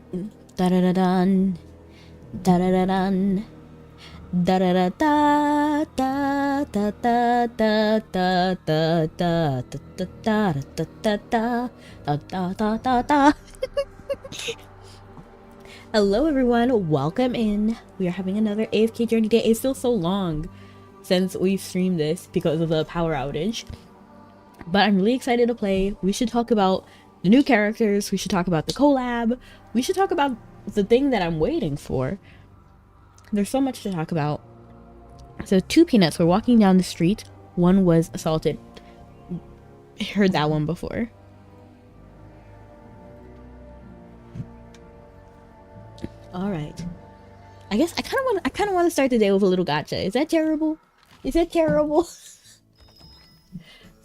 Da da da dun. Da da da dun. Da da da da da da da da da da da da da da da da. Hello everyone, welcome in. We are having another AFK Journey day. It feels so long since we've streamed this because of the power outage, but I'm really excited to play. We should talk about the new characters, we should talk about the collab, we should talk about the thing that I'm waiting for. There's so much to talk about. So 2 peanuts were walking down the street. One was assaulted. Heard that one before. All right. I guess I kind of want to start the day with a little gacha. Is that terrible? Is that terrible?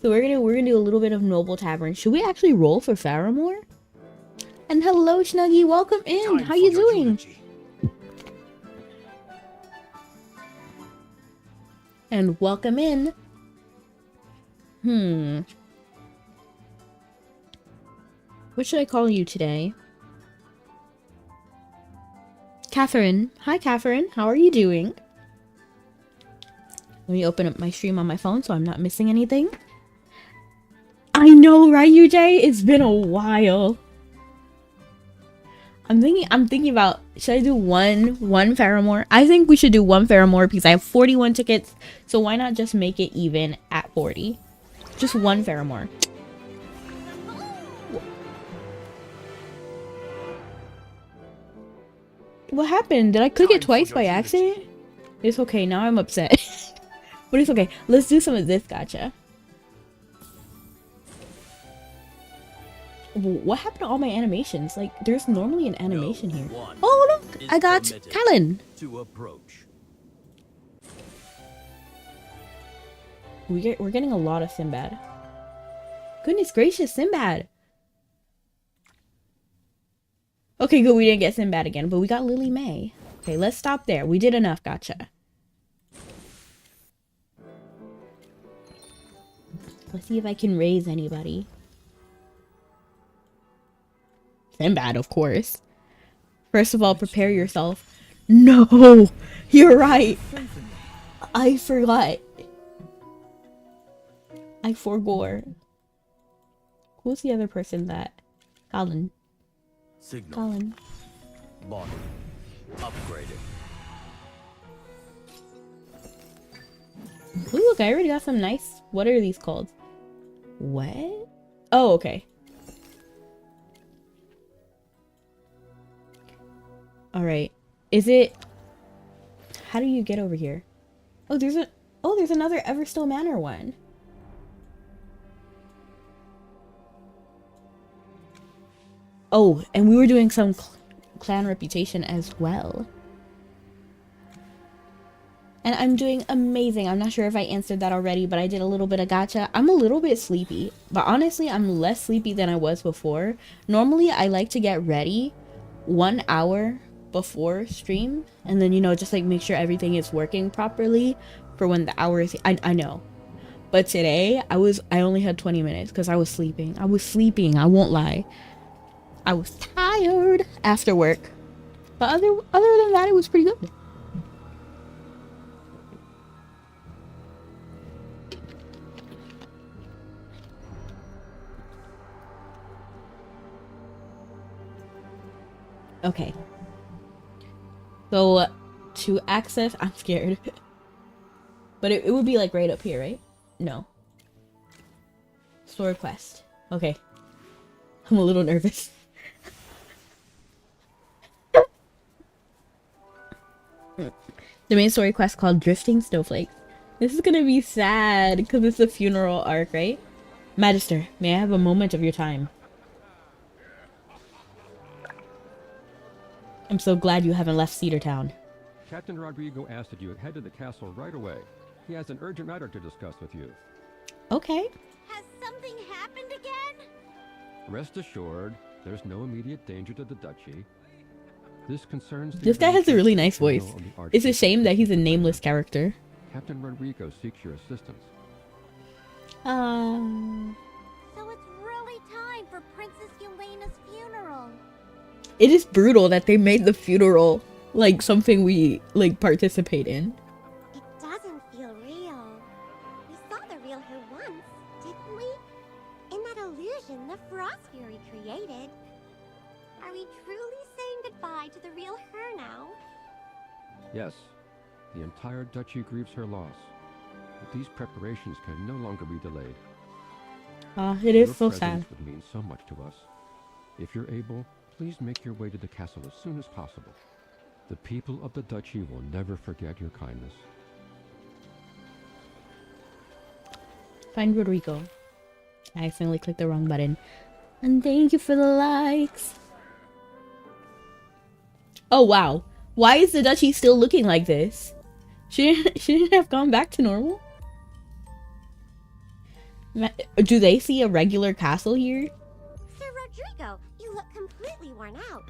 So we're gonna do a little bit of Noble Tavern. Should we actually roll for Faramore? And hello, Snuggy. Welcome in. How you doing? And welcome in. What should I call you today? Catherine. Hi, Catherine. How are you doing? Let me open up my stream on my phone so I'm not missing anything. I know, right, UJ? It's been a while. I'm thinking about, should I do one Faramore? I think we should do one Faramore because I have 41 tickets. So why not just make it even at 40? Just one Faramore. What happened? Did I click it twice by accident? It's okay, now I'm upset. But it's okay. Let's do some of this gacha. What happened to all my animations? Like, there's normally an animation here. Oh, look! I got Callan! We're getting a lot of Sinbad. Goodness gracious, Sinbad! Okay, good, we didn't get Sinbad again, but we got Lily May. Okay, let's stop there. We did enough gacha. Let's see if I can raise anybody. Sinbad, of course. First of all, prepare yourself. No! You're right! I forgot. I forgot. Who's the other person that... Colin. Signal. Colin. Body. Upgraded. Ooh, look, I already got some nice... What are these called? What? Oh, okay. Alright. Is it... How do you get over here? Oh, there's a... Oh, there's another Everstill Manor one. Oh, and we were doing some clan reputation as well. And I'm doing amazing. I'm not sure if I answered that already, but I did a little bit of gacha. I'm a little bit sleepy, but honestly, I'm less sleepy than I was before. Normally, I like to get ready 1 hour before stream, and then, you know, just like make sure everything is working properly for when the hour is... I know. But today, I only had 20 minutes because I was sleeping. I won't lie. I was tired after work. But other than that, it was pretty good. Okay. So, to access... I'm scared. But it would be like right up here, right? No. Sword quest. Okay. I'm a little nervous. The main story quest called Drifting Snowflakes. This is gonna be sad because it's a funeral arc, right? Magister, may I have a moment of your time? I'm so glad you haven't left Cedar Town. Captain Rodrigo asked that you head to the castle right away. He has an urgent matter to discuss with you. Okay. Has something happened again? Rest assured, there's no immediate danger to the duchy. This concerns This guy has a really nice voice. It's a shame that he's a nameless character. Captain Rodrigo seeks your assistance. So it's really time for Princess Yelena's funeral. It is brutal that they made the funeral like something we like participate in. It doesn't feel real. We saw the real her once, didn't we? In that illusion the Frost Fury created. Are we truly saying goodbye to the real her now? Yes, the entire duchy grieves her loss. But these preparations can no longer be delayed. It is Your so presence sad. would mean so much to us. If you're able, please make your way to the castle as soon as possible. The people of the duchy will never forget your kindness. Find Rodrigo. I accidentally clicked the wrong button. And thank you for the likes. Oh wow. Why is the duchy still looking like this? She didn't have gone back to normal? Do they see a regular castle here? Sir Rodrigo, you look completely worn out.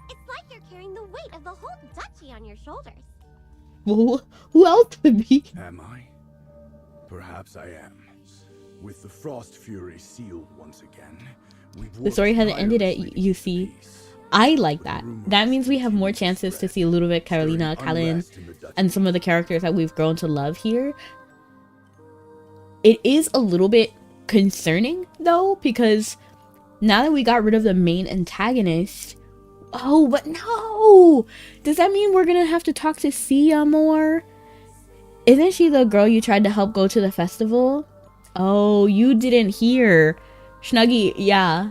It's like you're carrying the weight of the whole duchy on your shoulders. Well, who else would be? Am I? Perhaps I am. With the Frost Fury sealed once again, The story hasn't ended yet, you see. I like that. That means we have more chances to see Ludovic, Carolina, Kalin, and some of the characters that we've grown to love here. It is a little bit concerning, though, because now that we got rid of the main antagonist... Oh, but no! Does that mean we're gonna have to talk to Sia more? Isn't she the girl you tried to help go to the festival? Oh, you didn't hear. Snuggy, yeah.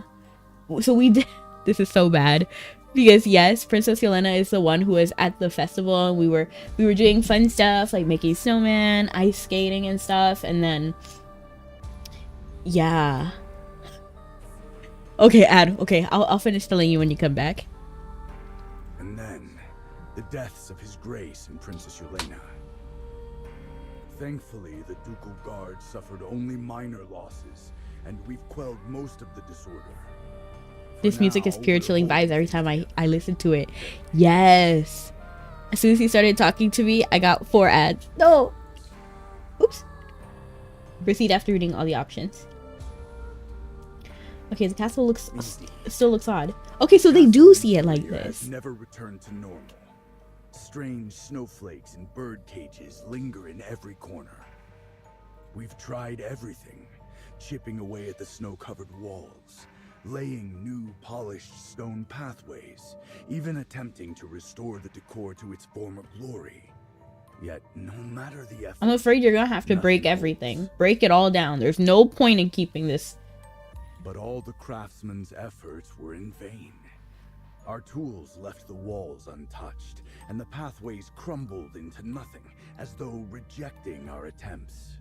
So we did... This is so bad. Because yes, Princess Yelena is the one who was at the festival, and we were doing fun stuff like making snowman, ice skating and stuff, and then yeah. Okay, Ad. Okay, I'll finish telling you when you come back. And then, the deaths of His Grace and Princess Yelena. Thankfully, the Ducal Guard suffered only minor losses, and we've quelled most of the disorder. This music is pure chilling vibes every time I listen to it. Yes. As soon as he started talking to me, I got 4 ads. No. Oops. Proceed after reading all the options. Okay, the castle still looks odd. Okay, so they do see it like this. Never returned to normal. Strange snowflakes and bird cages linger in every corner. We've tried everything, chipping away at the snow-covered walls, laying new polished stone pathways, even attempting to restore the decor to its former glory. Yet, no matter the effort, I'm afraid you're gonna have to break everything. Break it all down. There's no point in keeping this. But all the craftsmen's efforts were in vain. Our tools left the walls untouched, and the pathways crumbled into nothing, as though rejecting our attempts.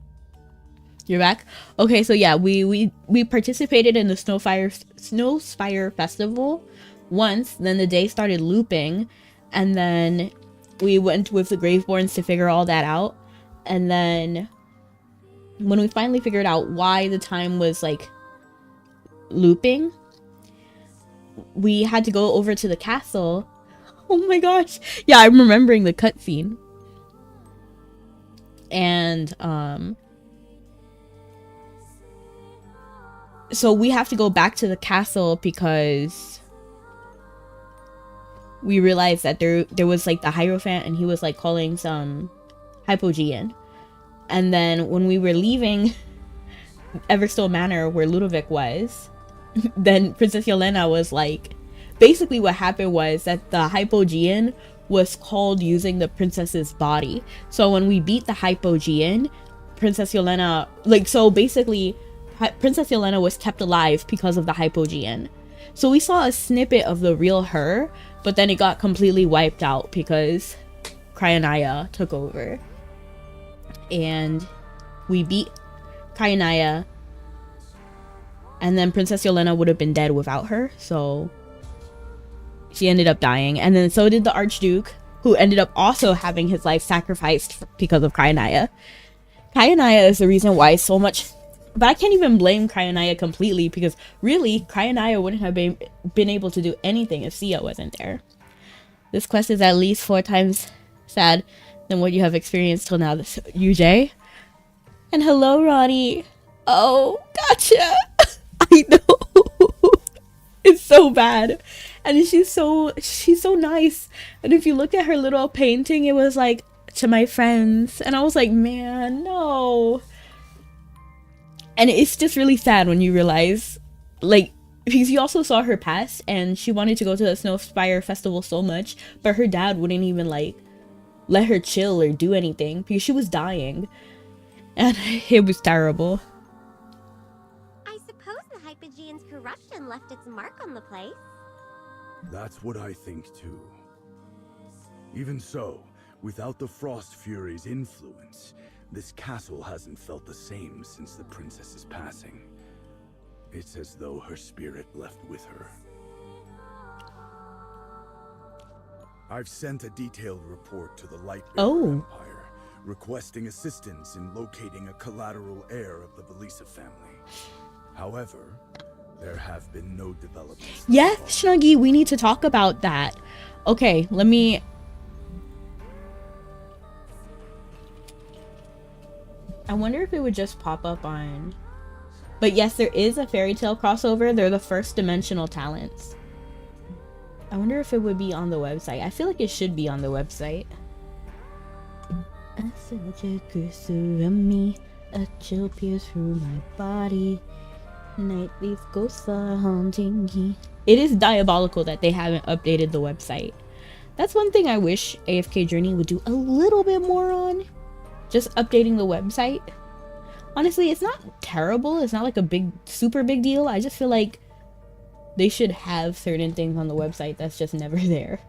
You're back? Okay, so yeah, we participated in the Snowspire Festival once, then the day started looping, and then we went with the Graveborns to figure all that out. And then when we finally figured out why the time was like looping, we had to go over to the castle. Oh my gosh. Yeah, I'm remembering the cutscene. And so we have to go back to the castle because we realized that there was like the Hierophant, and he was like calling some Hypogean. And then when we were leaving Everstone Manor where Ludovic was, then Princess Yelena was like, basically what happened was that the Hypogean was called using the princess's body. So when we beat the Hypogean, Princess Yelena, like, so basically Princess Yelena was kept alive because of the Hypogean. So we saw a snippet of the real her, but then it got completely wiped out because Cryonia took over. And we beat Cryonia, and then Princess Yelena would have been dead without her, so she ended up dying. And then so did the Archduke, who ended up also having his life sacrificed because of Cryonia. Cryonia is the reason why so much... But I can't even blame Cryonia completely, because really, Cryonia wouldn't have been able to do anything if Sia wasn't there. This quest is at least 4 times sad than what you have experienced till now, UJ. And hello, Ronnie. Oh, gotcha. I know. It's so bad. And she's so nice. And if you look at her little painting, it was like, to my friends. And I was like, man, no. And it's just really sad when you realize, like, because you also saw her past and she wanted to go to the Snowspire Festival so much, but her dad wouldn't even, like, let her chill or do anything because she was dying. And it was terrible. I suppose the Hypogean's corruption left its mark on the place. That's what I think too. Even so, without the Frost Fury's influence, this castle hasn't felt the same since the princess's passing. It's as though her spirit left with her. I've sent a detailed report to the Lightbearer Empire, requesting assistance in locating a collateral heir of the Belisa family. However, there have been no developments. Yes, Snuggy, we need to talk about that. Okay, let me... I wonder if it would just pop up on... But yes, there is a fairy tale crossover. They're the first dimensional talents. I wonder if it would be on the website. I feel like it should be on the website. I felt your curse around me. A chill pierce through my body. Nightly ghosts are haunting me. It is diabolical that they haven't updated the website. That's one thing I wish AFK Journey would do a little bit more on. Just updating the website. Honestly, it's not terrible. It's not like a super big deal. I just feel like they should have certain things on the website that's just never there.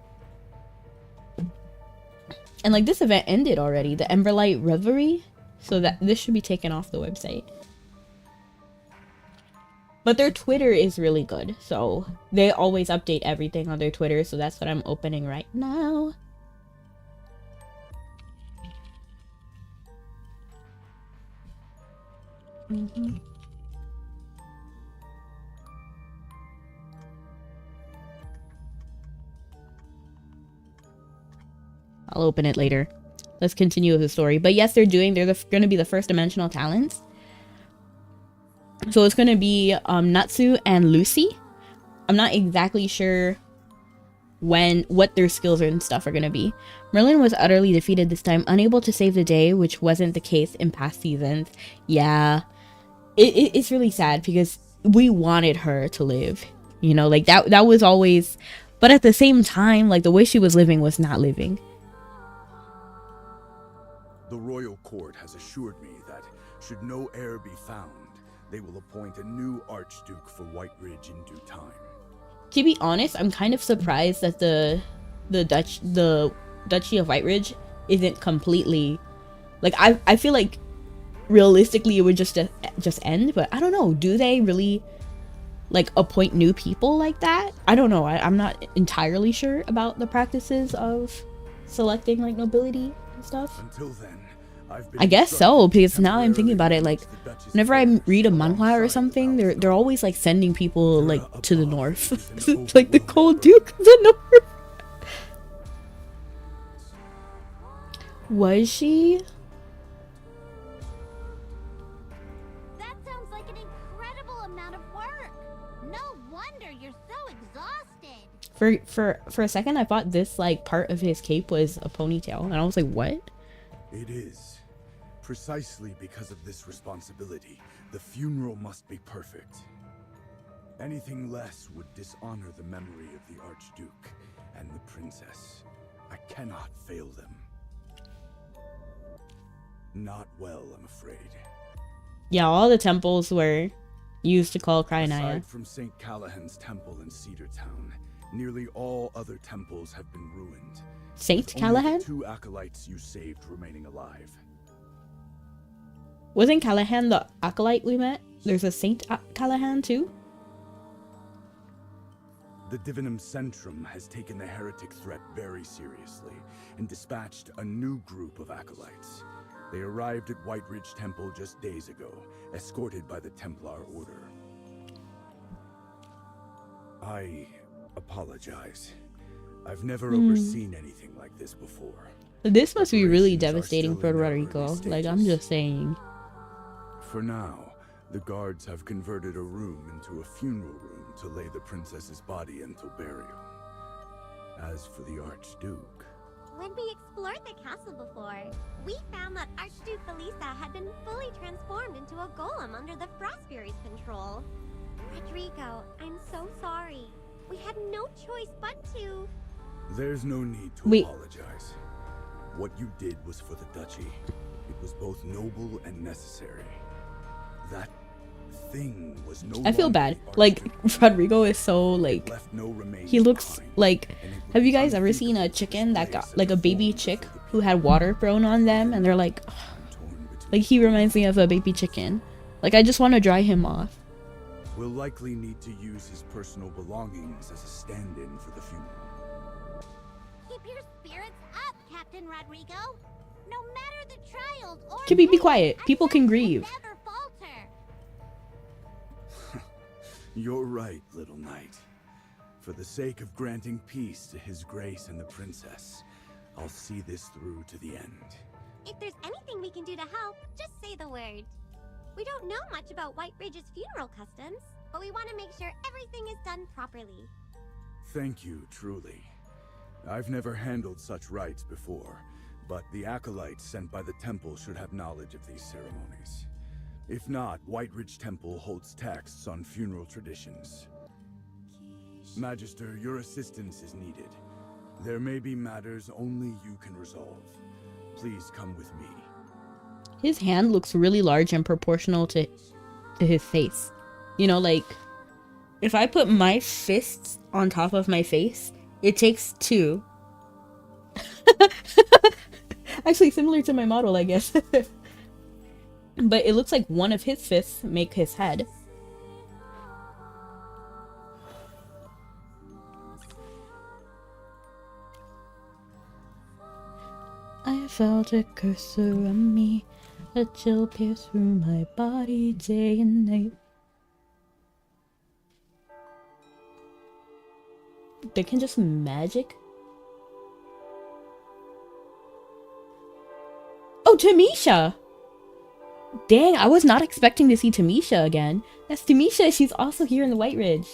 And like, this event ended already, the Emberlight Reverie, so that this should be taken off the website. But their Twitter is really good, so they always update everything on their Twitter, so that's what I'm opening right now. I'll open it later. Let's continue with the story. But yes, they're going to be the first dimensional talents. So it's going to be Natsu and Lucy. I'm not exactly sure what their skills and stuff are going to be. Merlin was utterly defeated this time, unable to save the day, which wasn't the case in past seasons. Yeah, it's really sad because we wanted her to live, you know, like that was always, but at the same time, like the way she was living was not living. The royal court has assured me that should no heir be found, they will appoint a new Archduke for White Ridge in due time. To be honest, I'm kind of surprised that the Duchy of White Ridge isn't completely, like, I feel like realistically it would just end, but I don't know, do they really like appoint new people like that? I don't know. I'm not entirely sure about the practices of selecting like nobility and stuff. Until then, I guess so, because now I'm thinking about it, like whenever I read a manhwa or something, they're always like sending people like to the north. Like the Cold Duke of the North. Was she? That sounds like an incredible amount of work. No wonder you're so exhausted. For a second I thought this like part of his cape was a ponytail, and I was like, what? It is. Precisely because of this responsibility, the funeral must be perfect. Anything less would dishonor the memory of the Archduke and the Princess. I cannot fail them. Not well, I'm afraid. Yeah, all the temples were used to call Krynaya. Aside from St. Callahan's temple in Cedar Town, nearly all other temples have been ruined. Saint With only Callahan? the 2 acolytes you saved remaining alive. Wasn't Callahan the acolyte we met? There's a Saint Callahan too? The Divinum Centrum has taken the heretic threat very seriously and dispatched a new group of acolytes. They arrived at White Ridge Temple just days ago, escorted by the Templar Order. I apologize. I've never overseen anything like this before. This must be really Operations are devastating still for in their Rodrigo. early Like, I'm stages. just saying. For now, the guards have converted a room into a funeral room to lay the princess's body until burial. As for the Archduke... When we explored the castle before, we found that Archduke Felisa had been fully transformed into a golem under the Frost Fury's control. Rodrigo, I'm so sorry. We had no choice but to... There's no need to Wait. apologize. What you did was for the duchy. It was both noble and necessary. That thing was no I feel longer bad. the Like, Archduke. Rodrigo is so, like, Left no remains he looks behind, like, and it would have you be guys ever seen a unthinkable to chicken that displace got, like a such baby forms chick before the who had water thrown on them and they're like, ugh. torn between Like, he reminds me of a baby chicken. Like, I just want to dry him off. We'll likely need to use his personal belongings as a stand-in for the funeral. Keep your spirits up, Captain Rodrigo. No matter the trials or... Chibi, be pain, quiet. People can Excellence will grieve. never falter. You're right, little knight. For the sake of granting peace to his grace and the princess, I'll see this through to the end. If there's anything we can do to help, just say the word. We don't know much about White Ridge's funeral customs, but we want to make sure everything is done properly. Thank you, truly. I've never handled such rites before, but the acolytes sent by the temple should have knowledge of these ceremonies. If not, White Ridge Temple holds texts on funeral traditions. Magister, your assistance is needed. There may be matters only you can resolve. Please come with me. His hand looks really large and proportional to his face. You know, like, if I put my fists on top of my face, it takes two. Actually, similar to my model, I guess. But it looks like one of his fists make his head. I felt a cursor on me, a chill pierce through my body day and night. They can just magic? Oh, Tamisha! Dang, I was not expecting to see Tamisha again. That's Tamisha, she's also here in the White Ridge.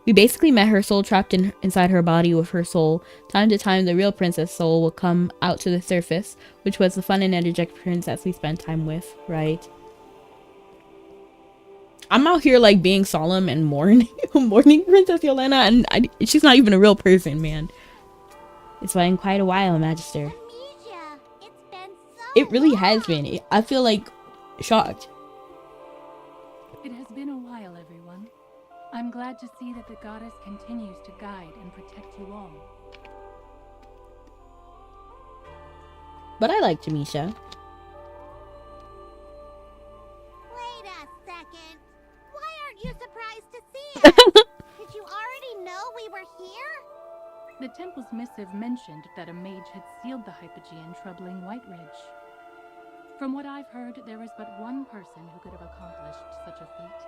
We basically met her soul trapped inside her body with her soul. Time to time, the real princess soul will come out to the surface, which was the fun and energetic princess we spent time with, right? I'm out here like being solemn and mourning Princess Yelena, and she's not even a real person, man. It's been quite a while, Magister. Amnesia, it's been so It really long. has been. I feel like shocked. It has been a while, everyone. I'm glad to see that the goddess continues to guide and protect you all. But I like Tamisha. Wait a second. Why aren't you surprised to see us? Did you already know we were here? The temple's missive mentioned that a mage had sealed the Hypogean, troubling White Ridge. From what I've heard, there is but one person who could have accomplished such a feat.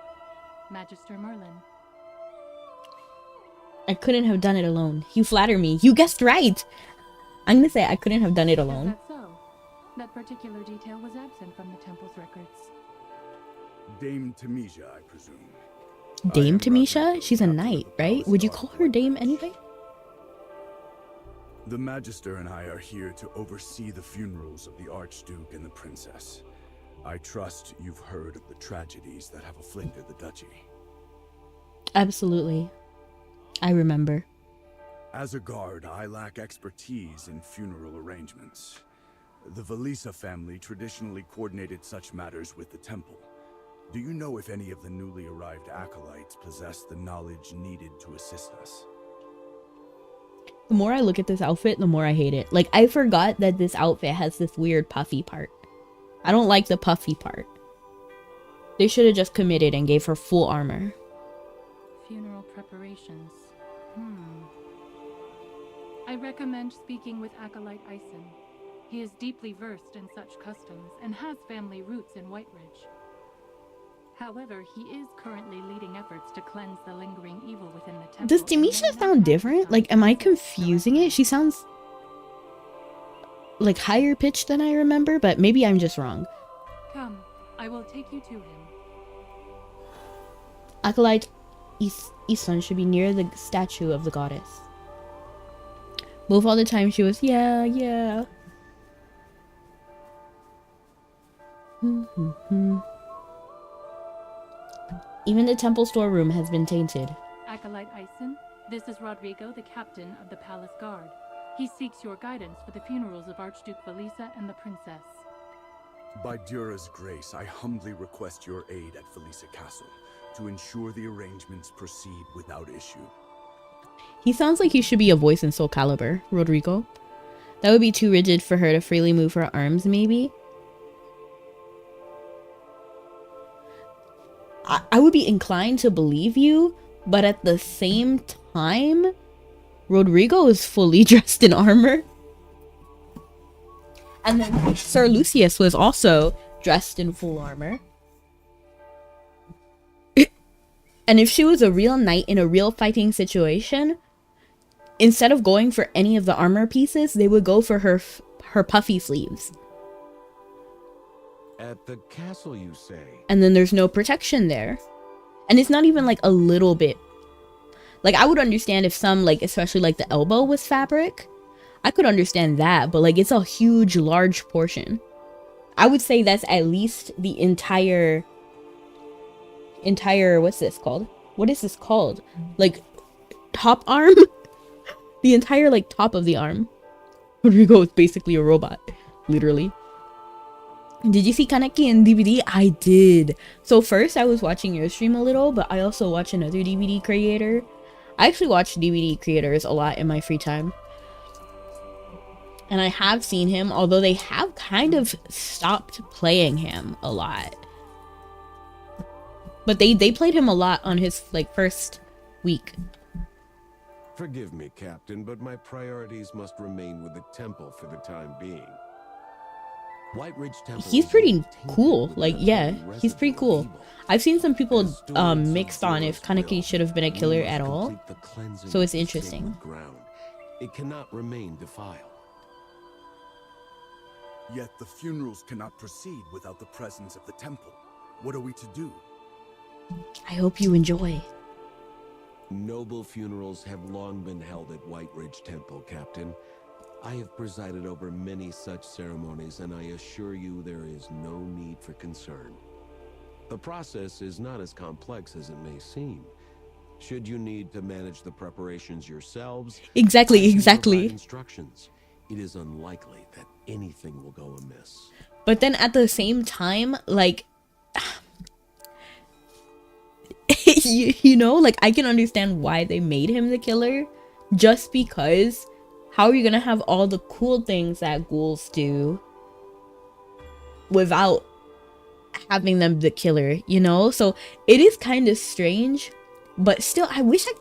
Magister Merlin. I couldn't have done it alone. You flatter me. You guessed right. I'm gonna say I couldn't have done it Is alone. that so? That particular detail was absent from the temple's records. Dame Tamisha, I presume. Dame I am Tamisha? Rodrigo, She's a captain of knight, the right? Palace Would you Guard call of her White Dame Ridge. anyway? The Magister and I are here to oversee the funerals of the Archduke and the Princess. I trust you've heard of the tragedies that have afflicted the duchy. Absolutely. I remember. As a guard, I lack expertise in funeral arrangements. The Felisa family traditionally coordinated such matters with the temple. Do you know if any of the newly arrived acolytes possess the knowledge needed to assist us? The more I look at this outfit, the more I hate it. Like, I forgot that this outfit has this weird puffy part. I don't like the puffy part. They should have just committed and gave her full armor. Funeral preparations. I recommend speaking with Acolyte Ison. He is deeply versed in such customs and has family roots in White Ridge. However, he is currently leading efforts to cleanse the lingering evil within the temple. Does and may Tamisha not sound have different? time Like, to am I assist confusing directly. it? She sounds like higher pitched than I remember, but maybe I'm just wrong. Come, I will take you to him. Acolyte Isun should be near the statue of the goddess. Both all the time she was, yeah, yeah. Even the temple storeroom has been tainted. Acolyte Ison, this is Rodrigo, the captain of the palace guard. He seeks your guidance for the funerals of Archduke Felisa and the princess. By Dura's grace, I humbly request your aid at Felisa Castle to ensure the arrangements proceed without issue. He sounds like he should be a voice in Soul Calibur, Rodrigo. That would be too rigid for her to freely move her arms, maybe. I would be inclined to believe you, but at the same time, Rodrigo is fully dressed in armor. And then Sir Lucius was also dressed in full armor. And if she was a real knight in a real fighting situation, instead of going for any of the armor pieces, they would go for her puffy sleeves. At the castle, you say? And then there's no protection there. And it's not even like a little bit. Like, I would understand if some, like, especially like the elbow was fabric. I could understand that, but like, it's a huge, large portion. I would say that's at least the entire, what's this called? What is this called? Like, top arm? The entire, like, top of the arm. Rodrigo is basically a robot, literally. Did you see Kaneki in DVD? I did. So first I was watching your stream a little, but I also watch another DVD creator. I actually watch DVD creators a lot in my free time. And I have seen him, although they have kind of stopped playing him a lot. But they played him a lot on his, like, first week. Forgive me, Captain, but my priorities must remain with the temple for the time being. White Ridge Temple. He's pretty cool. Like, yeah, he's pretty cool. I've seen some people mixed on if Kaneki should have been a killer at all. So it's interesting. It cannot remain defiled. Yet the funerals cannot proceed without the presence of the temple. What are we to do? I hope you enjoy. Noble funerals have long been held at White Ridge Temple, Captain. I have presided over many such ceremonies, and I assure you there is no need for concern. The process is not as complex as it may seem. Should you need to manage the preparations yourselves, Exactly. instructions. It is unlikely that anything will go amiss. But then at the same time, like, you know, like, I can understand why they made him the killer, just because how are you gonna have all the cool things that ghouls do without having them the killer, you know? So it is kind of strange, but still, I wish I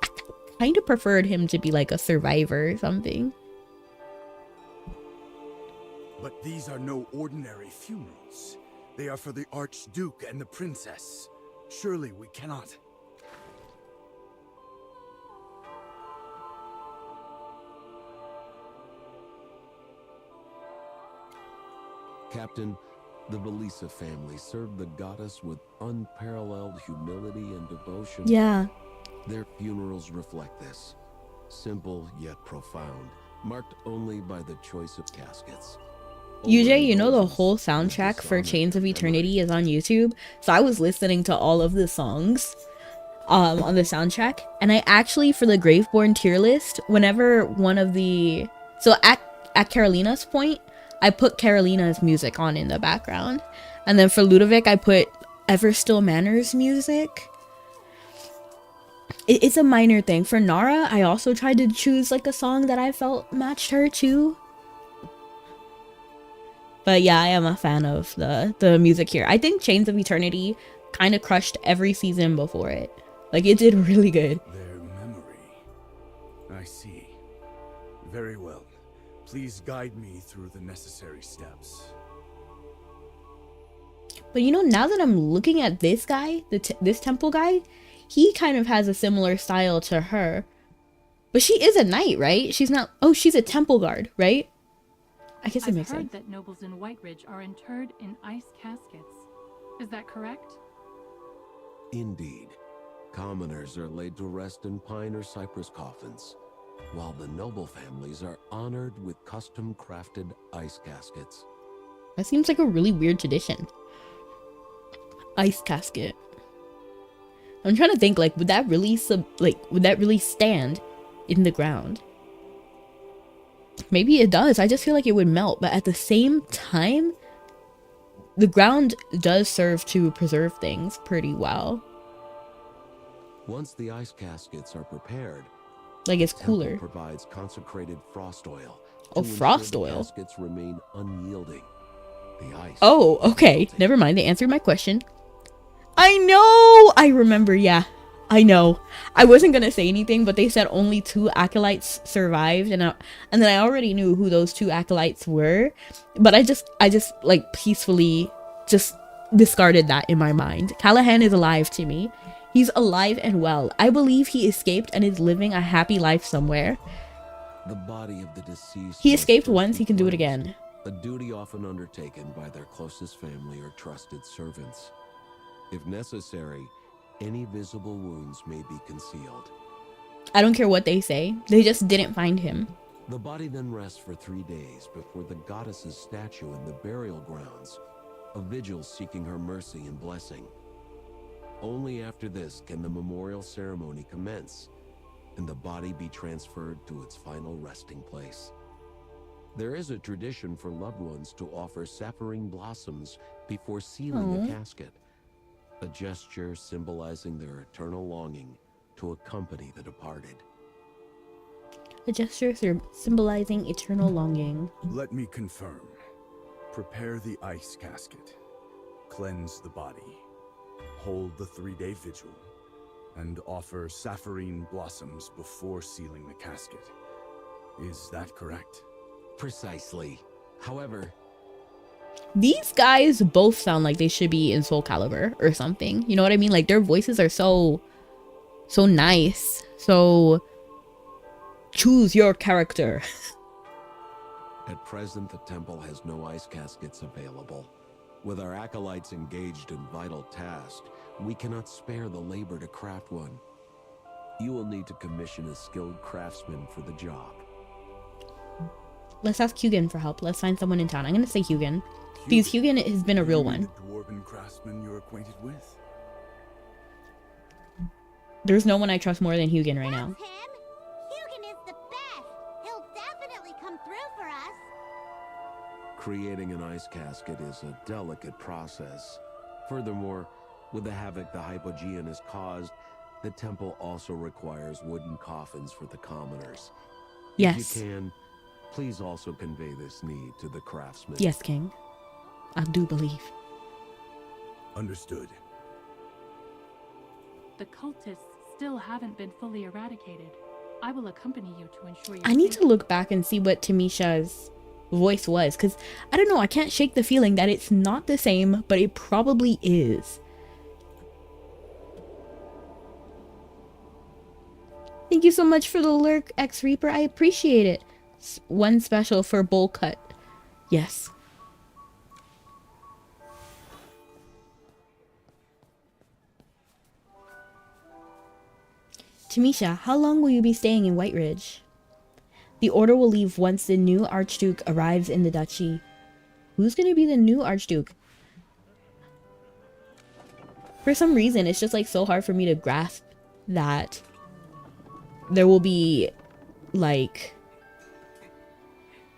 kind of preferred him to be like a survivor or something. But these are no ordinary funerals. They are for the Archduke and the princess. Surely we cannot. Captain, the Felisa family served the goddess with unparalleled humility and devotion. Yeah. Their funerals reflect this. Simple yet profound, marked only by the choice of caskets. UJ, you know the whole soundtrack for Chains of Eternity is on YouTube, so I was listening to all of the songs on the soundtrack, and I actually, for the Graveborn tier list, whenever one of the, so at Carolina's point, I put Carolina's music on in the background, and then for Ludovic I put Ever Still Manners music. It's a minor thing. For Nara, I also tried to choose like a song that I felt matched her too. But yeah, I am a fan of the music here. I think Chains of Eternity kind of crushed every season before it. Like, it did really good. Their memory. I see. Very well. Please guide me through the necessary steps. But you know, now that I'm looking at this guy, this temple guy, he kind of has a similar style to her. But she is a knight, right? She's not... Oh, she's a temple guard, right? I guess it makes sense. I've heard that nobles in White Ridge are interred in ice caskets. Is that correct? Indeed. Commoners are laid to rest in pine or cypress coffins, while the noble families are honored with custom-crafted ice caskets. That seems like a really weird tradition. Ice casket. I'm trying to think, like, would that really stand in the ground? Maybe it does. I just feel like it would melt, but at the same time, the ground does serve to preserve things pretty well. Once the ice caskets are prepared, Like, it's the temple cooler. provides consecrated frost oil. Oh, to ensure frost the oil. caskets remain unyielding. The ice. Oh, okay. Never mind. They answered my question. I know! I remember, yeah. I know. I wasn't gonna say anything, but they said only 2 acolytes survived, and then I already knew who those 2 acolytes were, but I just like peacefully just discarded that in my mind. Callahan is alive to me. He's alive and well. I believe he escaped and is living a happy life somewhere. The body of the deceased. He must escaped first once, be he can do it cleansed, again. a duty often undertaken by their closest family or trusted servants. If necessary, any visible wounds may be concealed. I don't care what they say. They just didn't find him. The body then rests for 3 days before the goddess's statue in the burial grounds, a vigil seeking her mercy and blessing. Only after this can the memorial ceremony commence, and the body be transferred to its final resting place. There is a tradition for loved ones to offer sapphire blossoms before sealing a casket, a gesture symbolizing their eternal longing to accompany the departed. A gesture symbolizing eternal longing. Let me confirm. Prepare the ice casket. Cleanse the body. Hold the 3-day vigil. And offer sapphire blossoms before sealing the casket. Is that correct? Precisely. However, These guys both sound like they should be in Soul Calibur or something. You know what I mean? Like, their voices are so nice. So choose your character. at present the temple has no ice caskets available. With our acolytes engaged in vital tasks, we cannot spare the labor to craft one. You will need to commission a skilled craftsman for the job. Let's ask Hugin for help. Let's find someone in town. I'm gonna say Hugin, because Hugin has been a real one. The dwarven craftsman you're acquainted with? There's no one I trust more than Hugin right now. That's him! Hugin is the best! He'll definitely come through for us! Creating an ice casket is a delicate process. Furthermore, with the havoc the Hypogean has caused, the temple also requires wooden coffins for the commoners. Yes. If you can, please also convey this need to the craftsman. Yes, King. I do believe. Understood. The cultists still haven't been fully eradicated. I will accompany you to ensure your I need to safety. look back and see what Tamisha's voice was, because I don't know, I can't shake the feeling that it's not the same, but it probably is. Thank you so much for the lurk, X Reaper. I appreciate it. One special for bowl cut. Yes. Tamisha, how long will you be staying in White Ridge? The order will leave once the new Archduke arrives in the duchy. Who's gonna be the new Archduke? For some reason, it's just like so hard for me to grasp that there will be like...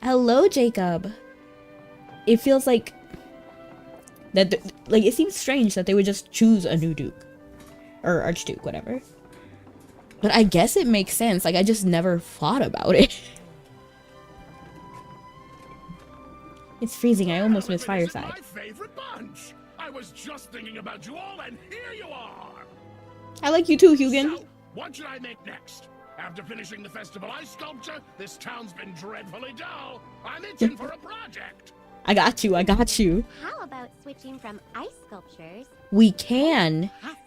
Hello, Jacob. It feels like that, like, it seems strange that they would just choose a new duke or Archduke, whatever. But I guess it makes sense. Like, I just never thought about it. It's freezing. I almost missed Fireside. My favorite bunch. I was just thinking about you all, and here you are. I like you too, Hugin. So, what should I make next? After finishing the festival ice sculpture, this town's been dreadfully dull. I'm itching for a project. I got you. I got you. How about switching from ice sculptures We can. to caskets?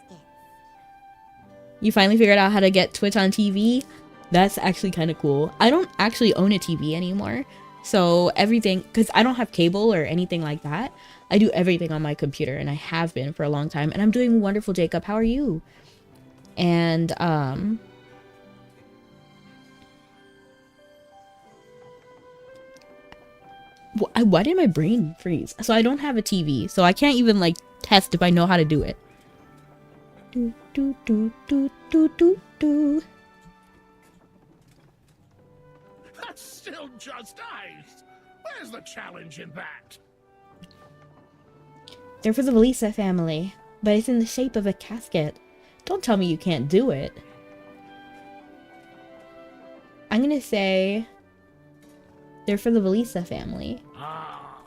You finally figured out how to get Twitch on TV? That's actually kind of cool. I don't actually own a TV anymore. So everything, because I don't have cable or anything like that, I do everything on my computer, and I have been for a long time. And I'm doing wonderful, Jacob. How are you? And why did my brain freeze? So I don't have a TV, so I can't even like test if I know how to do it. Do do do do do do do. That's still just ice. Where's the challenge in that? They're for the Belisa family, but it's in the shape of a casket. Don't tell me you can't do it. I'm gonna say they're for the Belisa family. Ah,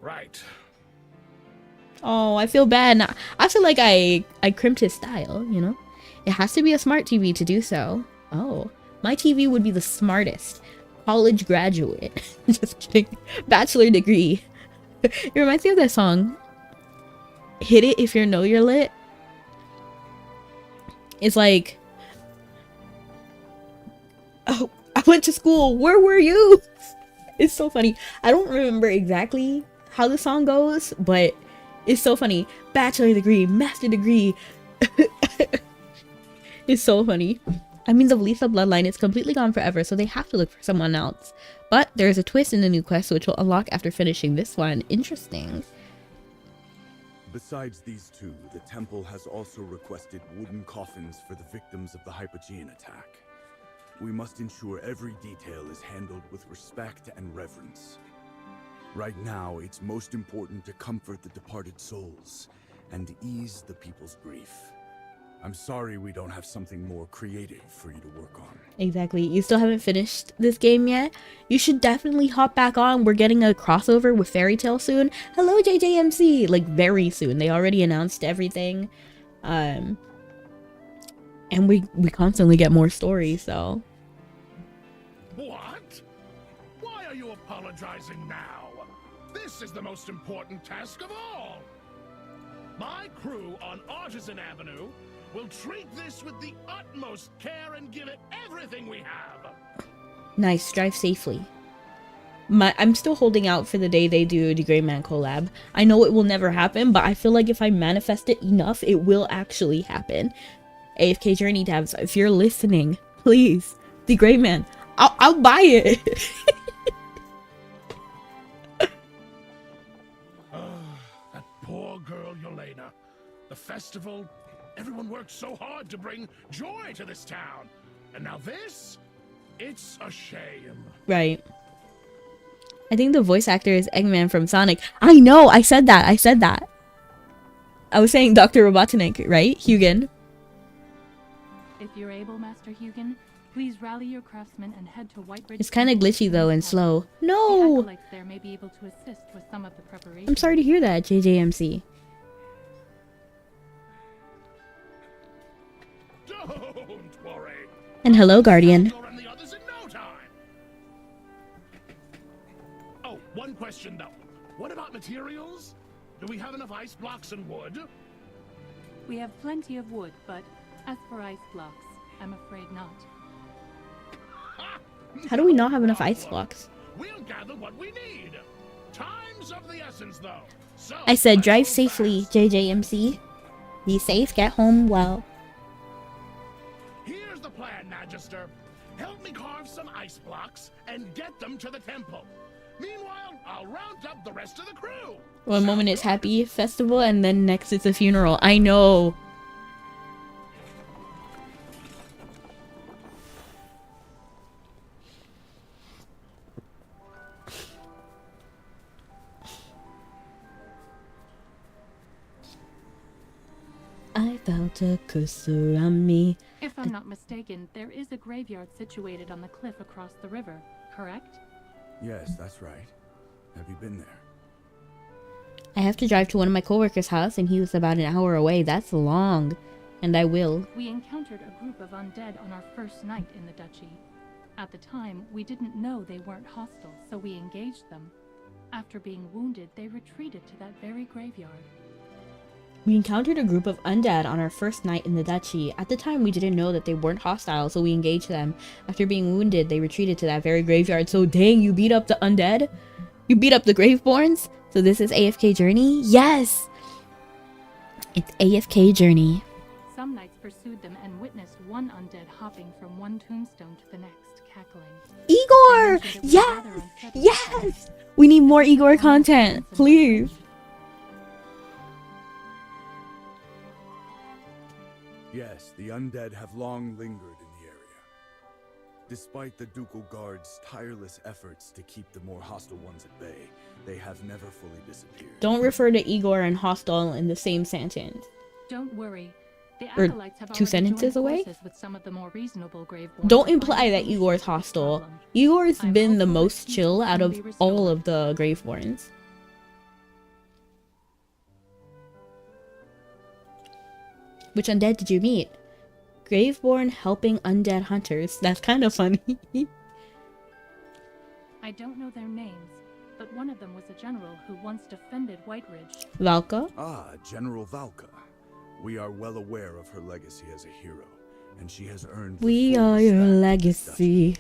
right. Oh, I feel bad. Now, I feel like I crimped his style, you know? It has to be a smart TV to do so. Oh, my TV would be the smartest. College graduate. Just kidding. Bachelor degree. It reminds me of that song. Hit it if you know you're lit. It's like, oh, I went to school. Where were you? It's so funny. I don't remember exactly how the song goes, but it's so funny. Bachelor degree, master degree. It's so funny. I mean, the Lisa bloodline is completely gone forever, so they have to look for someone else. But there's a twist in the new quest, which will unlock after finishing this one. Interesting. Besides these two, the temple has also requested wooden coffins for the victims of the Hypogean attack. We must ensure every detail is handled with respect and reverence. Right now, it's most important to comfort the departed souls and ease the people's grief. I'm sorry we don't have something more creative for you to work on. Exactly. You still haven't finished this game yet? You should definitely hop back on. We're getting a crossover with Fairy Tail soon. Hello, JJMC! Like, very soon. They already announced everything. And we constantly get more stories, so... What? Why are you apologizing now? This is the most important task of all. My crew on Artisan Avenue will treat this with the utmost care and give it everything we have. Nice. Drive safely. I'm still holding out for the day they do the Gray Man collab. I know it will never happen, but I feel like if I manifest it enough, it will actually happen. AFK Journey tabs, if you're listening, please, the Gray Man, I'll buy it. That poor girl Yelena. The festival, everyone worked so hard to bring joy to this town. And now this? It's a shame. Right. I think the voice actor is Eggman from Sonic. I know, I said that. I was saying Dr. Robotnik, right? Hugin. If you're able, Master Hugin, please rally your craftsmen and head to Whitebridge. It's kind of glitchy though and slow. The No! acolytes there may be able to assist with some of the preparation. I'm sorry to hear that, JJMC. Don't worry. And hello, Guardian. You'll run the others in no time. Oh, one question though. What about materials? Do we have enough ice blocks and wood? We have plenty of wood, but as for ice blocks, I'm afraid not. Ha! How do we not have No enough ice problem. blocks? We'll gather what we need. Time's of the essence though. So I said let's drive move safely, fast. JJMC. Be safe, get home well. Here's the plan, Magister. Help me carve some ice blocks and get them to the temple. Meanwhile, I'll round up the rest of the crew. One moment it's happy festival and then next it's a funeral. I know. I felt a kiss around me. If I'm not mistaken, there is a graveyard situated on the cliff across the river, correct? Yes, that's right. Have you been there? I have to drive to one of my coworkers' house and he was about an hour away. That's long. And I will. We encountered a group of undead on our first night in the duchy. At the time, we didn't know they weren't hostile, so we engaged them. After being wounded, they retreated to that very graveyard. We encountered a group of undead on our first night in the duchy. At the time, we didn't know that they weren't hostile, so we engaged them. After being wounded, they retreated to that very graveyard. So dang, you beat up the undead? You beat up the Graveborns? So this is AFK Journey? Yes! It's AFK Journey. Some nights pursued them and witnessed one undead hopping from one tombstone to the next, cackling. Igor! Yes! Yes! We need more Igor content, please. Yes, the undead have long lingered in the area. Despite the Ducal Guard's tireless efforts to keep the more hostile ones at bay, they have never fully disappeared. Don't refer to Igor and hostile in the same sentence. Don't worry. The Or acolytes have 2 already sentences joined away? forces with some of the more reasonable Graveborn Don't to find imply a that solution Igor's to this hostile. problem. Igor's I'm been the hopeful most that peace chill out can of be all restored. of the Graveborns. Which undead did you meet? Graveborn helping undead hunters. That's kind of funny. I don't know their names, but one of them was a general who once defended White Ridge. Valka? Ah, General Valka. We are well aware of her legacy as a hero, and she has earned the We full are your respect of this legacy.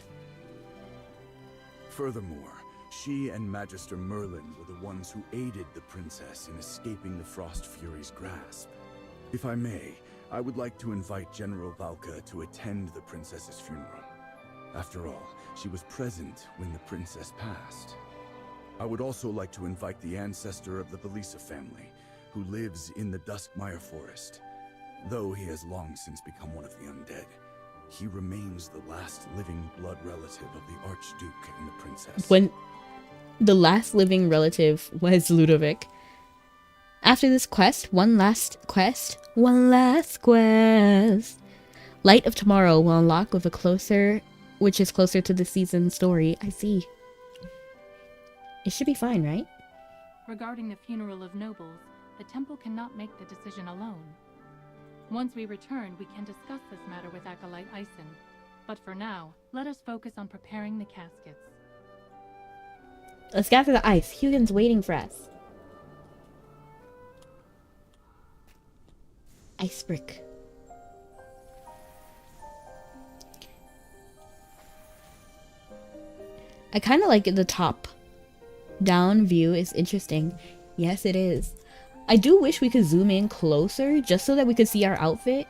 Furthermore, she and Magister Merlin were the ones who aided the princess in escaping the Frost Fury's grasp. If I may, I would like to invite General Valka to attend the princess's funeral. After all, she was present when the princess passed. I would also like to invite the ancestor of the Belisa family, who lives in the Duskmire Forest. Though he has long since become one of the undead, he remains the last living blood relative of the Archduke and the princess. When the last living relative was Ludovic. After this quest, one last quest. Light of Tomorrow will unlock with which is closer to the season story. I see. It should be fine, right? Regarding the funeral of nobles, the temple cannot make the decision alone. Once we return, we can discuss this matter with Acolyte Ison. But for now, let us focus on preparing the caskets. Let's gather the ice. Hugin's waiting for us. Ice brick. I kind of like it. The top down view is interesting. Yes, it is. I do wish we could zoom in closer just so that we could see our outfit.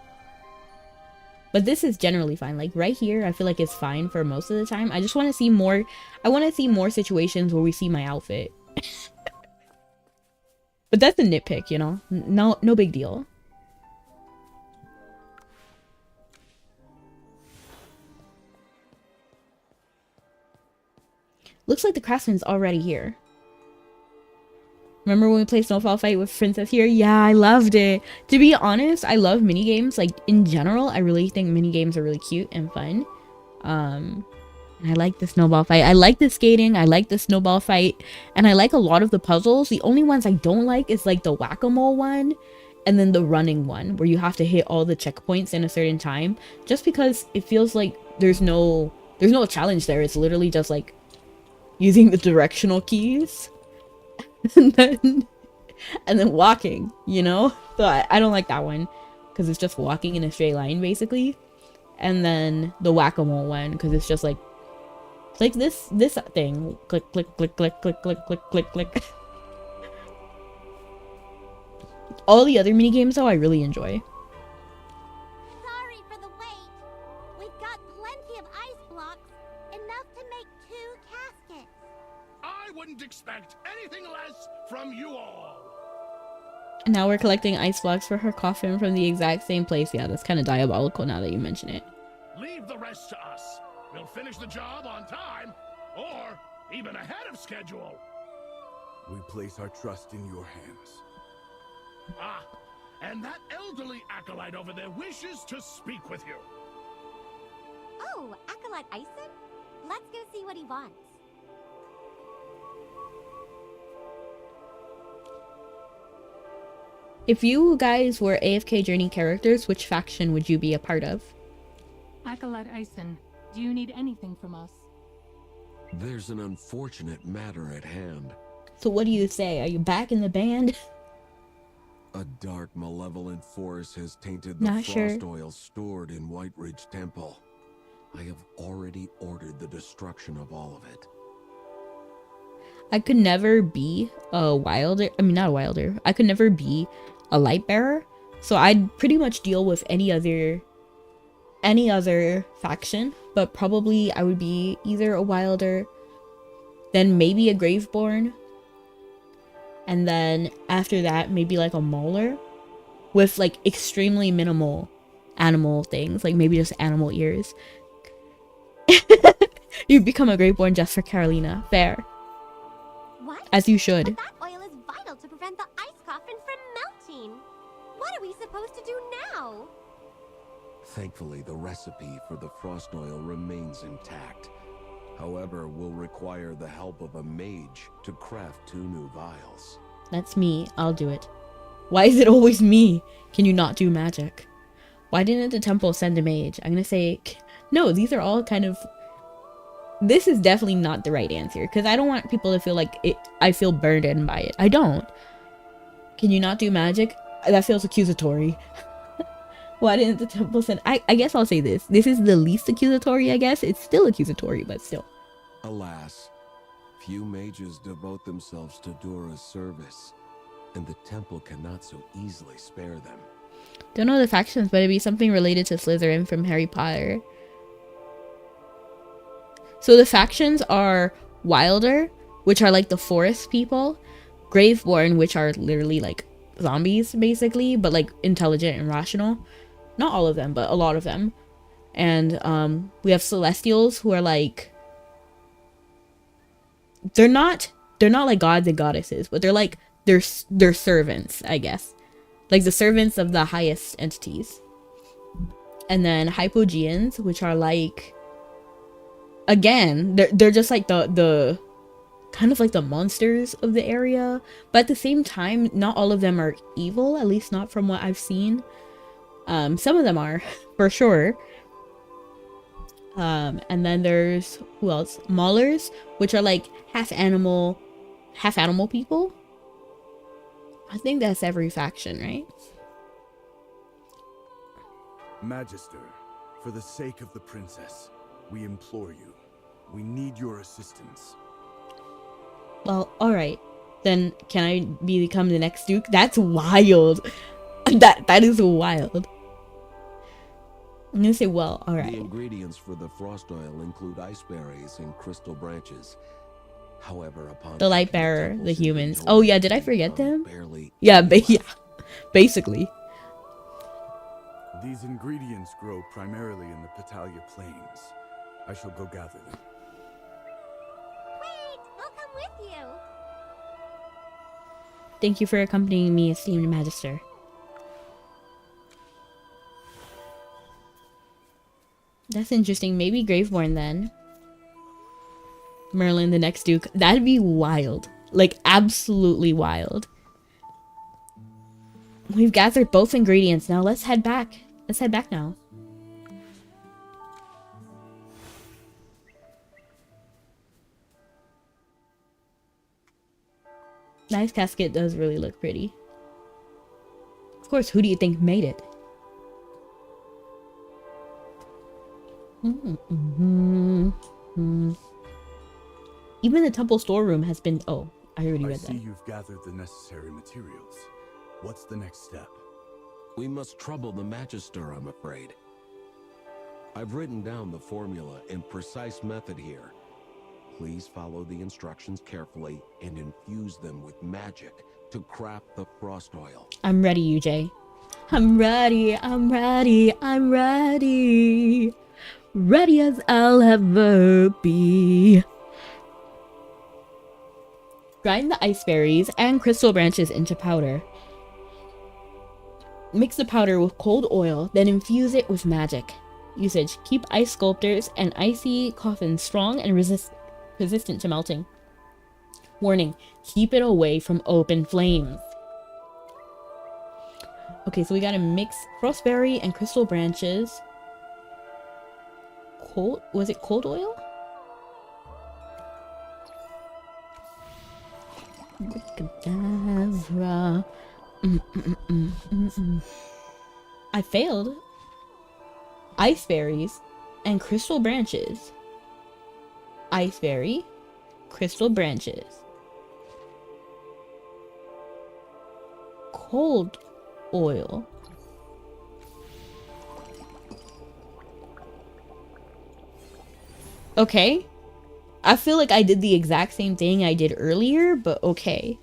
But this is generally fine. Like right here, I feel like it's fine for most of the time. I just want to see more. I want to see more situations where we see my outfit. But that's a nitpick, you know? No big deal. Looks like the craftsman's already here. Remember when we played Snowfall Fight with Princess here? Yeah, I loved it. To be honest, I love minigames. Like, in general, I really think minigames are really cute and fun. And I like the snowball fight. I like the skating. I like the snowball fight. And I like a lot of the puzzles. The only ones I don't like is like the whack-a-mole one. And then the running one, where you have to hit all the checkpoints in a certain time. Just because it feels like there's no challenge there. It's literally just like using the directional keys. and then walking, you know? So I don't like that one because it's just walking in a straight line basically. And then the whack-a-mole one because it's just like this thing, click click click click click click click click click. All the other mini games though I really enjoy. Sorry for the wait. We've got plenty of ice blocks, enough to make 2 caskets. I wouldn't expect anything less from you all. And now we're collecting ice blocks for her coffin from the exact same place. Yeah, that's kind of diabolical now that you mention it. Leave the rest to us. We'll finish the job on time, or even ahead of schedule. We place our trust in your hands. Ah, and that elderly acolyte over there wishes to speak with you. Oh, Acolyte Ison? Let's go see what he wants. If you guys were AFK Journey characters, which faction would you be a part of? Acolyte Ison, do you need anything from us? There's an unfortunate matter at hand. So what do you say? Are you back in the band? A dark, malevolent force has tainted the Not frost sure. oil stored in White Ridge Temple. I have already ordered the destruction of all of it. I could never be a wilder. I mean, not a wilder. I could never be a light bearer. So I'd pretty much deal with any other faction, but probably I would be either a wilder, then maybe a graveborn, and then after that maybe like a mauler with like extremely minimal animal things, like maybe just animal ears. You become a graveborn just for Carolina. Fair. What? As you should. But that oil is vital to prevent the ice coffin from melting. What are we supposed to do now? Thankfully, the recipe for the frost oil remains intact. However, we'll require the help of a mage to craft 2 new vials. That's me. I'll do it. Why is it always me? Can you not do magic? Why didn't the temple send a mage? I'm gonna say no. These are all kind of... This is definitely not the right answer, because I don't want people to feel like I feel burdened by it. I don't. Can you not do magic? That feels accusatory. Why didn't the temple send... I guess I'll say this. This is the least accusatory, I guess. It's still accusatory, but still. Alas, few mages devote themselves to Dora's service, and the temple cannot so easily spare them. Don't know the factions, but it'd be something related to Slytherin from Harry Potter. So the factions are Wilder, which are like the forest people, Graveborn, which are literally like zombies basically, but like intelligent and rational. Not all of them, but a lot of them. And we have Celestials, who are like, they're not like gods and goddesses, but they're like they're servants, I guess, like the servants of the highest entities. And then Hypogeans, which are like, again, they're just like the kind of like the monsters of the area, but at the same time, not all of them are evil, at least not from what I've seen. Some of them are, for sure. And then there's, who else? Maulers, which are like half animal people. I think that's every faction, right? Magister, for the sake of the princess, we implore you. We need your assistance. Well, alright. Then can I become the next duke? That's wild. That is wild. I'm gonna say, well, alright. The ingredients for the frost oil include ice berries and crystal branches. However, upon The light bearer, the humans. Oh yeah, did I forget them? Yeah, Yeah, basically. These ingredients grow primarily in the Patalia Plains. I shall go gather them. Wait, I'll come with you. Thank you for accompanying me, esteemed Magister. That's interesting. Maybe Graveborn then. Merlin, the next duke. That'd be wild. Like, absolutely wild. We've gathered both ingredients. Now let's head back. Let's head back now. Nice casket does really look pretty. Of course, who do you think made it? Even the temple storeroom has been... Oh, I already read I see that. you've gathered the necessary materials. What's the next step? We must trouble the Magister, I'm afraid. I've written down the formula and precise method here. Please follow the instructions carefully and infuse them with magic to craft the frost oil. I'm ready, UJ. I'm ready, I'm ready, I'm ready. Ready as I'll ever be. Grind the ice berries and crystal branches into powder. Mix the powder with cold oil, then infuse it with magic. Usage: keep ice sculptors and icy coffins strong and resistant to melting. Warning: keep it away from open flames. Okay, so we gotta mix frostberry and crystal branches. Was it cold oil? I failed. Ice berries and crystal branches. Ice berry, crystal branches. Cold oil. Okay. I feel like I did the exact same thing I did earlier, but okay.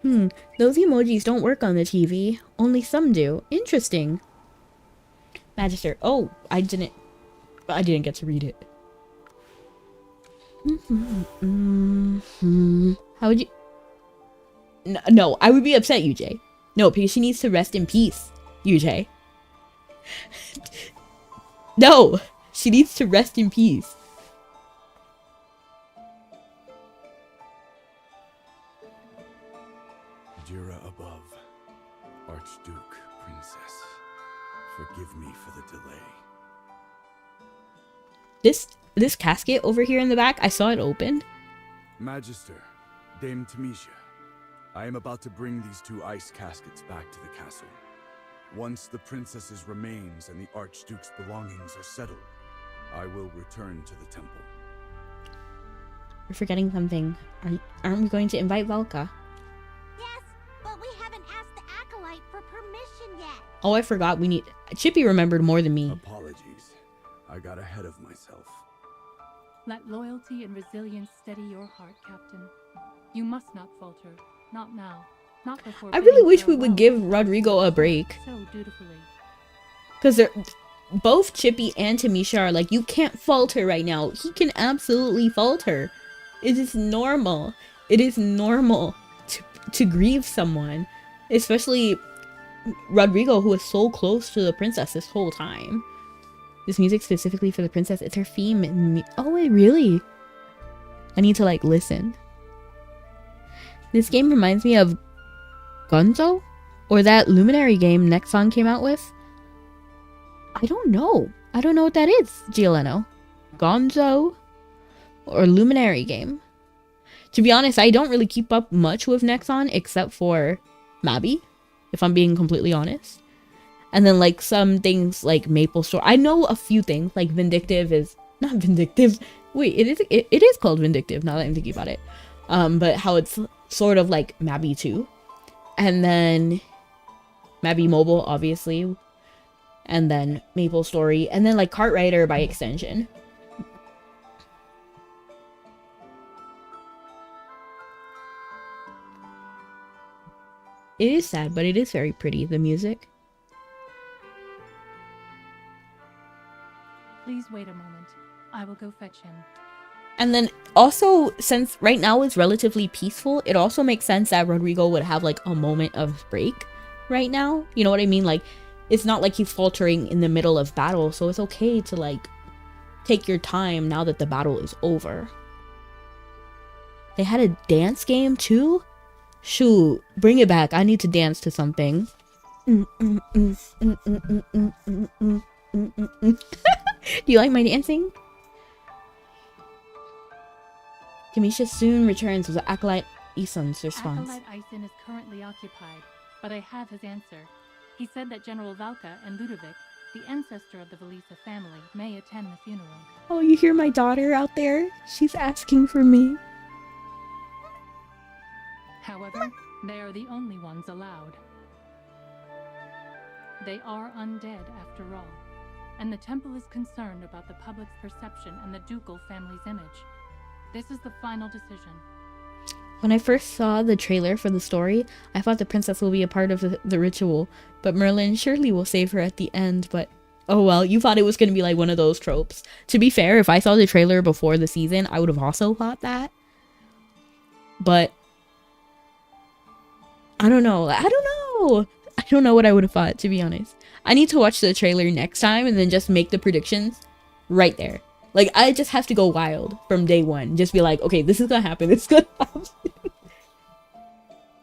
Those emojis don't work on the TV. Only some do. Interesting. Magister. Oh, I didn't get to read it. How would you... No, I would be upset, UJ. No, because she needs to rest in peace, UJ. No, she needs to rest in peace. Jura above, Archduke, Princess, forgive me for the delay. This casket over here in the back, I saw it open. Magister, Dame Tamisha, I am about to bring these 2 ice caskets back to the castle. Once the princess's remains and the Archduke's belongings are settled, I will return to the temple. We're forgetting something. Aren't we going to invite Valka? Yes, but we haven't asked the Acolyte for permission yet. Oh, I forgot we need... Chippy remembered more than me. Apologies. I got ahead of myself. Let loyalty and resilience steady your heart, Captain. You must not falter. Not now. Not before. I really wish we would give Rodrigo a break. So dutifully. Because both Chippy and Tamisha are like, you can't falter right now. He can absolutely falter. It is normal. It is normal to grieve someone. Especially Rodrigo, who is so close to the princess this whole time. This music specifically for the princess, it's her theme. Oh, wait, really? I need to, like, listen. This game reminds me of Gonzo? Or that Luminary game Nexon came out with? I don't know. I don't know what that is, Gioleno. Gonzo? Or Luminary game? To be honest, I don't really keep up much with Nexon except for Mabi, if I'm being completely honest. And then, like, some things like Maple Store. I know a few things, like Vindictive is... Not Vindictive. Wait, it is called Vindictive, now that I'm thinking about it. But how it's sort of like Mabi 2. And then Mabi Mobile, obviously. And then Maple Story. And then, like, Kart Rider by extension. It is sad, but it is very pretty, the music. Please wait a moment. I will go fetch him. And then also, since right now it's relatively peaceful, it also makes sense that Rodrigo would have like a moment of break right now. You know what I mean? Like, it's not like he's faltering in the middle of battle, so it's okay to like take your time now that the battle is over. They had a dance game too? Shoot, bring it back. I need to dance to something. Do you like my dancing? Kamisha soon returns with the Acolyte Ison's response. Acolyte Ison is currently occupied, but I have his answer. He said that General Valka and Ludovic, the ancestor of the Velisa family, may attend the funeral. Oh, you hear my daughter out there? She's asking for me. However, they are the only ones allowed. They are undead after all, and the temple is concerned about the public's perception and the ducal family's image. This is the final decision. When I first saw the trailer for the story, I thought the princess will be a part of the ritual, but Merlin surely will save her at the end, but oh well, you thought it was going to be like one of those tropes. To be fair, if I saw the trailer before the season, I would have also thought that. But I don't know. I don't know what I would have thought, to be honest. I need to watch the trailer next time and then just make the predictions right there. Like, I just have to go wild from day one. Just be like, okay, this is gonna happen. This is gonna happen.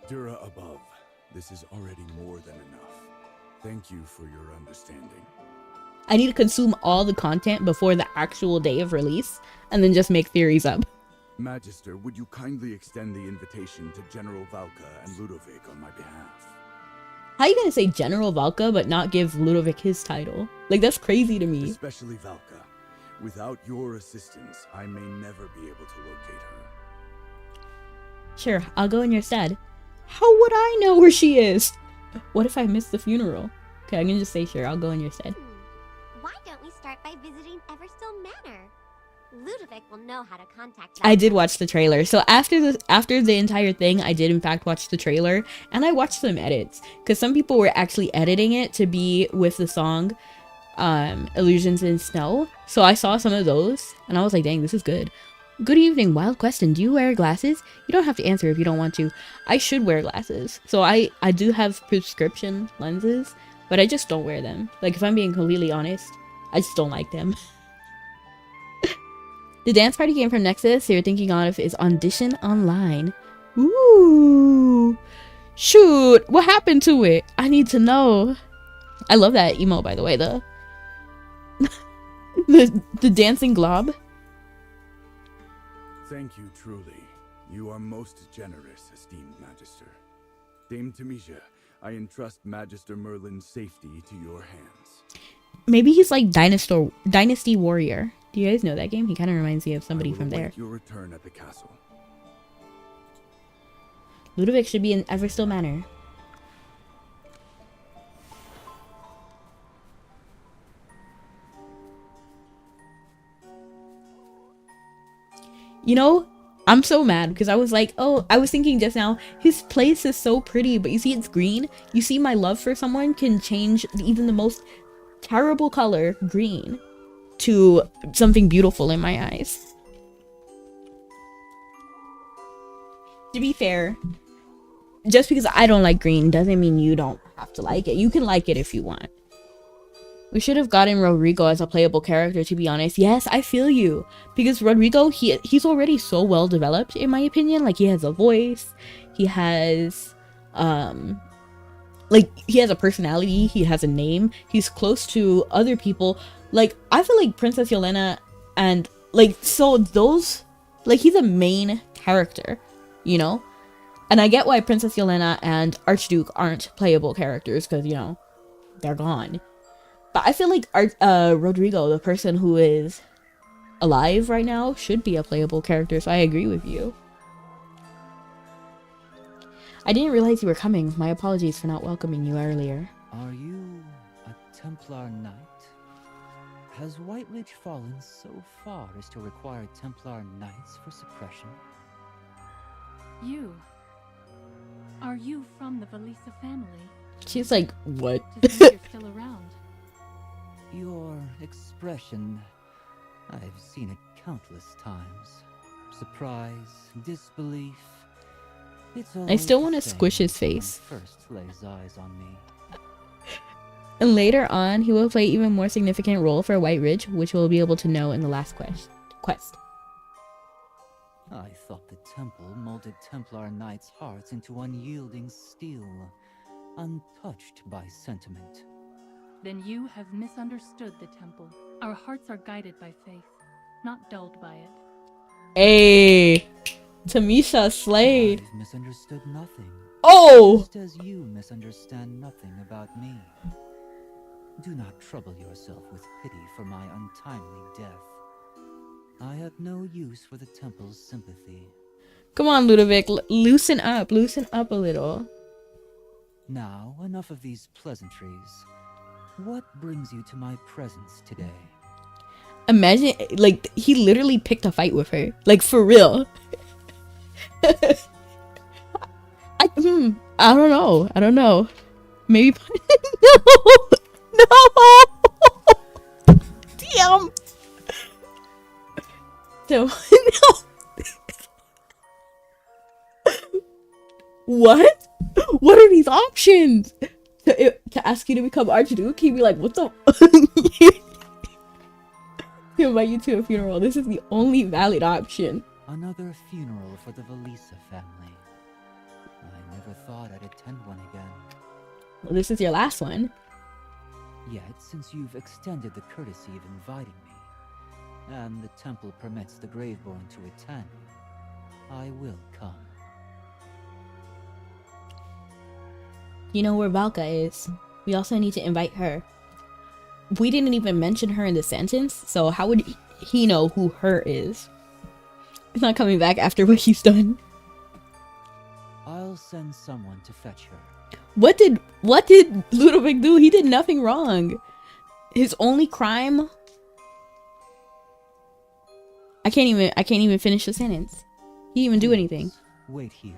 Dura above, this is already more than enough. Thank you for your understanding. I need to consume all the content before the actual day of release and then just make theories up. Magister, would you kindly extend the invitation to General Valka and Ludovic on my behalf? How are you gonna say General Valka but not give Ludovic his title? Like, that's crazy to me. Especially Valka. Without your assistance, I may never be able to locate her. Sure, I'll go in your stead. How would I know where she is? What if I miss the funeral? Okay, I'm gonna just say sure, I'll go in your stead. Why don't we start by visiting Everstill Manor. Ludovic will know how to contact I did watch the trailer. So after the entire thing, I did in fact watch the trailer, and I watched some edits because some people were actually editing it to be with the song Illusions in Snow. So I saw some of those and I was like, dang, this is good. Good evening, wild question. Do you wear glasses? You don't have to answer if you don't want to. I should wear glasses. So I do have prescription lenses, but I just don't wear them. Like, if I'm being completely honest, I just don't like them. The dance party game from Nexus you're thinking of is Audition Online. Ooh. Shoot, what happened to it? I need to know. I love that emo, by the way, the dancing glob. Thank you truly. You are most generous, esteemed Magister. Dame Tamisha, I entrust Magister Merlin's safety to your hands. Maybe he's like Dynasty Warrior. Do you guys know that game? He kind of reminds me of somebody from there. Your return at the castle. Ludovic should be in Everstill Manor. You know, I'm so mad because I was like, oh, I was thinking just now, his place is so pretty, but you see it's green. You see, my love for someone can change even the most terrible color, green, to something beautiful in my eyes. To be fair, just because I don't like green doesn't mean you don't have to like it. You can like it if you want. We should have gotten Rodrigo as a playable character, to be honest. Yes, I feel you. Because Rodrigo, he's already so well developed, in my opinion. Like, he has a voice. He has, like, he has a personality. He has a name. He's close to other people. Like, I feel like Princess Yelena and, like, so those, like, he's a main character, you know? And I get why Princess Yelena and Archduke aren't playable characters, because, you know, they're gone. But I feel like Rodrigo, the person who is alive right now, should be a playable character, so I agree with you. I didn't realize you were coming. My apologies for not welcoming you earlier. Are you a Templar Knight? Has White Ridge fallen so far as to require Templar Knights for suppression? You. Are you from the Valisa family? She's like, what? To think you're still around. Your expression, I've seen it countless times. Surprise, disbelief. It's I still want to the squish same his face. when first lays eyes on me. And later on, he will play even more significant role for White Ridge, which we'll be able to know in the last quest. I thought the temple molded Templar Knights' hearts into unyielding steel, untouched by sentiment. Then you have misunderstood the temple. Our hearts are guided by faith, not dulled by it. Hey, Tamisha slayed. I've misunderstood nothing. Oh! Just as you misunderstand nothing about me. Do not trouble yourself with pity for my untimely death. I have no use for the temple's sympathy. Come on, Ludovic, loosen up a little. Now, enough of these pleasantries. What brings you to my presence today? Imagine, like, he literally picked a fight with her. Like, for real. I don't know. Maybe. No! Damn! No. What? What are these options? To ask you to become Archduke, he'd be like, what the? He'll invite you to a funeral. This is the only valid option. Another funeral for the Valisa family. I never thought I'd attend one again. Well, this is your last one. Yet, since you've extended the courtesy of inviting me, and the temple permits the Graveborn to attend, I will come. You know where Valka is. We also need to invite her. We didn't even mention her in the sentence, so how would he know who her is? He's not coming back after what he's done. I'll send someone to fetch her. What did Ludovic do? He did nothing wrong. His only crime I can't even finish the sentence. He didn't even do anything. Wait here.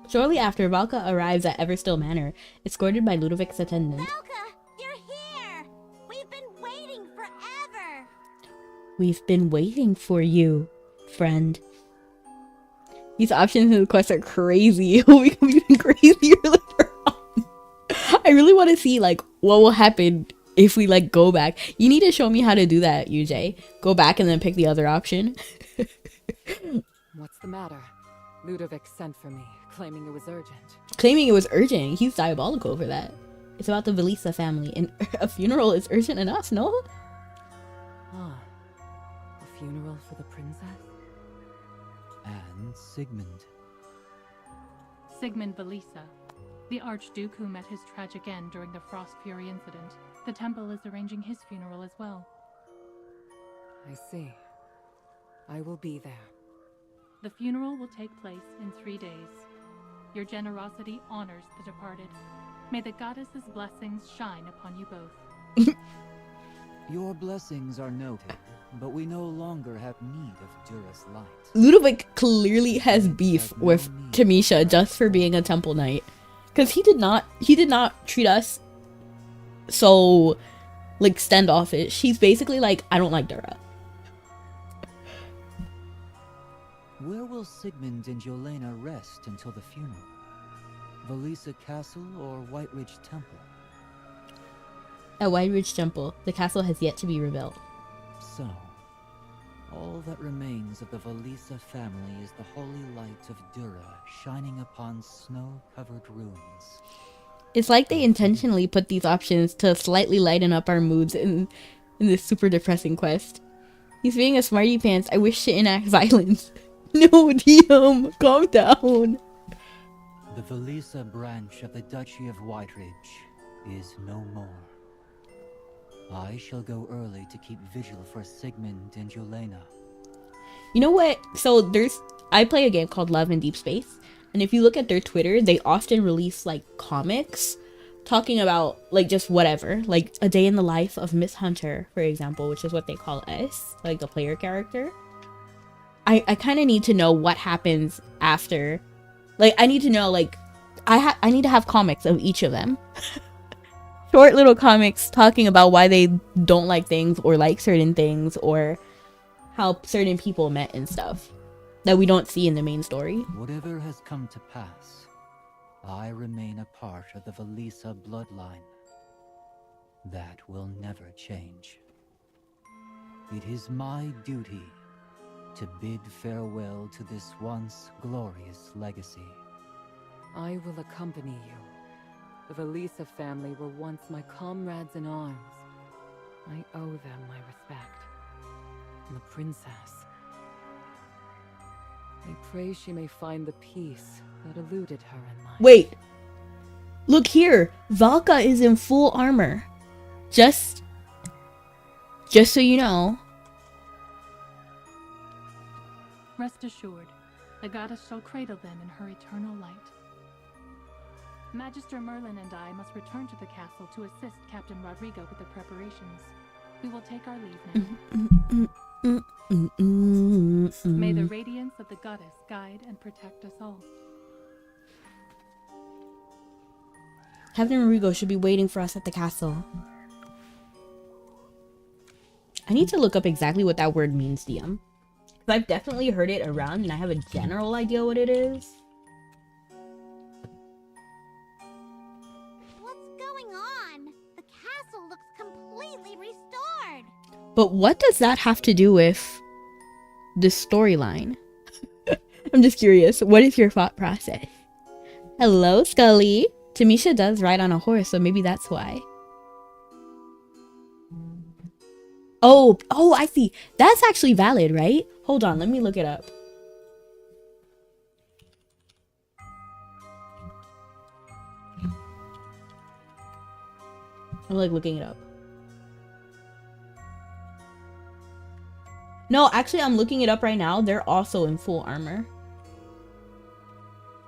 Shortly after, Valka arrives at Everstill Manor, escorted by Ludovic's attendant. Valka, you're here! We've been waiting forever! We've been waiting for you, friend. These options in the quest are crazy. It will become even crazier later on. I really want to see like what will happen if we like go back. You need to show me how to do that, UJ. Go back and then pick the other option. What's the matter? Ludovic sent for me, claiming it was urgent. Claiming it was urgent. He's diabolical for that. It's about the Velisa family, and a funeral is urgent enough, no? Ah, a funeral for the princess? And Sigmund. Sigmund Velisa, the Archduke who met his tragic end during the Frost Fury incident. The temple is arranging his funeral as well. I see. I will be there. The funeral will take place in 3 days. Your generosity honors the departed. May the goddess's blessings shine upon you both. Your blessings are noted, but we no longer have need of Dura's light. Ludovic clearly has beef with Tamisha just for being a temple knight. Because he did not treat us so like standoffish. He's basically like, I don't like Dura. Where will Sigmund and Yelena rest until the funeral? Velisa Castle or White Ridge Temple? At White Ridge Temple, the castle has yet to be rebuilt. So, all that remains of the Velisa family is the holy light of Dura shining upon snow-covered ruins. It's like they intentionally put these options to slightly lighten up our moods in this super depressing quest. He's being a smarty pants. I wish to enact violence. No, DM, calm down. The Velisa branch of the Duchy of Whiteridge is no more. I shall go early to keep vigil for Sigmund and Yelena. You know what? So I play a game called Love in Deep Space, and if you look at their Twitter, they often release like comics talking about like just whatever, like a day in the life of Miss Hunter, for example, which is what they call us, like the player character. I kind of need to know what happens after. Like, I need to know, like, I need to have comics of each of them. Short little comics talking about why they don't like things or like certain things or how certain people met and stuff that we don't see in the main story. Whatever has come to pass, I remain a part of the Velisa bloodline. That will never change. It is my duty to bid farewell to this once glorious legacy. I will accompany you. The Velisa family were once my comrades in arms. I owe them my respect. And the princess. I pray she may find the peace that eluded her in life. Wait. Look here. Valka is in full armor. Just so you know. Rest assured, the goddess shall cradle them in her eternal light. Magister Merlin and I must return to the castle to assist Captain Rodrigo with the preparations. We will take our leave now. May the radiance of the goddess guide and protect us all. Captain Rodrigo should be waiting for us at the castle. I need to look up exactly what that word means, DM. I've definitely heard it around and I have a general idea what it is. What's going on? The castle looks completely restored. But what does that have to do with the storyline? I'm just curious. What is your thought process? Hello, Scully. Tamisha does ride on a horse, so maybe that's why. Oh, I see. That's actually valid, right? Hold on, let me look it up. I'm like looking it up. No, actually I'm looking it up right now. They're also in full armor.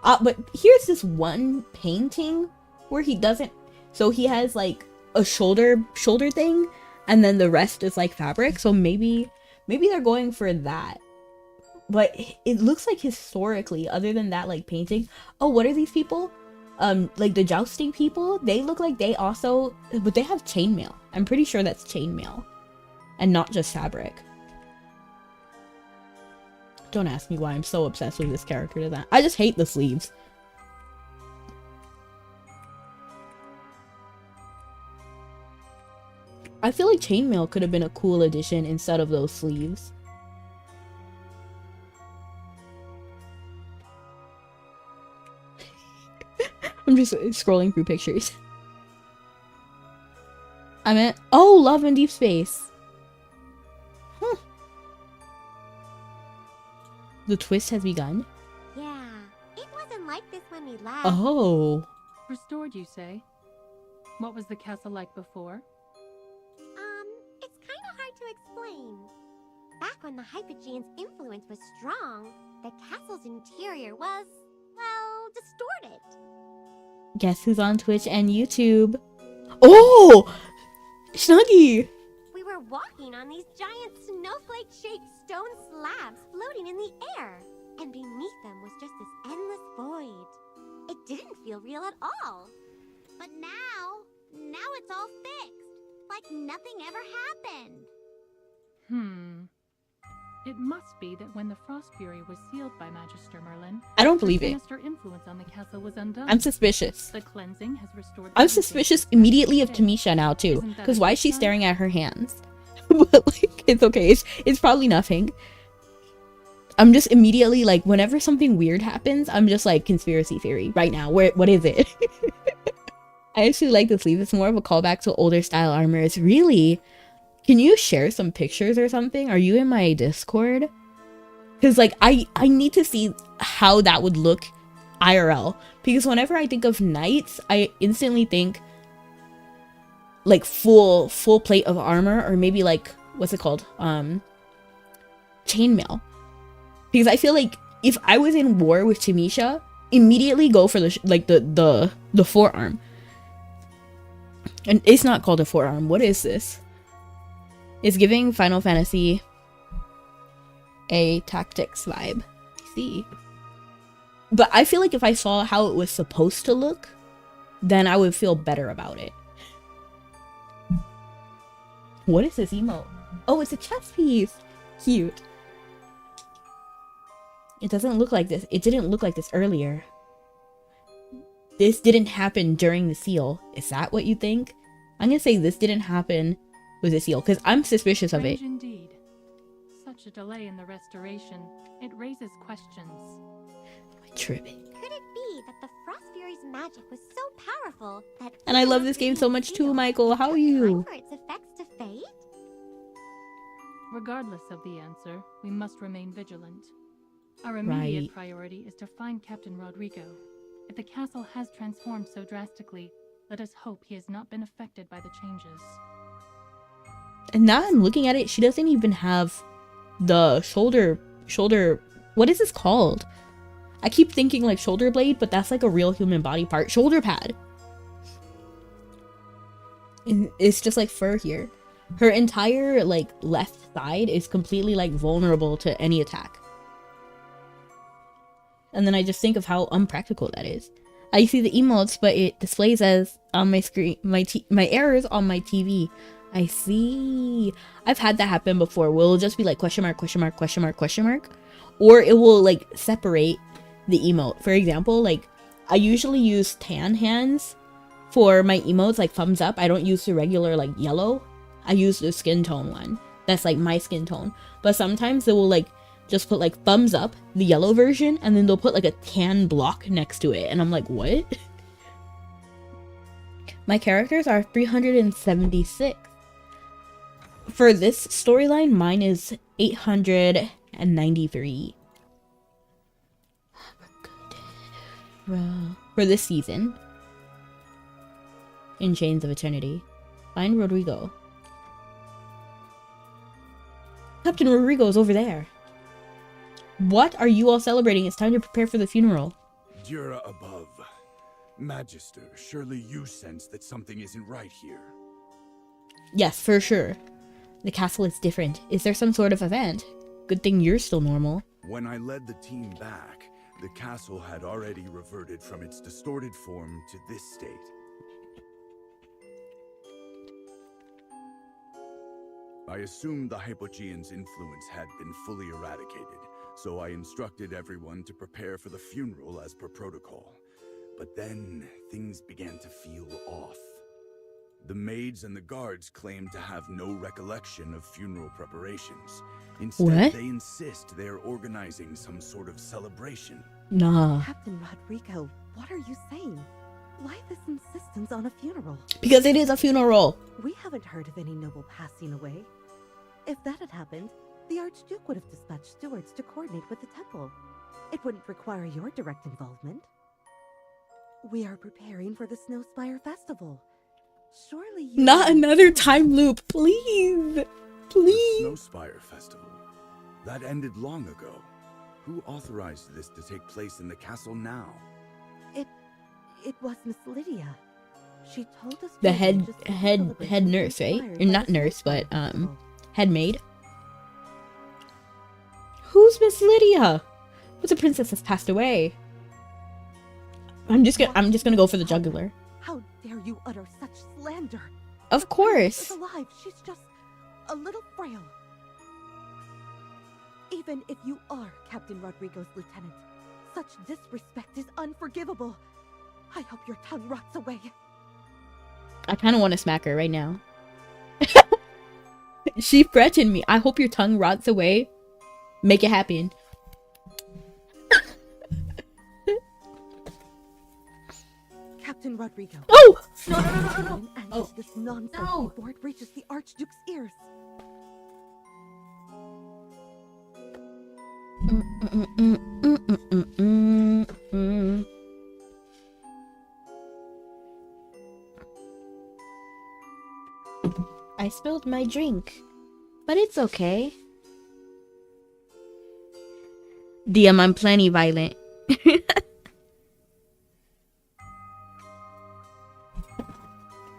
But here's this one painting where he doesn't, so he has like a shoulder thing and then the rest is like fabric. So maybe maybe they're going for that. But it looks like historically, other than that like painting. Oh, what are these people? Like the jousting people, they look like they also, but they have chainmail. I'm pretty sure that's chainmail and not just fabric. Don't ask me why I'm so obsessed with this character to that. I just hate the sleeves. I feel like chainmail could have been a cool addition instead of those sleeves. I'm just scrolling through pictures. I meant, oh, Love in Deep Space. Huh. The twist has begun. Yeah, it wasn't like this when we left. Oh. Restored, you say? What was the castle like before? It's kind of hard to explain. Back when the Hypogean's influence was strong, the castle's interior was, well, distorted. Guess who's on Twitch and YouTube? Oh! Snuggy! We were walking on these giant snowflake-shaped stone slabs floating in the air, and beneath them was just this endless void. It didn't feel real at all. But now it's all fixed, like nothing ever happened. It must be that when the Frost Fury was sealed by Magister Merlin, I don't believe it. sinister influence on the castle was undone. I'm suspicious. The cleansing has restored. I'm suspicious immediately of Tamisha now too, because why is she staring at her hands? But like, it's okay. It's probably nothing. I'm just immediately like, whenever something weird happens, I'm just like, conspiracy theory right now. What is it? I actually like the sleeve. It's more of a callback to older style armors. Really? Can you share some pictures or something? Are you in my Discord? Because like, I need to see how that would look IRL. Because whenever I think of knights, I instantly think like full plate of armor, or maybe like, what's it called? Chainmail. Because I feel like if I was in war with Tamisha, immediately go for the forearm. And it's not called a forearm. What is this? It's giving Final Fantasy a tactics vibe. I see. But I feel like if I saw how it was supposed to look, then I would feel better about it. What is this emote? Oh, it's a chess piece. Cute. It doesn't look like this. It didn't look like this earlier. This didn't happen during the seal. Is that what you think? I'm gonna say this didn't happen with the seal, because I'm suspicious of it. Strange indeed. Such a delay in the restoration. It raises questions. Am I tripping? Could it be that the Frost Fury's magic was so powerful that... And I love this game so much too, Michael. How are you? For its effects to fade? Regardless of the answer, we must remain vigilant. Our immediate priority is to find Captain Rodrigo. If the castle has transformed so drastically, let us hope he has not been affected by the changes. And now I'm looking at it, she doesn't even have the shoulder, what is this called? I keep thinking like shoulder blade, but that's like a real human body part. Shoulder pad. And it's just like fur here. Her entire like left side is completely like vulnerable to any attack. And then I just think of how unpractical that is. I see the emotes, but it displays as on my screen, my errors on my TV. I see. I've had that happen before. Will just be like question mark, question mark, question mark, question mark, or it will like separate the emote. For example, like I usually use tan hands for my emotes, like thumbs up. I don't use the regular like yellow. I use the skin tone one. That's like my skin tone. But sometimes they will like just put like thumbs up, the yellow version, and then they'll put like a tan block next to it. And I'm like, what? My characters are 376. For this storyline, mine is 893. For this season. In Chains of Eternity. Find Rodrigo. Captain Rodrigo is over there. What are you all celebrating? It's time to prepare for the funeral. Dura above. Magister, surely you sense that something isn't right here. Yes, for sure. The castle is different. Is there some sort of event? Good thing you're still normal. When I led the team back, the castle had already reverted from its distorted form to this state. I assumed the Hypogean's influence had been fully eradicated, so I instructed everyone to prepare for the funeral as per protocol. But then, things began to feel off. The maids and the guards claimed to have no recollection of funeral preparations. Instead, What? they insist they're organizing some sort of celebration. Nah. Captain Rodrigo, what are you saying? Why this insistence on a funeral? Because it is a funeral. We haven't heard of any noble passing away. If that had happened, the Archduke would have dispatched stewards to coordinate with the temple. It wouldn't require your direct involvement. We are preparing for the Snowspire Festival. Surely you... Not another time loop, please. The Please. Snowspire Festival. That ended long ago. Who authorized this to take place in the castle now? It was Miss Lydia. She told us The to head arrange a special head celebration head nurse, right? inspired Or by not the nurse, but Snowspire Festival. head maid. Who's Miss Lydia? But the princess has passed away. I'm just gonna go for the jugular. How dare you utter such slander? Of The princess course. is alive. She's just a little frail. Even if you are Captain Rodrigo's lieutenant, such disrespect is unforgivable. I hope your tongue rots away. I kind of want to smack her right now. She threatened me. I hope your tongue rots away. Make it happen. Captain Rodrigo. Oh! And Oh. this nonsense No. before it reaches the Archduke's ears. I spilled my drink, but it's okay. DM, I'm plenty violent.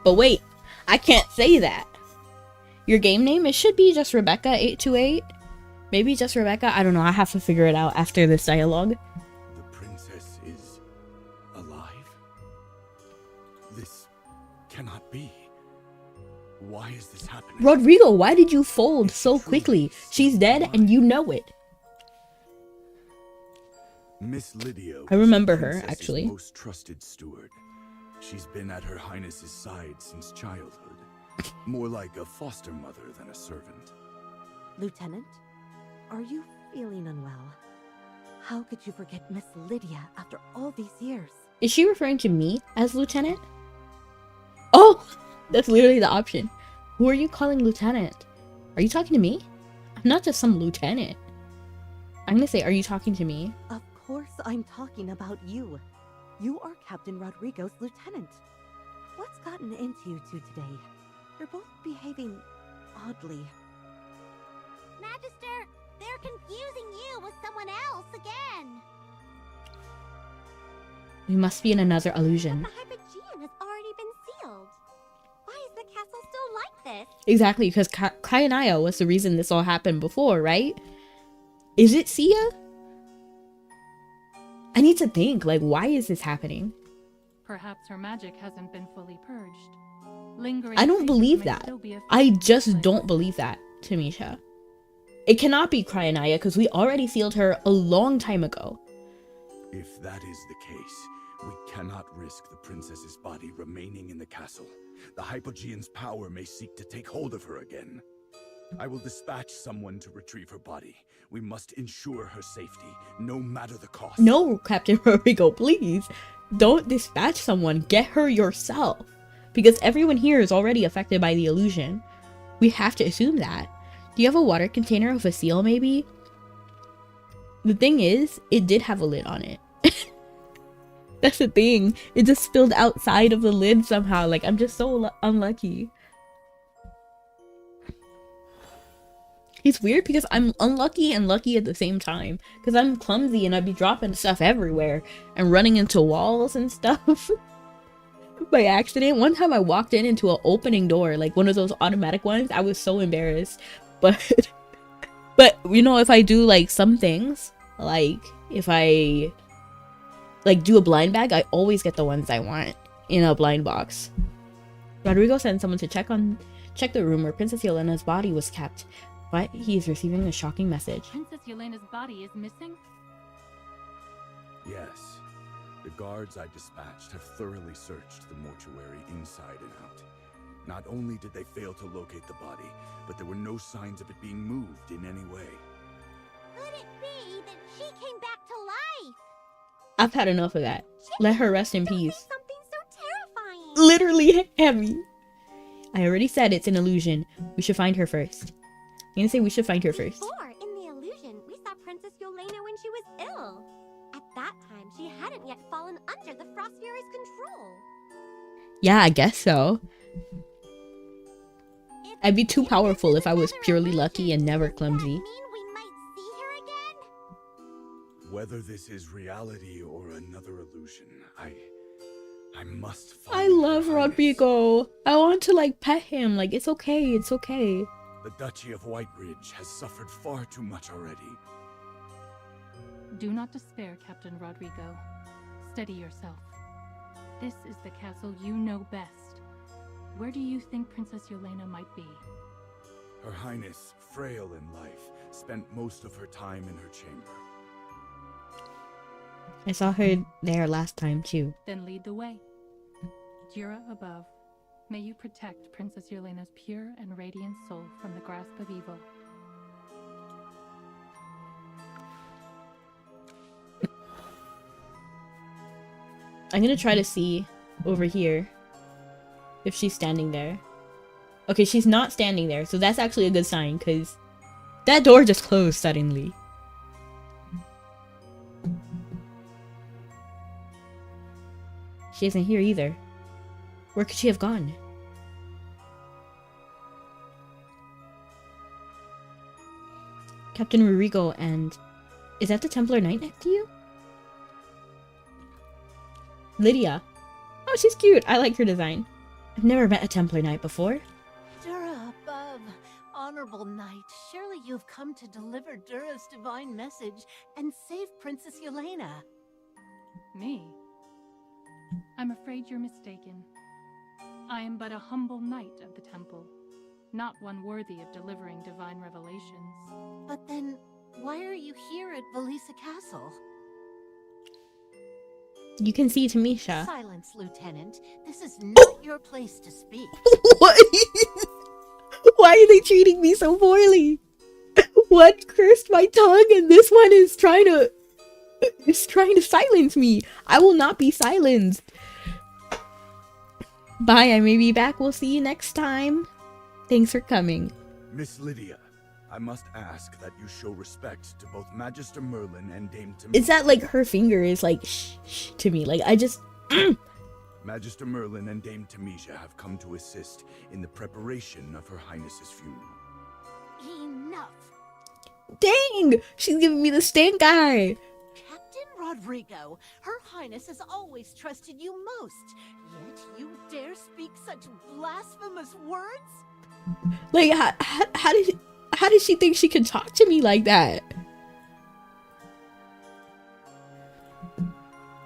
But wait, I can't say that. Your game name, it should be just Rebecca828. Maybe just Rebecca. I don't know. I have to figure it out after this dialogue. The princess is alive? This cannot be. Why is this happening? Rodrigo, why did you fold so quickly? She's dead and you know it. Miss Lydia. I remember was the her, princess's actually. Most trusted steward. She's been at Her Highness's side since childhood. More like a foster mother than a servant. Lieutenant, are you feeling unwell? How could you forget Miss Lydia after all these years? Is she referring to me as lieutenant? Oh, that's literally the option. Who are you calling lieutenant? Are you talking to me? I'm not just some lieutenant. I'm gonna say, are you talking to me? Of course I'm talking about you. You are Captain Rodrigo's lieutenant. What's gotten into you two today? You're both behaving oddly. Magister, they're confusing you with someone else again. We must be in another illusion. The Hypogean has already been sealed. Why is the castle still like this? Exactly, because Kyanaya was the reason this all happened before, right? Is it Sia? I need to think, like, why is this happening? Perhaps her magic hasn't been fully purged. Lingering I don't secrets believe may that. still be a I fear just place. don't believe that, Tamisha. It cannot be Kyanaya because we already sealed her a long time ago. If that is the case, we cannot risk the princess's body remaining in the castle. The Hypogean's power may seek to take hold of her again. I will dispatch someone to retrieve her body. We must ensure her safety, no matter the cost. No, Captain Rodrigo, please. Don't dispatch someone. Get her yourself. Because everyone here is already affected by the illusion. We have to assume that. Do you have a water container with a seal, maybe? The thing is, it did have a lid on it. That's the thing. It just spilled outside of the lid somehow. Like, I'm just so unlucky. It's weird because I'm unlucky and lucky at the same time. Because I'm clumsy and I'd be dropping stuff everywhere. And running into walls and stuff. by accident. One time I walked into an opening door, like one of those automatic ones. I was so embarrassed. But but you know, if I do like some things, like if I like do a blind bag, I always get the ones I want in a blind box. Rodrigo sent someone to check the room where Princess Yelena's body was kept, but he is receiving a shocking message. Princess Yelena's body is missing? Yes. The guards I dispatched have thoroughly searched the mortuary inside and out. Not only did they fail to locate the body, but there were no signs of it being moved in any way. Could it be that she came back to life? I've had enough of that. Let her rest in peace. Something so terrifying. Literally heavy. I already said it's an illusion. We should find her first. I'm gonna say we should find her first. Before, in the illusion, we saw Princess Yelena when she was ill. At that time, she hadn't yet fallen under the Frost Fury's control. Yeah, I guess so. I'd be too powerful if I was purely lucky and never clumsy. Whether this is reality or another illusion, I must find I love Her Highness. Rodrigo. I want to like pet him. Like, it's okay, it's okay. The Duchy of Whiteridge has suffered far too much already. Do not despair, Captain Rodrigo. Steady yourself. This is the castle you know best. Where do you think Princess Yelena might be? Her Highness, frail in life, spent most of her time in her chamber. I saw her there last time too. Then lead the way. Jura above, may you protect Princess Yelena's pure and radiant soul from the grasp of evil. I'm gonna try to see over here if she's standing there. Okay, she's not standing there, so that's actually a good sign, because that door just closed suddenly. She isn't here either. Where could she have gone? Captain Rodrigo, and is that the Templar Knight next to you? Lydia. Oh, she's cute. I like her design. I've never met a Templar Knight before. Dura above, honorable knight, surely you've come to deliver Dura's divine message and save Princess Yelena. Me? I'm afraid you're mistaken. I am but a humble knight of the temple, not one worthy of delivering divine revelations. But then, why are you here at Valisa Castle? You can see Tamisha. Silence, Lieutenant. This is not your place to speak. What? Why are they treating me so poorly? One cursed my tongue and this one is trying to silence me. I will not be silenced. Bye, I may be back. We'll see you next time. Thanks for coming. Miss Lydia, I must ask that you show respect to both Magister Merlin and Dame Tamisha. Is that like her finger is like shh to me? Like I just Magister Merlin and Dame Tamisha have come to assist in the preparation of Her Highness's funeral. Enough. Dang! She's giving me the stink eye. Captain Rodrigo, Her Highness has always trusted you most, yet you dare speak such blasphemous words? Like how did she think she could talk to me like that?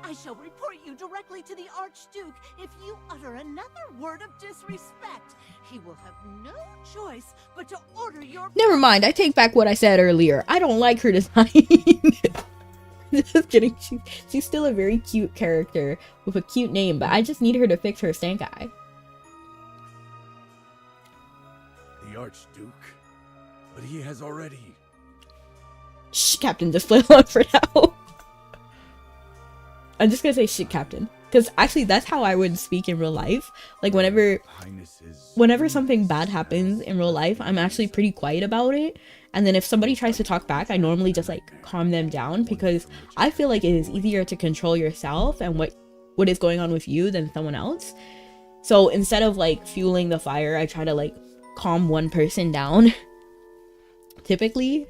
I shall report you directly to the Archduke if you utter another word of disrespect. He will have no choice but to order your— Never mind, I take back what I said earlier. I don't like her design. Just kidding. She's still a very cute character with a cute name, but I just need her to fix her stank eye. The Archduke? But he has already... Shh, Captain, just play along for now. I'm just gonna say shit, Captain. Because actually, that's how I would speak in real life. Like, whenever something bad happens in real life, I'm actually pretty quiet about it. And then if somebody tries to talk back, I normally just, like, calm them down. Because I feel like it is easier to control yourself and what is going on with you than someone else. So instead of, like, fueling the fire, I try to, like, calm one person down. Typically.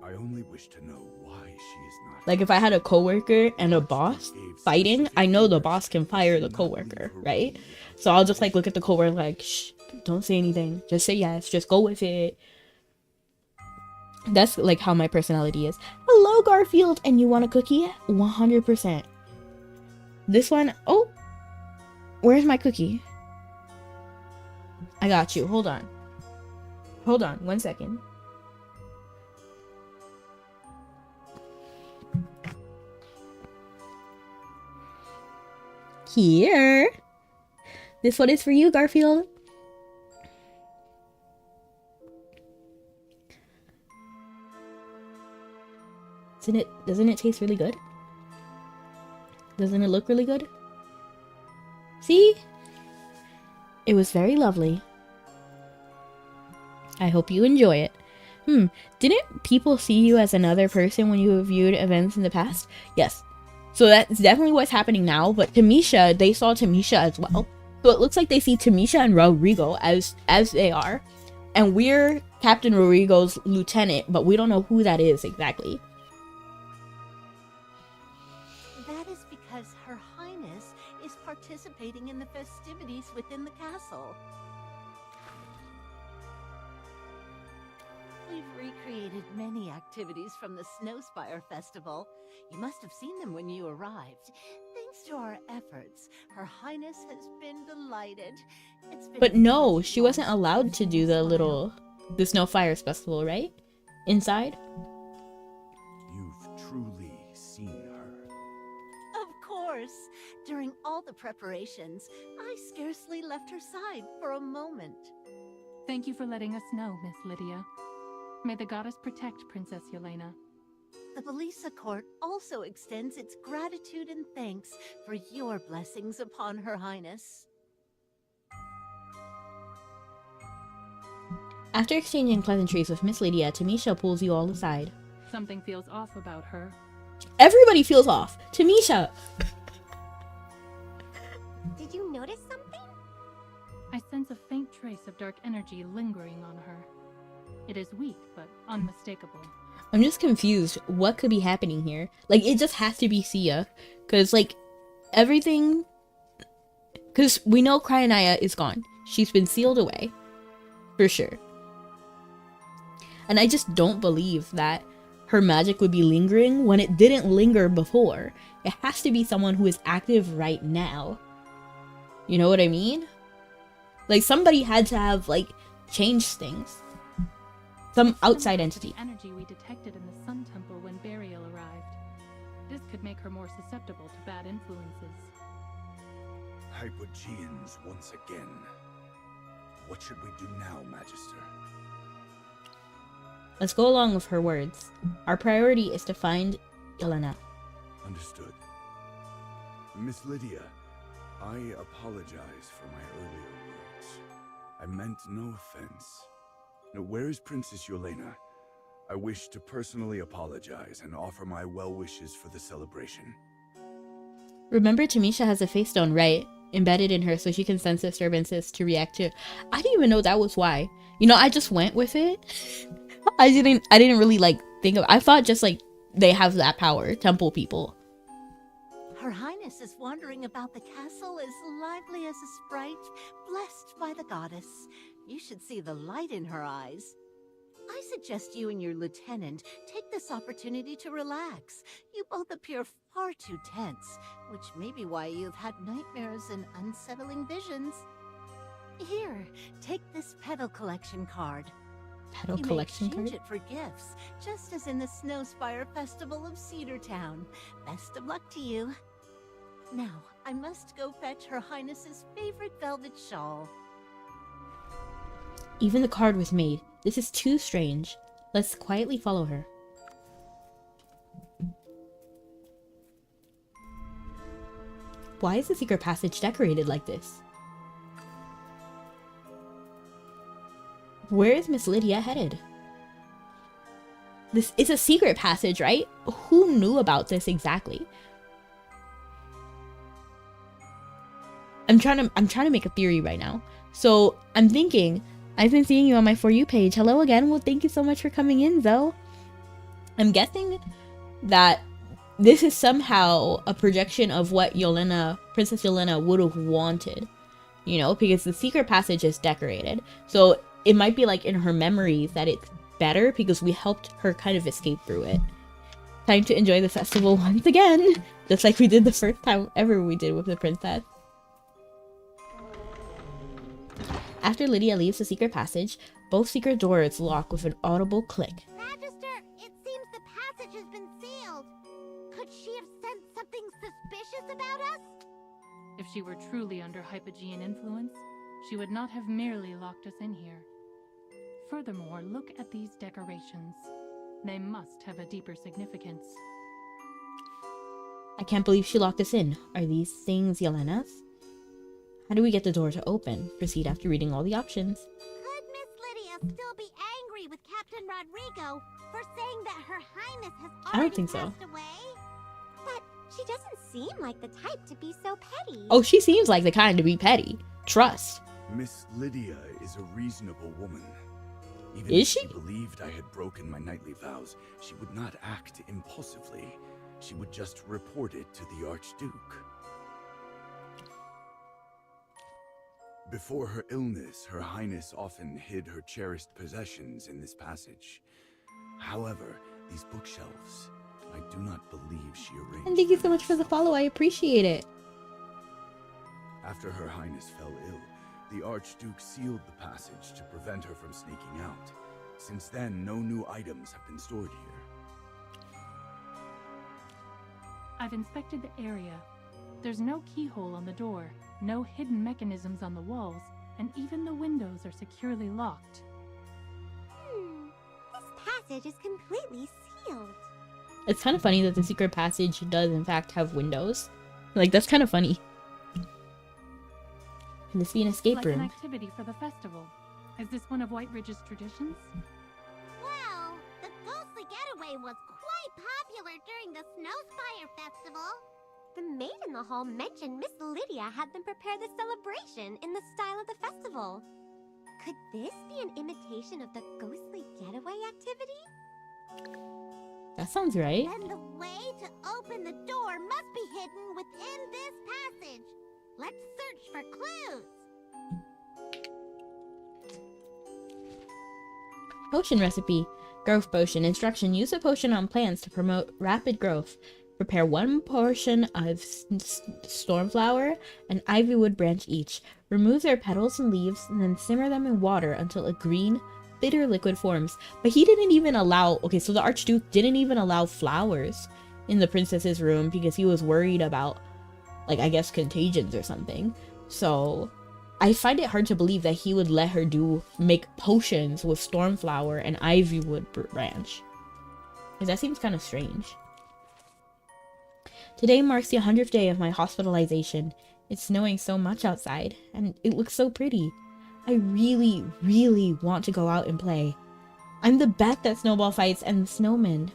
I only wish to know why she is not Like if I had a coworker and a boss fighting, I know the boss can fire the coworker, right? So I'll just like look at the coworker like, shh, don't say anything. Just say yes. Just go with it. That's like how my personality is. Hello, Garfield. And you want a cookie? 100%. This one, oh, where's my cookie? I got you. Hold on. Hold on. 1 second. Here. This one is for you, Garfield. Doesn't it taste really good? Doesn't it look really good? See? It was very lovely. I hope you enjoy it. Didn't people see you as another person when you viewed events in the past? Yes. So that's definitely what's happening now, but Tamisha, they saw Tamisha as well. So it looks like they see Tamisha and Rodrigo as they are. And we're Captain Rodrigo's lieutenant, but we don't know who that is exactly. That is because Her Highness is participating in the festivities within the castle. We've recreated many activities from the Snowspire Festival. You must have seen them when you arrived. Thanks to our efforts, Her Highness has been delighted. But no, she wasn't allowed to do the Snowfire Festival, right? Inside? You've truly seen her. Of course. During all the preparations, I scarcely left her side for a moment. Thank you for letting us know, Miss Lydia. May the goddess protect Princess Yelena. The Belisa Court also extends its gratitude and thanks for your blessings upon Her Highness. After exchanging pleasantries with Miss Lydia, Tamisha pulls you all aside. Something feels off about her. Everybody feels off. Tamisha! Did you notice something? I sense a faint trace of dark energy lingering on her. It is weak, but unmistakable. I'm just confused. What could be happening here? Like, it just has to be Sia. Because, like, everything... Because we know Cryonia is gone. She's been sealed away. For sure. And I just don't believe that her magic would be lingering when it didn't linger before. It has to be someone who is active right now. You know what I mean? Like, somebody had to have, like, changed things. Some outside entity. The energy we detected in the Sun Temple when Burial arrived. This could make her more susceptible to bad influences. Hypogeans once again. What should we do now, Magister? Let's go along with her words. Our priority is to find Yelena. Understood. Miss Lydia, I apologize for my earlier words. I meant no offense. Now, where is Princess Yelena? I wish to personally apologize and offer my well wishes for the celebration. Remember, Tamisha has a face stone, right? Embedded in her so she can sense disturbances to react to. I didn't even know that was why. You know, I just went with it. I didn't really like think of. I thought just like they have that power, temple people. Her Highness is wandering about the castle as lively as a sprite, blessed by the goddess. You should see the light in her eyes. I suggest you and your lieutenant take this opportunity to relax. You both appear far too tense, which may be why you've had nightmares and unsettling visions. Here, take this petal collection card. Petal collection card? You may card? exchange it for gifts, just as in the Snowspire Festival of Cedartown. Best of luck to you. Now, I must go fetch Her Highness's favorite velvet shawl. Even the card was made. This is too strange. Let's quietly follow her. Why is the secret passage decorated like this? Where is Miss Lydia headed? This is a secret passage, right? Who knew about this exactly? I'm trying to make a theory right now. So I'm thinking, I've been seeing you on my For You page. Hello again. Well, thank you so much for coming in, Zoe. I'm guessing that this is somehow a projection of what Yelena, Princess Yelena would have wanted, you know, because the secret passage is decorated. So it might be like in her memories that it's better because we helped her kind of escape through it. Time to enjoy the festival once again, just like we did the first time ever we did with the princess. After Lydia leaves the secret passage, both secret doors lock with an audible click. Magister, it seems the passage has been sealed. Could she have sensed something suspicious about us? If she were truly under Hypogean influence, she would not have merely locked us in here. Furthermore, look at these decorations. They must have a deeper significance. I can't believe she locked us in. Are these things Yelena's? How do we get the door to open? Proceed after reading all the options. Could Miss Lydia still be angry with Captain Rodrigo for saying that Her Highness has I don't already think so. passed away? But she doesn't seem like the type to be so petty. Oh, she seems like the kind to be petty. Trust. Miss Lydia is a reasonable woman. Even Is if she? she believed I had broken my knightly vows, she would not act impulsively. She would just report it to the Archduke. Before her illness, Her Highness often hid her cherished possessions in this passage. However, these bookshelves, I do not believe she arranged. And thank you so much for the follow. I appreciate it. After Her Highness fell ill, the Archduke sealed the passage to prevent her from sneaking out. Since then, no new items have been stored here. I've inspected the area. There's no keyhole on the door, no hidden mechanisms on the walls, and even the windows are securely locked. This passage is completely sealed. It's kind of funny that the secret passage does in fact have windows. Like, that's kind of funny. Can this be an escape Like room? an activity for the festival. Is this one of White Ridge's traditions? Well, the ghostly getaway was quite popular during the Snowspire Festival. The maid in the hall mentioned Miss Lydia had them prepare the celebration in the style of the festival. Could this be an imitation of the ghostly getaway activity? That sounds right. Then the way to open the door must be hidden within this passage. Let's search for clues. Potion recipe. Growth potion. Instruction. Use a potion on plants to promote rapid growth. Prepare 1 portion of stormflower and ivywood branch each. Remove their petals and leaves and then simmer them in water until a green, bitter liquid forms. But he didn't even allow... Okay, so the Archduke didn't even allow flowers in the princess's room because he was worried about, like, I guess contagions or something. So I find it hard to believe that he would let her make potions with stormflower and ivywood branch. Because that seems kind of strange. Today marks the 100th day of my hospitalization. It's snowing so much outside, and it looks so pretty. I really, really want to go out and play. I'm the best at snowball fights and snowmen.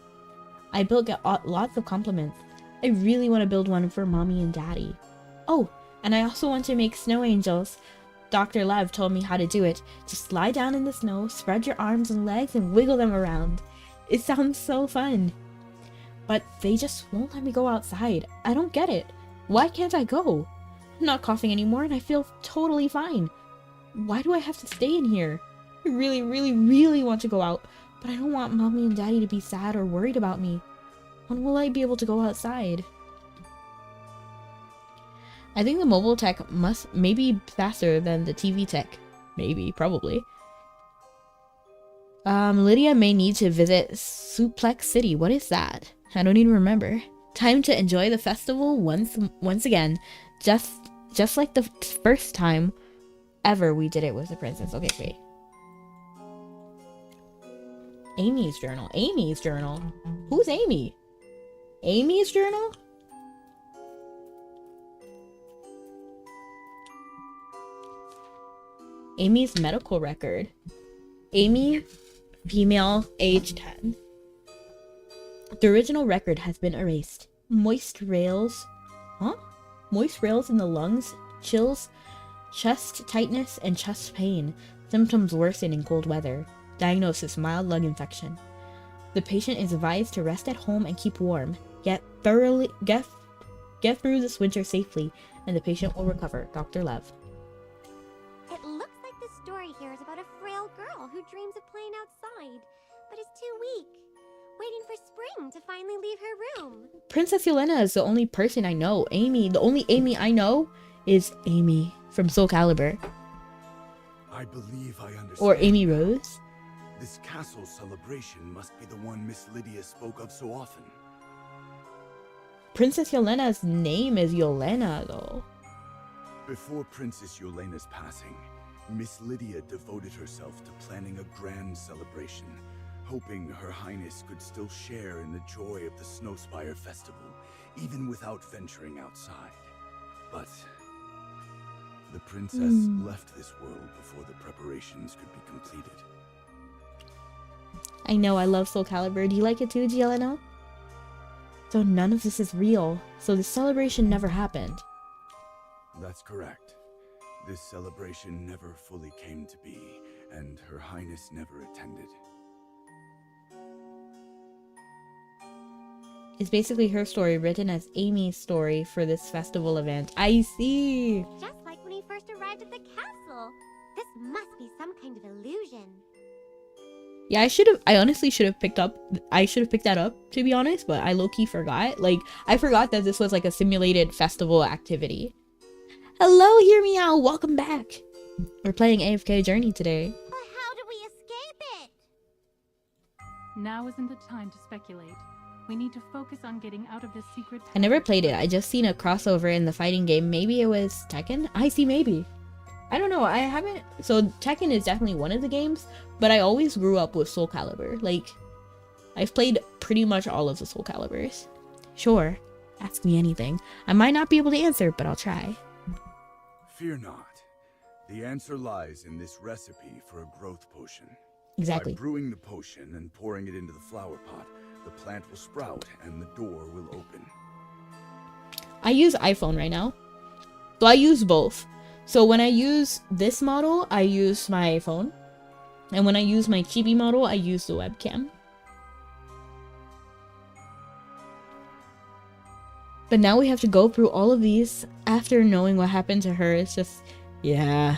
I get lots of compliments. I really want to build one for mommy and daddy. Oh, and I also want to make snow angels. Dr. Lev told me how to do it. Just lie down in the snow, spread your arms and legs, and wiggle them around. It sounds so fun. But they just won't let me go outside. I don't get it. Why can't I go? I'm not coughing anymore and I feel totally fine. Why do I have to stay in here? I really, really, really want to go out, but I don't want mommy and daddy to be sad or worried about me. When will I be able to go outside? I think the mobile tech may be faster than the TV tech. Maybe, probably. Lydia may need to visit Suplex City. What is that? I don't even remember. Time to enjoy the festival once again. Just like the first time ever we did it with the princess. Okay, wait. Amy's journal. Amy's journal. Who's Amy? Amy's journal? Amy's medical record. Amy, female, age 10. The original record has been erased. Moist rails in the lungs, chills, chest tightness, and chest pain. Symptoms worsen in cold weather. Diagnosis: mild lung infection. The patient is advised to rest at home and keep warm, yet thoroughly get through this winter safely, and the patient will recover. Dr. Lev. It looks like the story here is about a frail girl who dreams of playing outside, but is too weak, waiting for spring to finally leave her room. Princess Yelena is the only person I know. Amy, the only Amy I know is Amy from Soul Calibur. I believe I understand. Or Amy Rose. This castle celebration must be the one Miss Lydia spoke of so often. Princess Yolena's name is Yelena, though. Before Princess Yolena's passing, Miss Lydia devoted herself to planning a grand celebration, hoping Her Highness could still share in the joy of the Snowspire Festival, even without venturing outside. But the princess left this world before the preparations could be completed. I know, I love Soul Calibur. Do you like it too, Gioleno? So none of this is real. So the celebration never happened. That's correct. This celebration never fully came to be, and Her Highness never attended. It's basically her story written as Amy's story for this festival event. I see! Just like when he first arrived at the castle. This must be some kind of illusion. Yeah, I honestly should have picked that up, to be honest, but I low-key forgot. Like, I forgot that this was like a simulated festival activity. Hello, Hear Me Out, welcome back. We're playing AFK Journey today. But how do we escape it? Now isn't the time to speculate. We need to focus on getting out of this secret. I never played it, I just seen a crossover in the fighting game. Maybe it was Tekken? I see, maybe. I don't know, I haven't... So, Tekken is definitely one of the games, but I always grew up with Soul Calibur. Like, I've played pretty much all of the Soul Caliburs. Sure, ask me anything. I might not be able to answer, but I'll try. Fear not. The answer lies in this recipe for a growth potion. Exactly. By brewing the potion and pouring it into the flower pot, the plant will sprout and the door will open. I use iPhone right now. So I use both. So when I use this model, I use my iPhone. And when I use my chibi model, I use the webcam. But now we have to go through all of these after knowing what happened to her. It's just, yeah.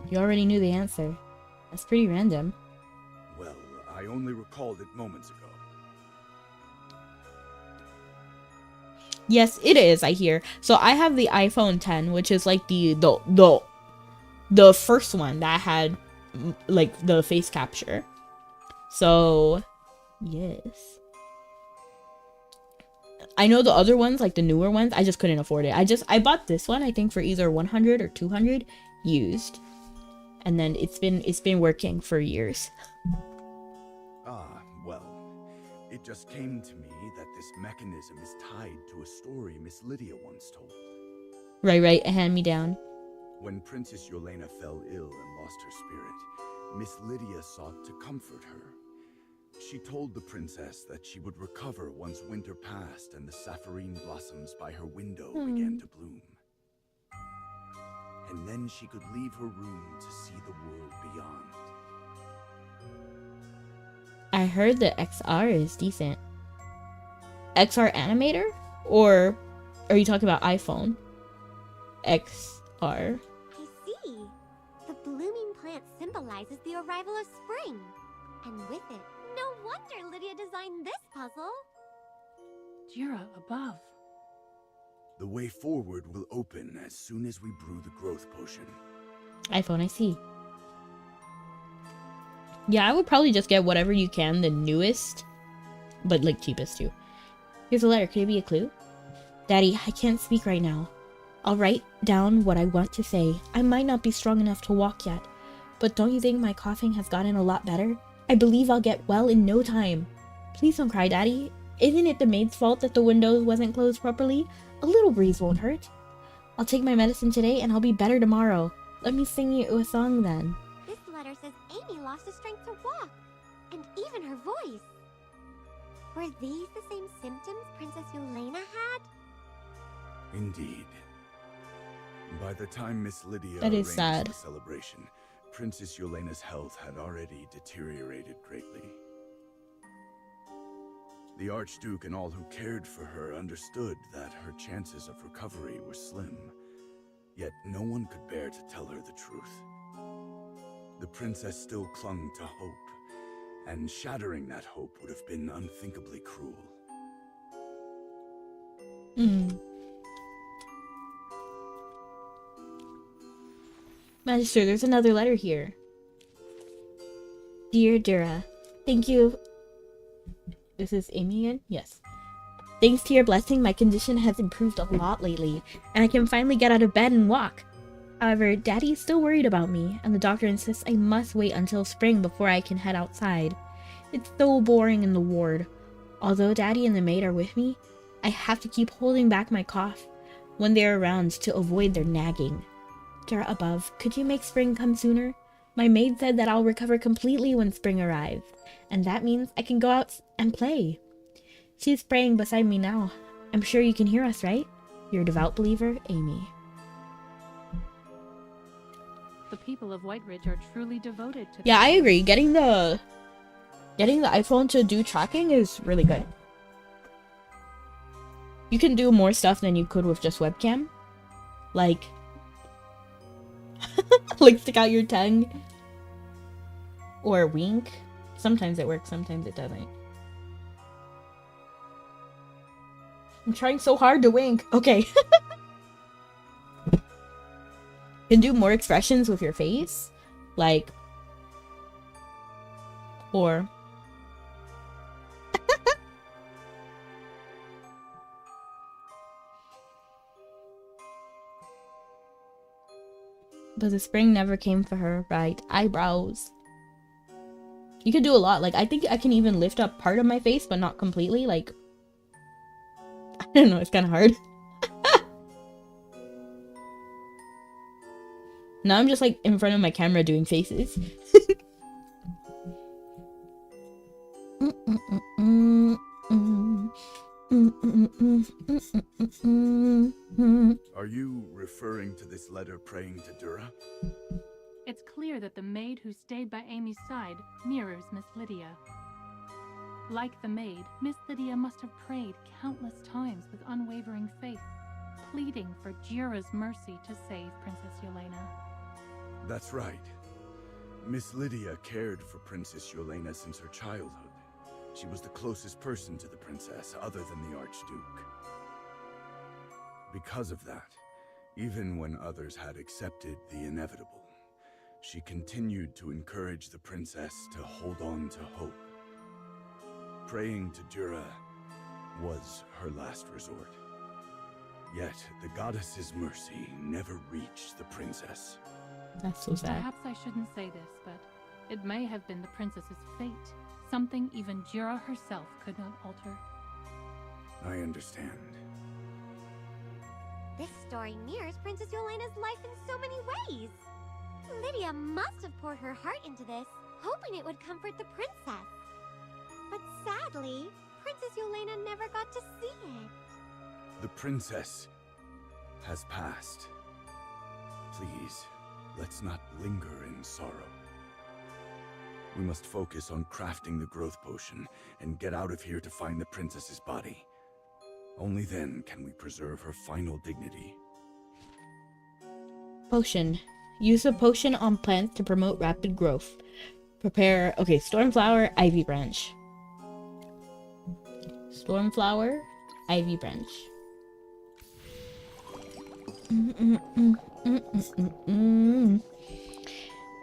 You already knew the answer. That's pretty random. Well, I only recalled it moments ago. Yes, it is, I hear. So I have the iPhone 10, which is like the first one that had like the face capture. So, yes. I know the other ones, like the newer ones, I just couldn't afford it. I bought this one, I think for either 100 or 200 used. And then it's been working for years. Ah, well, it just came to me that this mechanism is tied to a story Miss Lydia once told. Right, hand me down. When Princess Yelena fell ill and lost her spirit, Miss Lydia sought to comfort her. She told the princess that she would recover once winter passed and the sapphirine blossoms by her window began to bloom. And then she could leave her room to see the world beyond. I heard the XR is decent. XR animator? Or are you talking about iPhone? XR. I see. The blooming plant symbolizes the arrival of spring. And with it, no wonder Lydia designed this puzzle. Jira above. The way forward will open as soon as we brew the growth potion. iPhone, I see. Yeah, I would probably just get whatever you can, the newest, but like cheapest too. Here's a letter. Could it be a clue? Daddy, I can't speak right now. I'll write down what I want to say. I might not be strong enough to walk yet, but don't you think my coughing has gotten a lot better? I believe I'll get well in no time. Please don't cry, Daddy. Isn't it the maid's fault that the window wasn't closed properly? A little breeze won't hurt. I'll take my medicine today and I'll be better tomorrow. Let me sing you a song then. This letter says Amy lost the strength to walk, and even her voice. Were these the same symptoms Princess Yelena had? Indeed. By the time Miss Lydia That is arranged sad. the celebration, Princess Yelena's health had already deteriorated greatly. The Archduke and all who cared for her understood that her chances of recovery were slim. Yet no one could bear to tell her the truth. The princess still clung to hope, and shattering that hope would have been unthinkably cruel. Magister, there's another letter here. Dear Dura, thank you. This is Amy again? Yes. Thanks to your blessing, my condition has improved a lot lately, and I can finally get out of bed and walk. However, Daddy is still worried about me, and the doctor insists I must wait until spring before I can head outside. It's so boring in the ward. Although Daddy and the maid are with me, I have to keep holding back my cough when they're around to avoid their nagging. Dura above, could you make spring come sooner? My maid said that I'll recover completely when spring arrives, and that means I can go out and play. She's praying beside me now. I'm sure you can hear us, right? Your devout believer, Amy. The people of Whiterridge are truly devoted to. Yeah, I agree. Getting the iPhone to do tracking is really good. You can do more stuff than you could with just webcam. Like stick out your tongue. Or wink. Sometimes it works, sometimes it doesn't. I'm trying so hard to wink. Okay. You can do more expressions with your face. Like. Or. But the spring never came for her, right? Eyebrows. You can do a lot. Like, I think I can even lift up part of my face, but not completely. Like, I don't know. It's kind of hard. Now I'm just, like, in front of my camera doing faces. Are you referring to this letter praying to Dura? It's clear that the maid who stayed by Amy's side mirrors Miss Lydia. Like the maid, Miss Lydia must have prayed countless times with unwavering faith, pleading for Jira's mercy to save Princess Yelena. That's right. Miss Lydia cared for Princess Yelena since her childhood. She was the closest person to the princess, other than the Archduke. Because of that, even when others had accepted the inevitable, she continued to encourage the princess to hold on to hope. Praying to Dura was her last resort. Yet, the goddess's mercy never reached the princess. That's so sad. Perhaps I shouldn't say this, but it may have been the princess's fate. Something even Jira herself could not alter. I understand. This story mirrors Princess Yelena's life in so many ways. Lydia must have poured her heart into this, hoping it would comfort the princess. But sadly, Princess Yelena never got to see it. The princess has passed. Please, let's not linger in sorrow. We must focus on crafting the growth potion and get out of here to find the princess's body. Only then can we preserve her final dignity. Potion. Use a potion on plants to promote rapid growth. Prepare... Okay, Stormflower, Ivy Branch. Stormflower, Ivy Branch.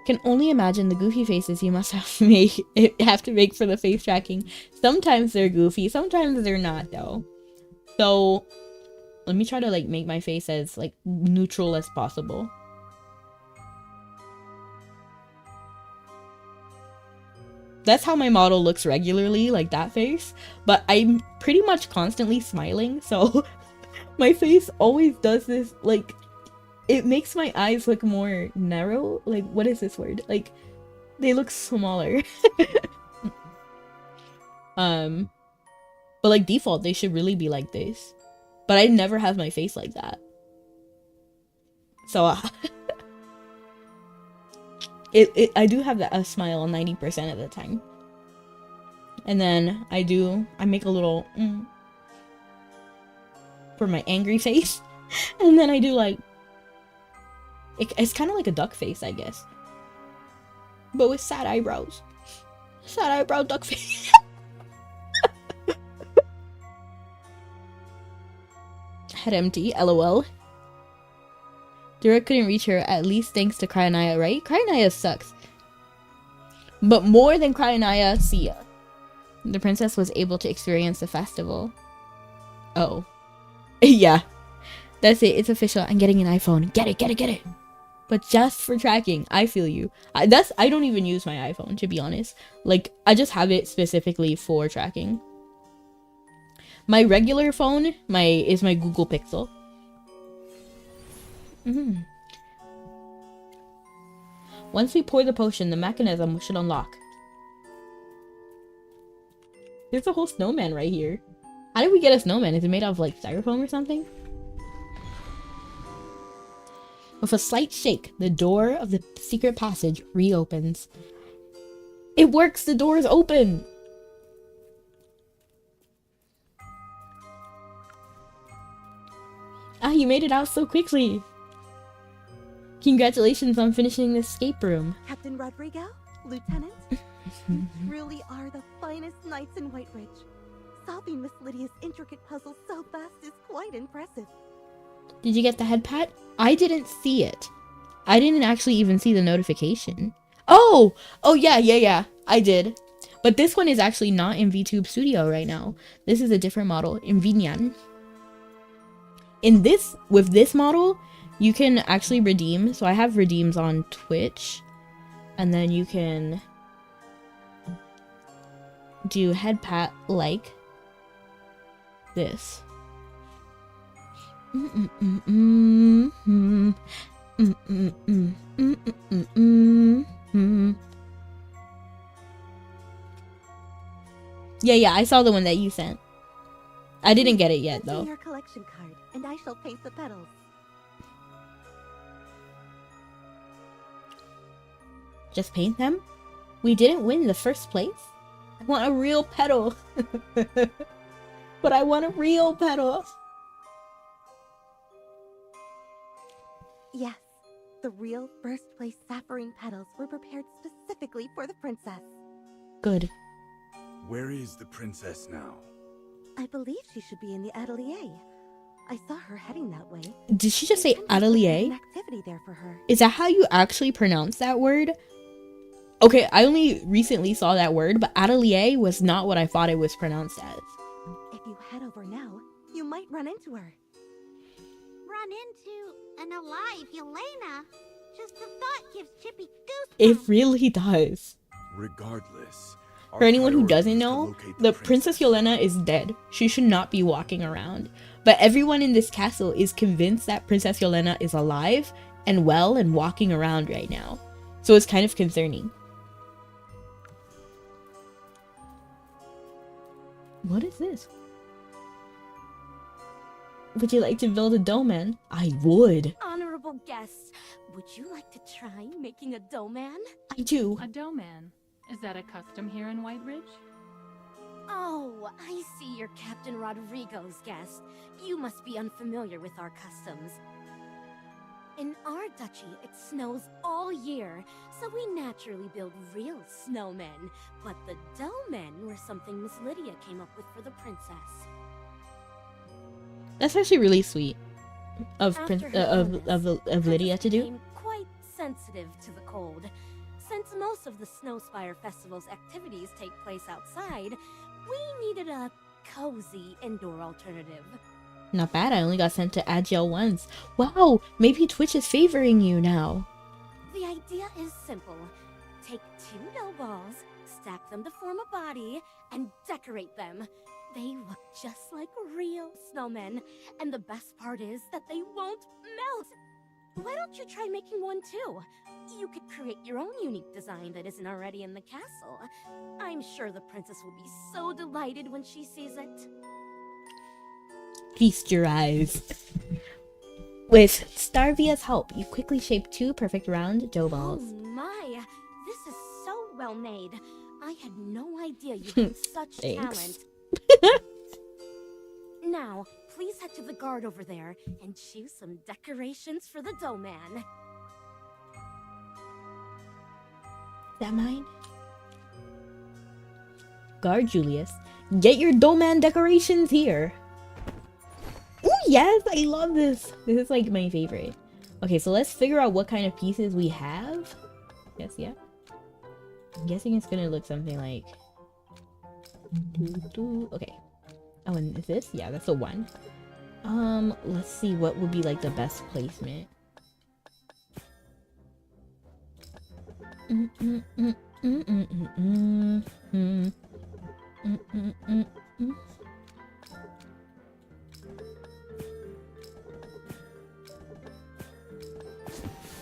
Can only imagine the goofy faces you must have to make for the face tracking. Sometimes they're goofy, sometimes they're not though. So let me try to like make my face as like neutral as possible. That's how my model looks regularly, like that face. But I'm pretty much constantly smiling, so my face always does this, like, it makes my eyes look more narrow. Like, what is this word? Like, they look smaller. But like default, they should really be like this. But I never have my face like that. So, I do have a smile 90% of the time. And then I make a little for my angry face. And then I do like, it's kind of like a duck face, I guess. But with sad eyebrows. Sad eyebrow duck face. Head empty, lol. Dura couldn't reach her, at least thanks to Cryanaya, right? Cryanaya sucks. But more than Cryanaya, Sia. The princess was able to experience the festival. Oh. Yeah. That's it, it's official. I'm getting an iPhone. Get it, get it, get it. But just for tracking, I feel you. I don't even use my iPhone, to be honest. Like, I just have it specifically for tracking. My regular phone is my Google Pixel. Once we pour the potion, the mechanism should unlock. There's a whole snowman right here. How did we get a snowman? Is it made out of like styrofoam or something? With a slight shake, the door of the secret passage reopens. It works! The door is open! Ah, you made it out so quickly! Congratulations on finishing the escape room. Captain Rodrigo? Lieutenant? You truly are the finest knights in White Ridge. Solving Miss Lydia's intricate puzzles so fast is quite impressive. Did you get the head pat? I didn't see it. I didn't actually even see the notification. Oh! Oh yeah, I did. But this one is actually not in VTube Studio right now. This is a different model in Vinyan. With this model, you can actually redeem. So I have redeems on Twitch. And then you can do head pat like this. Yeah, I saw the one that you sent. I didn't get it yet though. Your collection card, and I shall paint the petals. Just paint them? We didn't win the first place? I want a real petal. But I want a real petal. Yes, the real first place sapphirine petals were prepared specifically for the princess. Good. Where is the princess now? I believe she should be in the atelier. I saw her heading that way. Did she just say atelier? An activity there for her. Is that how you actually pronounce that word? Okay, I only recently saw that word, but atelier was not what I thought it was pronounced as. If you head over now, you might run into her. Run into an alive Yelena. Just the thought gives Chippy goosebumps. It really does. Regardless. For anyone who doesn't know, the Princess Yelena is dead. She should not be walking around. But everyone in this castle is convinced that Princess Yelena is alive and well and walking around right now. So it's kind of concerning. What is this? Would you like to build a domain? I would. Honorable guests, would you like to try making a doman? I do. A doman. Is that a custom here in White Ridge? Oh, I see you're Captain Rodrigo's guest. You must be unfamiliar with our customs. In our duchy, it snows all year, so we naturally build real snowmen. But the domen were something Miss Lydia came up with for the princess. That's actually really sweet of Lydia to do. Became quite sensitive to the cold. Since most of the Snowspire Festival's activities take place outside, we needed a cozy indoor alternative. Not bad, I only got sent to Agile once. Wow, maybe Twitch is favoring you now. The idea is simple. Take 2 dough balls, stack them to form a body, and decorate them. They look just like real snowmen, and the best part is that they won't melt. Why don't you try making one too? You could create your own unique design that isn't already in the castle. I'm sure the princess will be so delighted when she sees it. Feast your eyes. With Starvia's help, you quickly shape 2 perfect round dough balls. Oh my, this is so well made. I had no idea you had such Thanks. talent. Now, please head to the guard over there and choose some decorations for the dough man. Is that mine? Guard Julius. Get your dough-man decorations here. Oh yes, I love this. This is like my favorite. Okay, so let's figure out what kind of pieces we have. Yes, yeah. I'm guessing it's gonna look something like... Okay. Oh, and is this? Yeah, that's a 1. Let's see what would be like the best placement.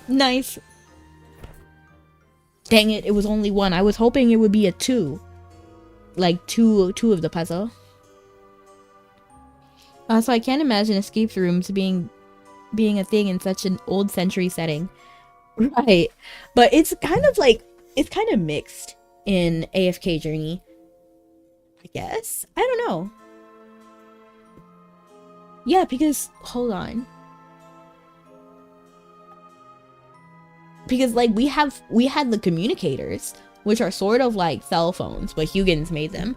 Nice. Dang it, it was only 1. I was hoping it would be a 2. Like two of the puzzle. So I can't imagine escape rooms being a thing in such an old century setting. Right. But it's kind of like, it's kind of mixed in AFK Journey, I guess. I don't know. Yeah, because, hold on. Because like we had the communicators, which are sort of like cell phones, but Hugin's made them.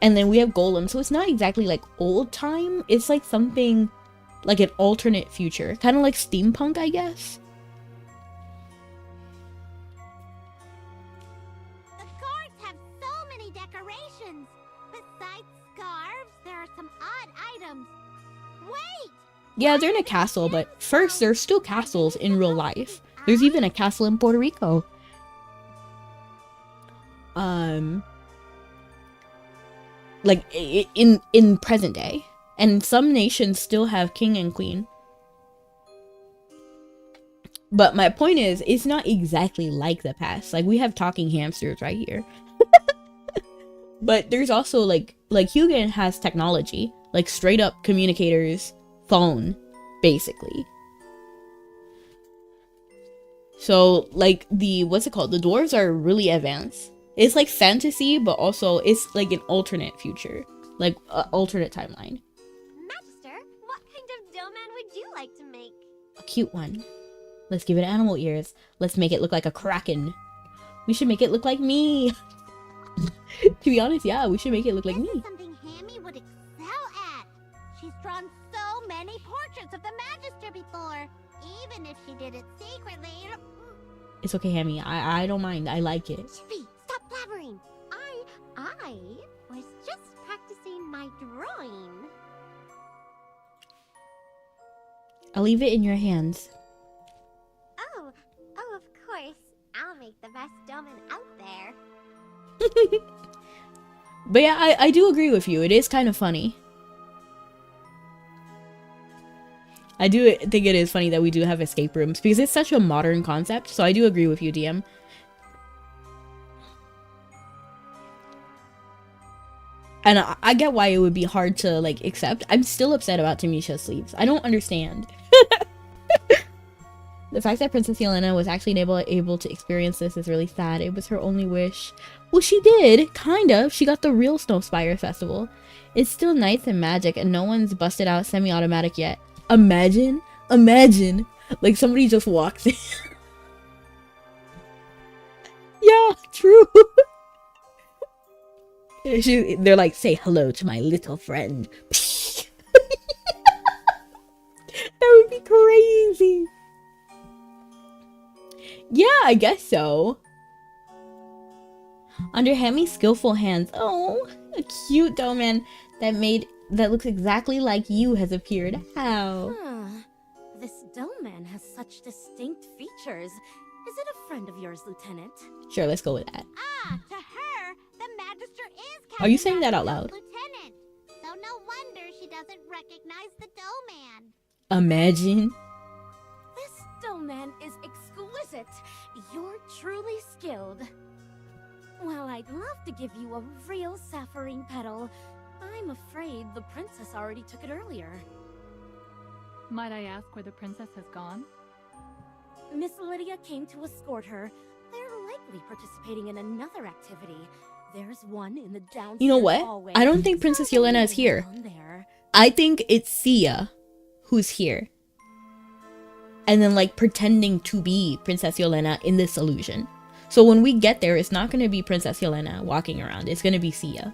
And then we have Golem, so it's not exactly like old time. It's like something like an alternate future. Kind of like steampunk, I guess. The guards have so many decorations. Besides scarves, there are some odd items. Wait! Yeah, they're in a castle, but first, there's still castles in real life. There's even a castle in Puerto Rico. Like in present day, and some nations still have king and queen. But my point is, it's not exactly like the past. Like we have talking hamsters right here. But there's also like Hugin has technology, like straight up communicators, phone, basically. So like what's it called? The dwarves are really advanced. It's like fantasy, but also it's like an alternate future, like an alternate timeline. Magister, what kind of dough man would you like to make? A cute one. Let's give it animal ears. Let's make it look like a kraken. We should make it look like me. To be honest, yeah, we should make it look like me. Something Hammy would excel at. She's drawn so many portraits of the Magister before, even if she did it secretly. It's okay, Hammy. I don't mind. I like it. Chippy, stop blabbering. I was just practicing my drawing. I'll leave it in your hands. Oh, of course. I'll make the best dough-man out there. But yeah, I do agree with you. It is kind of funny. I do think it is funny that we do have escape rooms because it's such a modern concept. So I do agree with you, DM. And I get why it would be hard to like accept. I'm still upset about Tamisha's sleeves. I don't understand. The fact that Princess Yelena was actually able to experience this is really sad. It was her only wish. Well, she did, kind of. She got the real Snowspire Festival. It's still nice and magic, and no one's busted out semi-automatic yet. Imagine, like somebody just walks in. Yeah, true. They're like, say hello to my little friend. That would be crazy. Yeah, I guess so. Under Hammy's skillful hands, oh, a cute dough man that looks exactly like you has appeared. How? This dough man has such distinct features. Is it a friend of yours, Lieutenant? Sure, let's go with that. Ah, to her, the Magister is Captain Are you saying that out loud? Lieutenant. So no wonder she doesn't recognize the dough man. Imagine. This dough man is exquisite. You're truly skilled. Well, I'd love to give you a real sapphirine petal. I'm afraid the princess already took it earlier. Might I ask where the princess has gone? Miss Lydia came to escort her. They're currently participating in another activity. There's one in the downstairs You know what? hallway. I don't think Princess Yelena is here. Down there. I think it's Sia who's here. And then like pretending to be Princess Yelena in this illusion. So when we get there, it's not going to be Princess Yelena walking around. It's going to be Sia.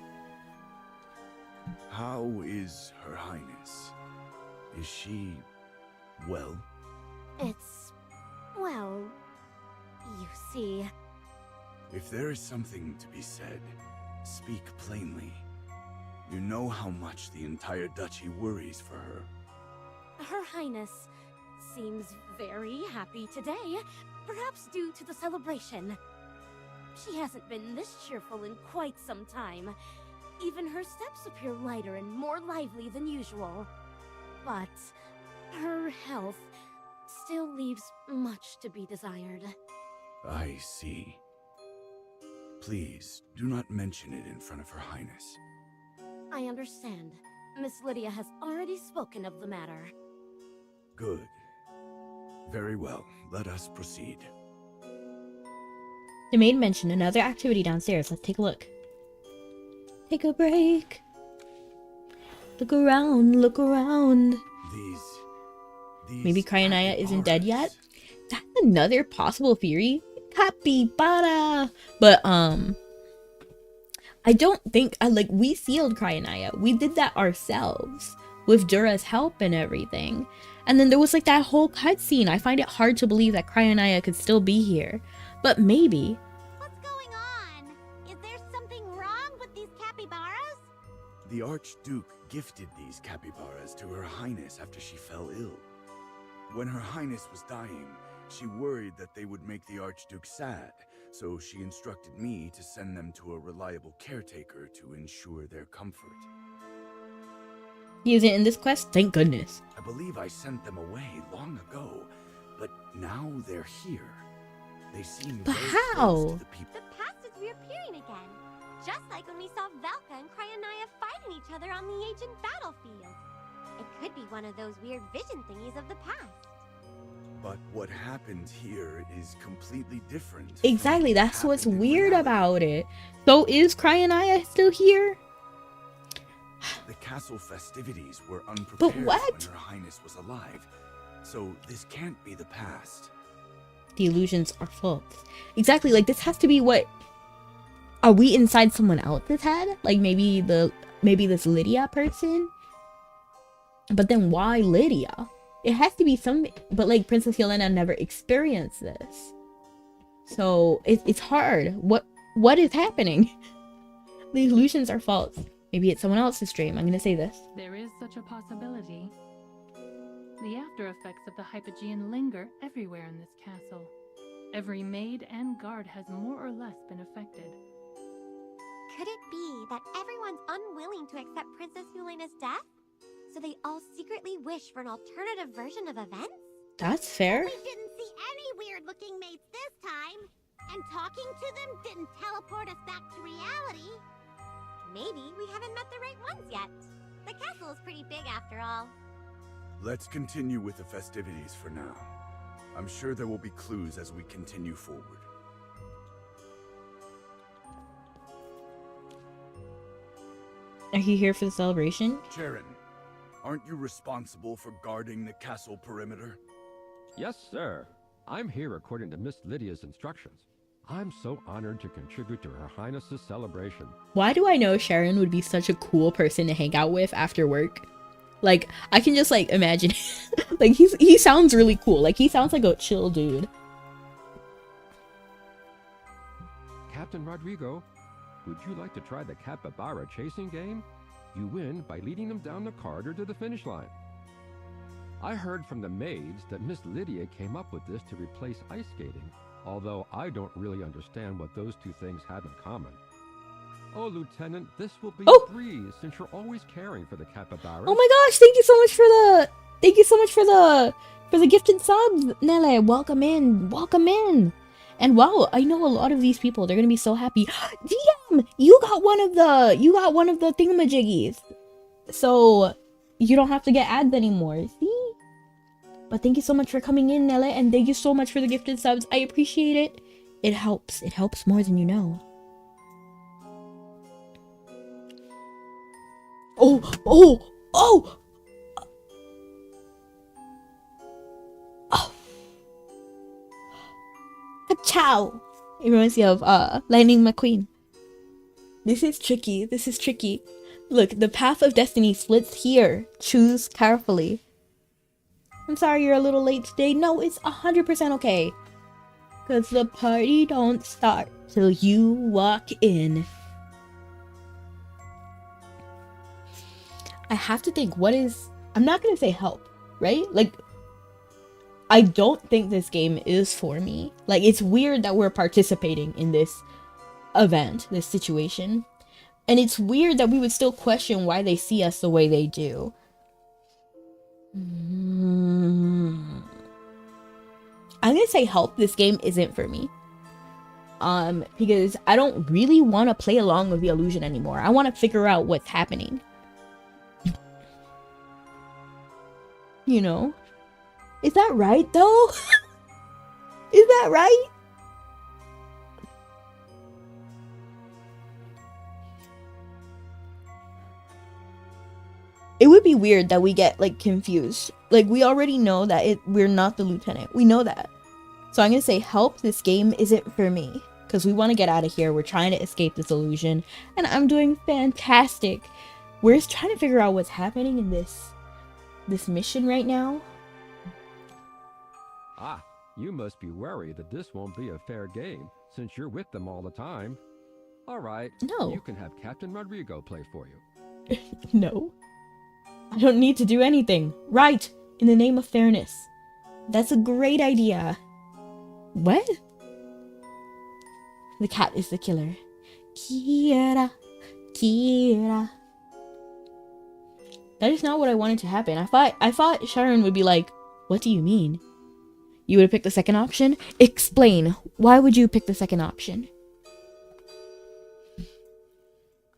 How is Her Highness? Is she well? It's, well, you see. If there is something to be said, speak plainly. You know how much the entire duchy worries for her. Her Highness seems very happy today, perhaps due to the celebration. She hasn't been this cheerful in quite some time. Even her steps appear lighter and more lively than usual. But her health still leaves much to be desired. I see. Please, do not mention it in front of Her Highness. I understand. Miss Lydia has already spoken of the matter. Good. Very well. Let us proceed. The maid mentioned another activity downstairs. Let's take a look. Take a break. Look around, look around. These Maybe Cryanaya isn't dead yet? That's another possible theory. Capybara! But, I don't think, like, we sealed Cryanaya. We did that ourselves. With Dura's help and everything. And then there was, like, that whole cutscene. I find it hard to believe that Cryanaya could still be here. But maybe. What's going on? Is there something wrong with these capybaras? The Archduke gifted these capybaras to Her Highness after she fell ill. When Her Highness was dying, she worried that they would make the Archduke sad, so she instructed me to send them to a reliable caretaker to ensure their comfort. He isn't in this quest? Thank goodness. I believe I sent them away long ago, but now they're here. They seem But very how? close to the people. The past is reappearing again. Just like when we saw Velka and Cryanaya fighting each other on the ancient battlefield. It could be one of those weird vision thingies of the past. But what happened here is completely different. Exactly, that's what's weird about it. So is Cryanaya still here? The castle festivities were unprepared what? when Her Highness was alive, so this can't be the past. The illusions are false. Exactly, like this has to be what... Are we inside someone else's head? Like maybe this Lydia person? But then why Lydia? It has to be some... But like Princess Yelena never experienced this. So it's hard. What is happening? The illusions are false. Maybe it's someone else's dream. I'm gonna say this. There is such a possibility. The after effects of the Hypogean linger everywhere in this castle. Every maid and guard has more or less been affected. Could it be that everyone's unwilling to accept Princess Yelena's death? So they all secretly wish for an alternative version of events? That's fair. We didn't see any weird-looking mates this time. And talking to them didn't teleport us back to reality. Maybe we haven't met the right ones yet. The castle is pretty big after all. Let's continue with the festivities for now. I'm sure there will be clues as we continue forward. Are you here for the celebration? Charon, aren't you responsible for guarding the castle perimeter? Yes, sir. I'm here according to Miss Lydia's instructions. I'm so honored to contribute to Her Highness's celebration. Why do I know Sharon would be such a cool person to hang out with after work? Like, I can just like imagine like he sounds really cool. Like he sounds like a chill dude. Captain Rodrigo, would you like to try the capybara chasing game? You win by leading them down the corridor to the finish line. I heard from the maids that Miss Lydia came up with this to replace ice skating, although I don't really understand what those two things have in common. Oh, Lieutenant, this will be a breeze since you're always caring for the capybara. Oh my gosh, thank you so much for the gifted subs, Nele. Welcome in. Welcome in. And wow, I know a lot of these people. They're gonna be so happy. DM, you got one of the thingamajiggies. So you don't have to get ads anymore. See? But thank you so much for coming in, Nele, and thank you so much for the gifted subs. I appreciate it. It helps. It helps more than you know. Oh, oh, oh! Oh. Ka-chow! It reminds me of Lightning McQueen. This is tricky. This is tricky. Look, the path of destiny splits here. Choose carefully. I'm sorry you're a little late today. No, it's 100% okay. Cause the party don't start till you walk in. I have to think, what is... I'm not gonna say help, right? Like, I don't think this game is for me. Like, it's weird that we're participating in this event, this situation. And it's weird that we would still question why they see us the way they do. I'm gonna say help. This game isn't for me. Because I don't really want to play along with the illusion anymore. I want to figure out what's happening. You know? Is that right though? Is that right? It would be weird that we get like confused. Like we already know that we're not the lieutenant. We know that. So I'm gonna say help, this game isn't for me. Because we want to get out of here. We're trying to escape this illusion. And I'm doing fantastic. We're just trying to figure out what's happening in this mission right now. Ah, you must be worried that this won't be a fair game, since you're with them all the time. All right, no. You can have Captain Rodrigo play for you. No. I don't need to do anything. Right, in the name of fairness. That's a great idea. What? The cat is the killer. Kira, Kira. That is not what I wanted to happen. I thought Sharon would be like, what do you mean? You would have picked the second option? Explain. Why would you pick the second option?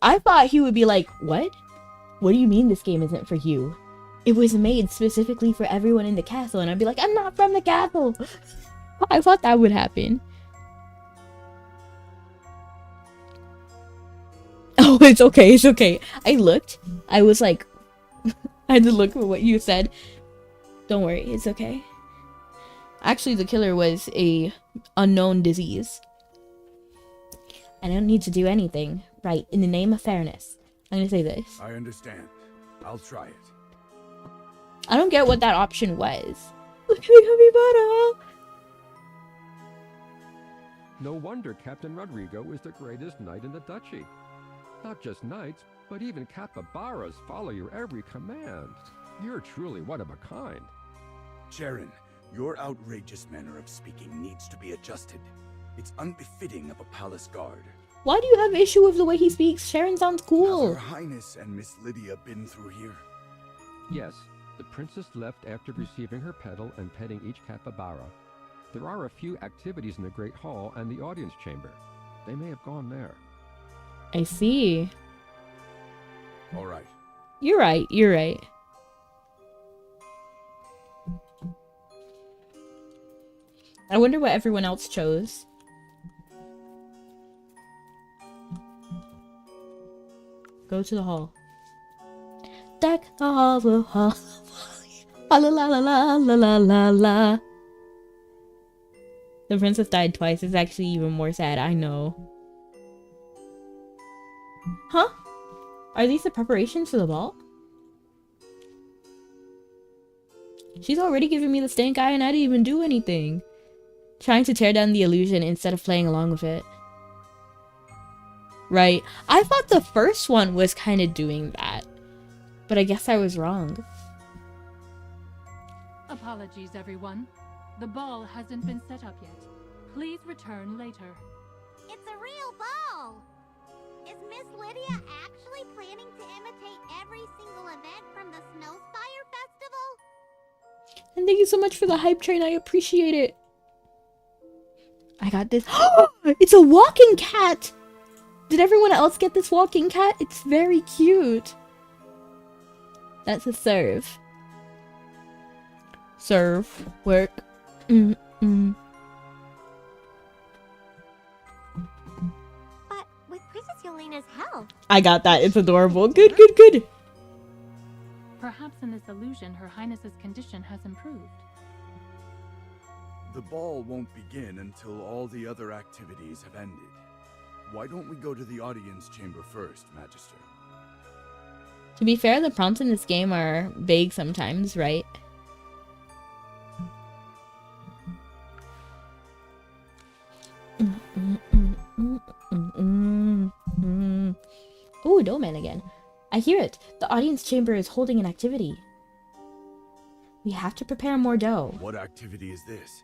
I thought he would be like, what? What do you mean this game isn't for you? It was made specifically for everyone in the castle. And I'd be like, I'm not from the castle. I thought that would happen. Oh, it's okay. It's okay. I looked. I was like, I had to look for what you said. Don't worry. It's okay. Actually, the killer was a unknown disease. I don't need to do anything. Right. In the name of fairness. I'm gonna say this. I understand. I'll try it. I don't get what that option was. Look at the capybara. No wonder Captain Rodrigo is the greatest knight in the duchy. Not just knights, but even capybaras follow your every command. You're truly one of a kind. Sharon, your outrageous manner of speaking needs to be adjusted. It's unbefitting of a palace guard. Why do you have issue with the way he speaks? Sharon sounds cool. Have Her Highness and Miss Lydia been through here? Yes, the princess left after receiving her petal and petting each capybara. There are a few activities in the Great Hall and the audience chamber. They may have gone there. I see. All right. You're right. You're right. I wonder what everyone else chose. Go to the hall. Deck the hall, the hall. La la la la la la la la. The princess died twice. It's actually even more sad. I know. Huh? Are these the preparations for the ball? She's already giving me the stink eye and I didn't even do anything. Trying to tear down the illusion instead of playing along with it. Right. I thought the first one was kind of doing that. But I guess I was wrong. Apologies, everyone. The ball hasn't been set up yet. Please return later. It's a real ball! Is Miss Lydia actually planning to imitate every single event from the Snowspire Festival? And thank you so much for the hype train. I appreciate it. I got this. It's a walking cat! Did everyone else get this walking cat? It's very cute. That's a serve. Serve. Work. Selena's health. I got that. It's adorable. Good, good, good. Perhaps in this illusion, Her Highness's condition has improved. The ball won't begin until all the other activities have ended. Why don't we go to the audience chamber first, Magister? To be fair, the prompts in this game are vague sometimes, right? Ooh, Doman again. I hear it. The audience chamber is holding an activity. We have to prepare more dough. What activity is this?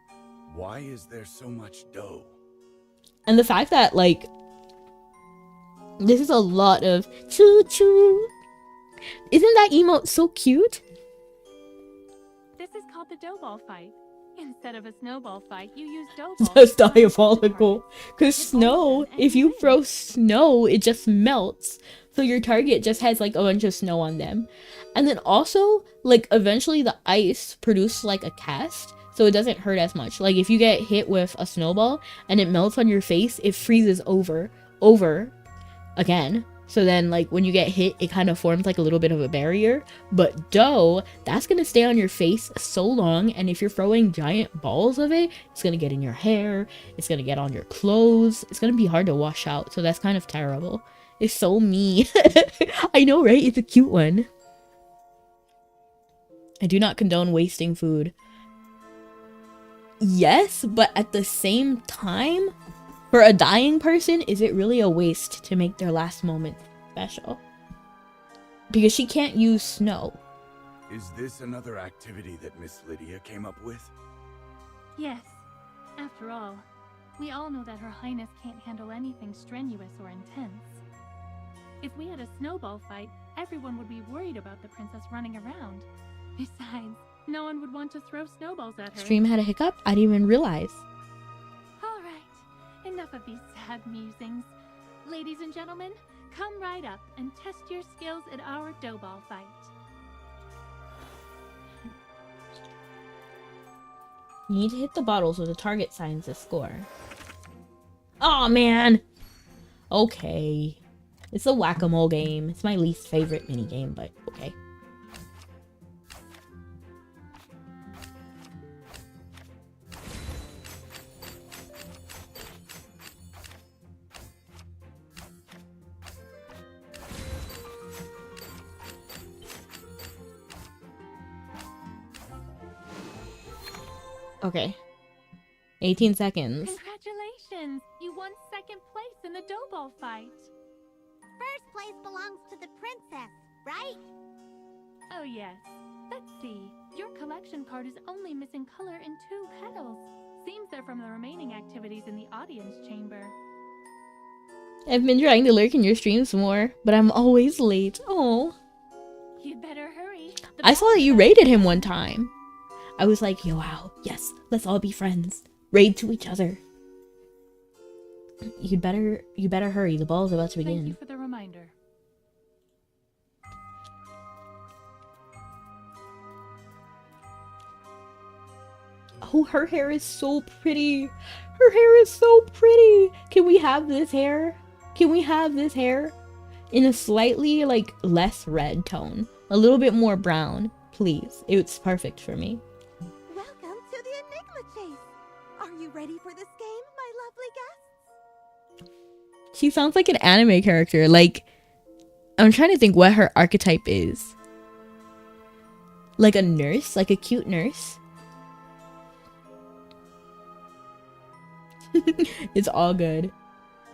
Why is there so much dough? And the fact that, like, this is a lot of choo-choo. Isn't that emote so cute? This is called the dough ball fight. Instead of a snowball fight, you use dough balls. That's diabolical. Because snow, if you throw snow, it just melts. So your target just has like a bunch of snow on them. And then also, like, eventually the ice produces like a cast. So it doesn't hurt as much. Like, if you get hit with a snowball and it melts on your face, it freezes over again. So then, like, when you get hit, it kind of forms like a little bit of a barrier. But dough, that's gonna stay on your face so long, and if you're throwing giant balls of it, it's gonna get in your hair, it's gonna get on your clothes, it's gonna be hard to wash out. So that's kind of terrible. It's so mean. I know, right? It's a cute one. I do not condone wasting food. Yes, but at the same time, for a dying person, is it really a waste to make their last moment special? Because she can't use snow. Is this another activity that Miss Lydia came up with? Yes. After all, we all know that Her Highness can't handle anything strenuous or intense. If we had a snowball fight, everyone would be worried about the princess running around. Besides, no one would want to throw snowballs at her. Stream had a hiccup? I didn't even realize. Enough of these sad musings. Ladies and gentlemen, come right up and test your skills at our dough ball fight. You need to hit the bottles with the target signs to score. Oh man! Okay. It's a whack-a-mole game. It's my least favorite minigame, but okay. Okay. 18 seconds. Congratulations! You won second place in the dough ball fight. First place belongs to the princess, right? Oh yes. Let's see. Your collection card is only missing color in 2 petals. Seems they're from the remaining activities in the audience chamber. I've been trying to lurk in your streams more, but I'm always late. Oh. You'd better hurry. I saw that you raided him one time. I was like, yo, wow, yes, let's all be friends. Raid to each other. You better hurry. The ball is about to begin. Thank you for the reminder. Oh, her hair is so pretty. Her hair is so pretty. Can we have this hair? Can we have this hair in a slightly, like, less red tone? A little bit more brown, please. It's perfect for me. Welcome to the Enigma Chase. Are you ready for this game, my lovely guests? She sounds like an anime character. Like, I'm trying to think what her archetype is. Like a nurse? Like a cute nurse? It's all good.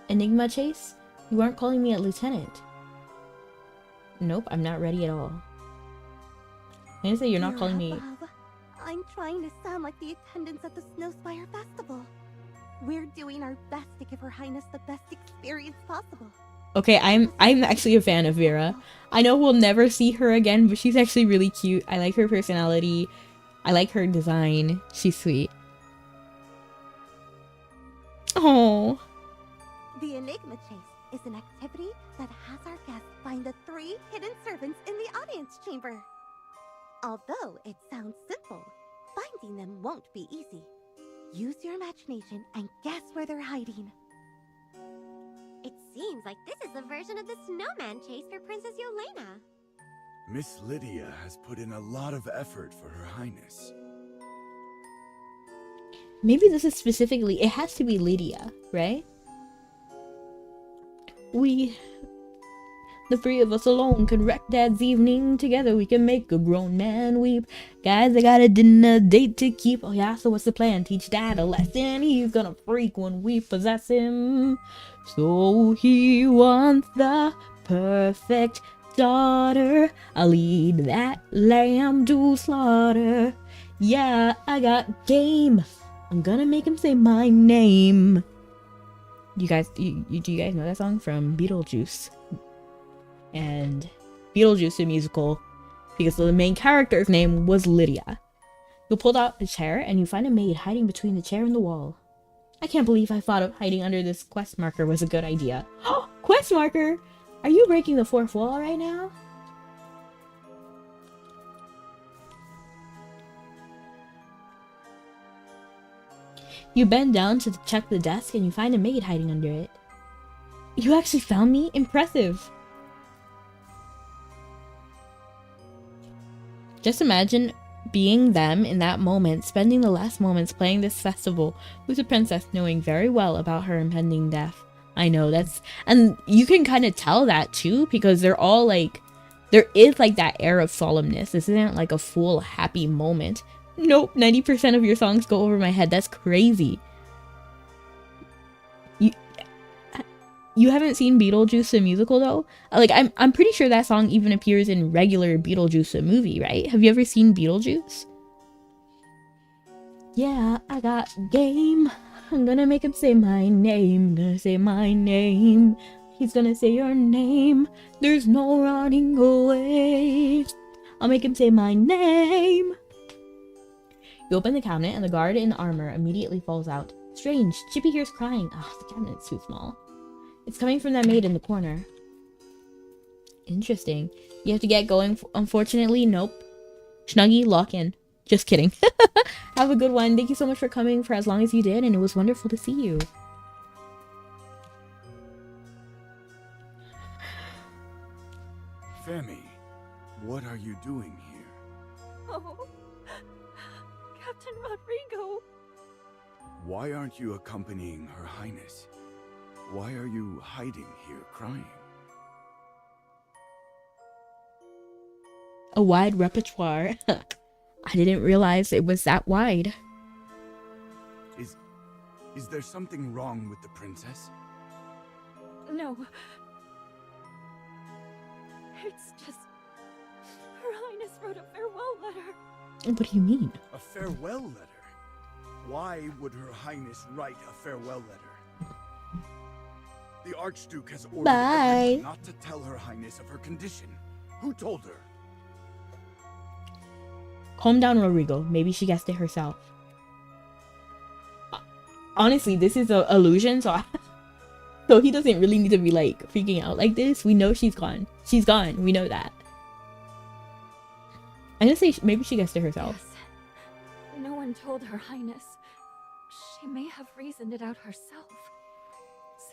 Enigma Chase? You aren't calling me a lieutenant. Nope, I'm not ready at all. I didn't say you're not calling me... I'm trying to sound like the attendants at the Snowspire Festival. We're doing our best to give Her Highness the best experience possible. Okay, I'm actually a fan of Vera. I know we'll never see her again, but she's actually really cute. I like her personality. I like her design. She's sweet. Oh. The Enigma Chase is an activity that has our guests find the 3 hidden servants in the audience chamber. Although it sounds simple, finding them won't be easy. Use your imagination and guess where they're hiding. It seems like this is a version of the snowman chase for Princess Yelena. Miss Lydia has put in a lot of effort for Her Highness. Maybe this is specifically, it has to be Lydia, right? The three of us alone could wreck Dad's evening. Together we can make a grown man weep. Guys, I got a dinner date to keep. Oh yeah, so what's the plan? Teach Dad a lesson. He's gonna freak when we possess him. So he wants the perfect daughter. I'll lead that lamb to slaughter. Yeah, I got game. I'm gonna make him say my name. Do you guys know that song from Beetlejuice? And Beetlejuice, the musical, because the main character's name was Lydia. You pulled out a chair and you find a maid hiding between the chair and the wall. I can't believe I thought of hiding under this quest marker was a good idea. Oh, quest marker! Are you breaking the fourth wall right now? You bend down to check the desk and you find a maid hiding under it. You actually found me? Impressive! Just imagine being them in that moment, spending the last moments playing this festival with the princess, knowing very well about her impending death. I know, and you can kind of tell that too, because they're all like, there is like that air of solemnness. This isn't like a full happy moment. Nope, 90% of your songs go over my head. That's crazy. You haven't seen Beetlejuice the musical though? Like I'm pretty sure that song even appears in regular Beetlejuice the movie, right? Have you ever seen Beetlejuice? Yeah, I got game. I'm gonna make him say my name. Gonna say my name. He's gonna say your name. There's no running away. I'll make him say my name. You open the cabinet and the guard in armor immediately falls out. Strange, Chippy hears crying. Ah, the cabinet's too small. It's coming from that maid in the corner. Interesting. You have to get going. Unfortunately, nope. Snuggie, lock in. Just kidding. Have a good one. Thank you so much for coming for as long as you did, and it was wonderful to see you. Femi, what are you doing here? Oh, Captain Rodrigo. Why aren't you accompanying Her Highness? Why are you hiding here crying? A wide repertoire. I didn't realize it was that wide. Is there something wrong with the princess? No. It's just... Her Highness wrote a farewell letter. What do you mean? A farewell letter? Why would Her Highness write a farewell letter? The Archduke has ordered everyone not to tell Her Highness of her condition. Who told her? Calm down, Rodrigo. Maybe she guessed it herself. Honestly, this is an illusion, so he doesn't really need to be like freaking out like this. We know she's gone. She's gone. We know that. I'm gonna say maybe she guessed it herself. Yes. No one told Her Highness. She may have reasoned it out herself.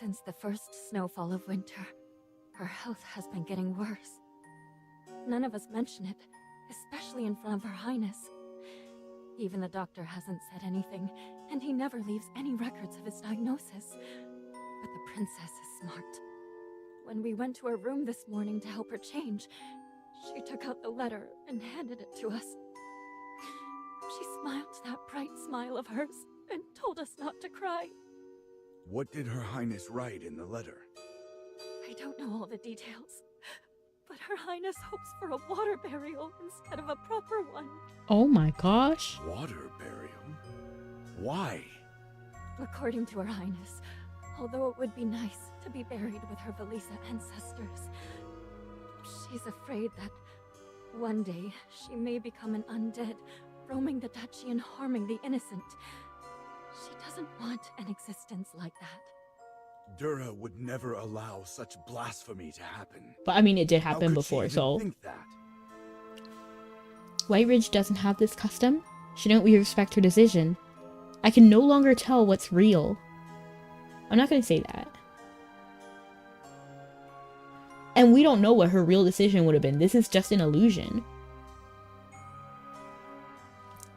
Since the first snowfall of winter, her health has been getting worse. None of us mention it, especially in front of Her Highness. Even the doctor hasn't said anything, and he never leaves any records of his diagnosis. But the princess is smart. When we went to her room this morning to help her change, she took out the letter and handed it to us. She smiled that bright smile of hers and told us not to cry. What did Her Highness write in the letter? I don't know all the details, but Her Highness hopes for a water burial instead of a proper one. Oh my gosh. Water burial? Why? According to Her Highness, although it would be nice to be buried with her Velisa ancestors, she's afraid that one day she may become an undead, roaming the duchy and harming the innocent. She doesn't want an existence like that. Dura would never allow such blasphemy to happen. But I mean, it did How happen could before, she even so. think that? White Ridge doesn't have this custom. Shouldn't we respect her decision? I can no longer tell what's real. I'm not gonna say that. And we don't know what her real decision would have been. This is just an illusion.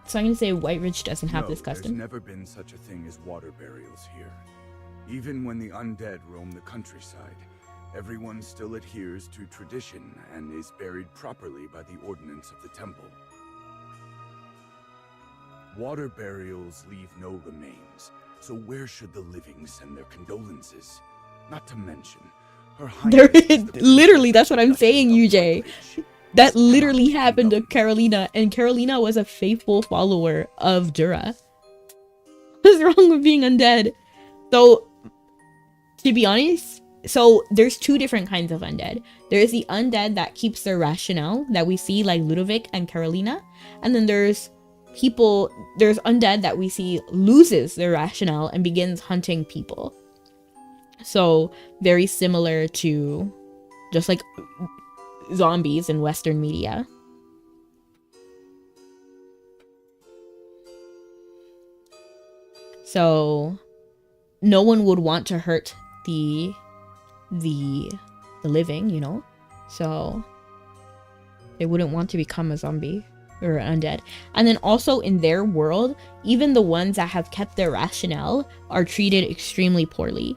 So I'm going to say White Ridge doesn't have this custom. There's never been such a thing as water burials here. Even when the undead roam the countryside, everyone still adheres to tradition and is buried properly by the ordinance of the temple. Water burials leave no remains, so where should the living send their condolences? Not to mention, her highness Literally, that's what I'm saying, UJ. That literally happened to Carolina, and Carolina was a faithful follower of Dura. What's wrong with being undead? So, to be honest, so there's two different kinds of undead. There's the undead that keeps their rationale that we see like Ludovic and Carolina, and then there's undead that we see loses their rationale and begins hunting people. So very similar to just like zombies in Western media. So no one would want to hurt the living, you know, so they wouldn't want to become a zombie or undead. And then also in their world, even the ones that have kept their rationale are treated extremely poorly.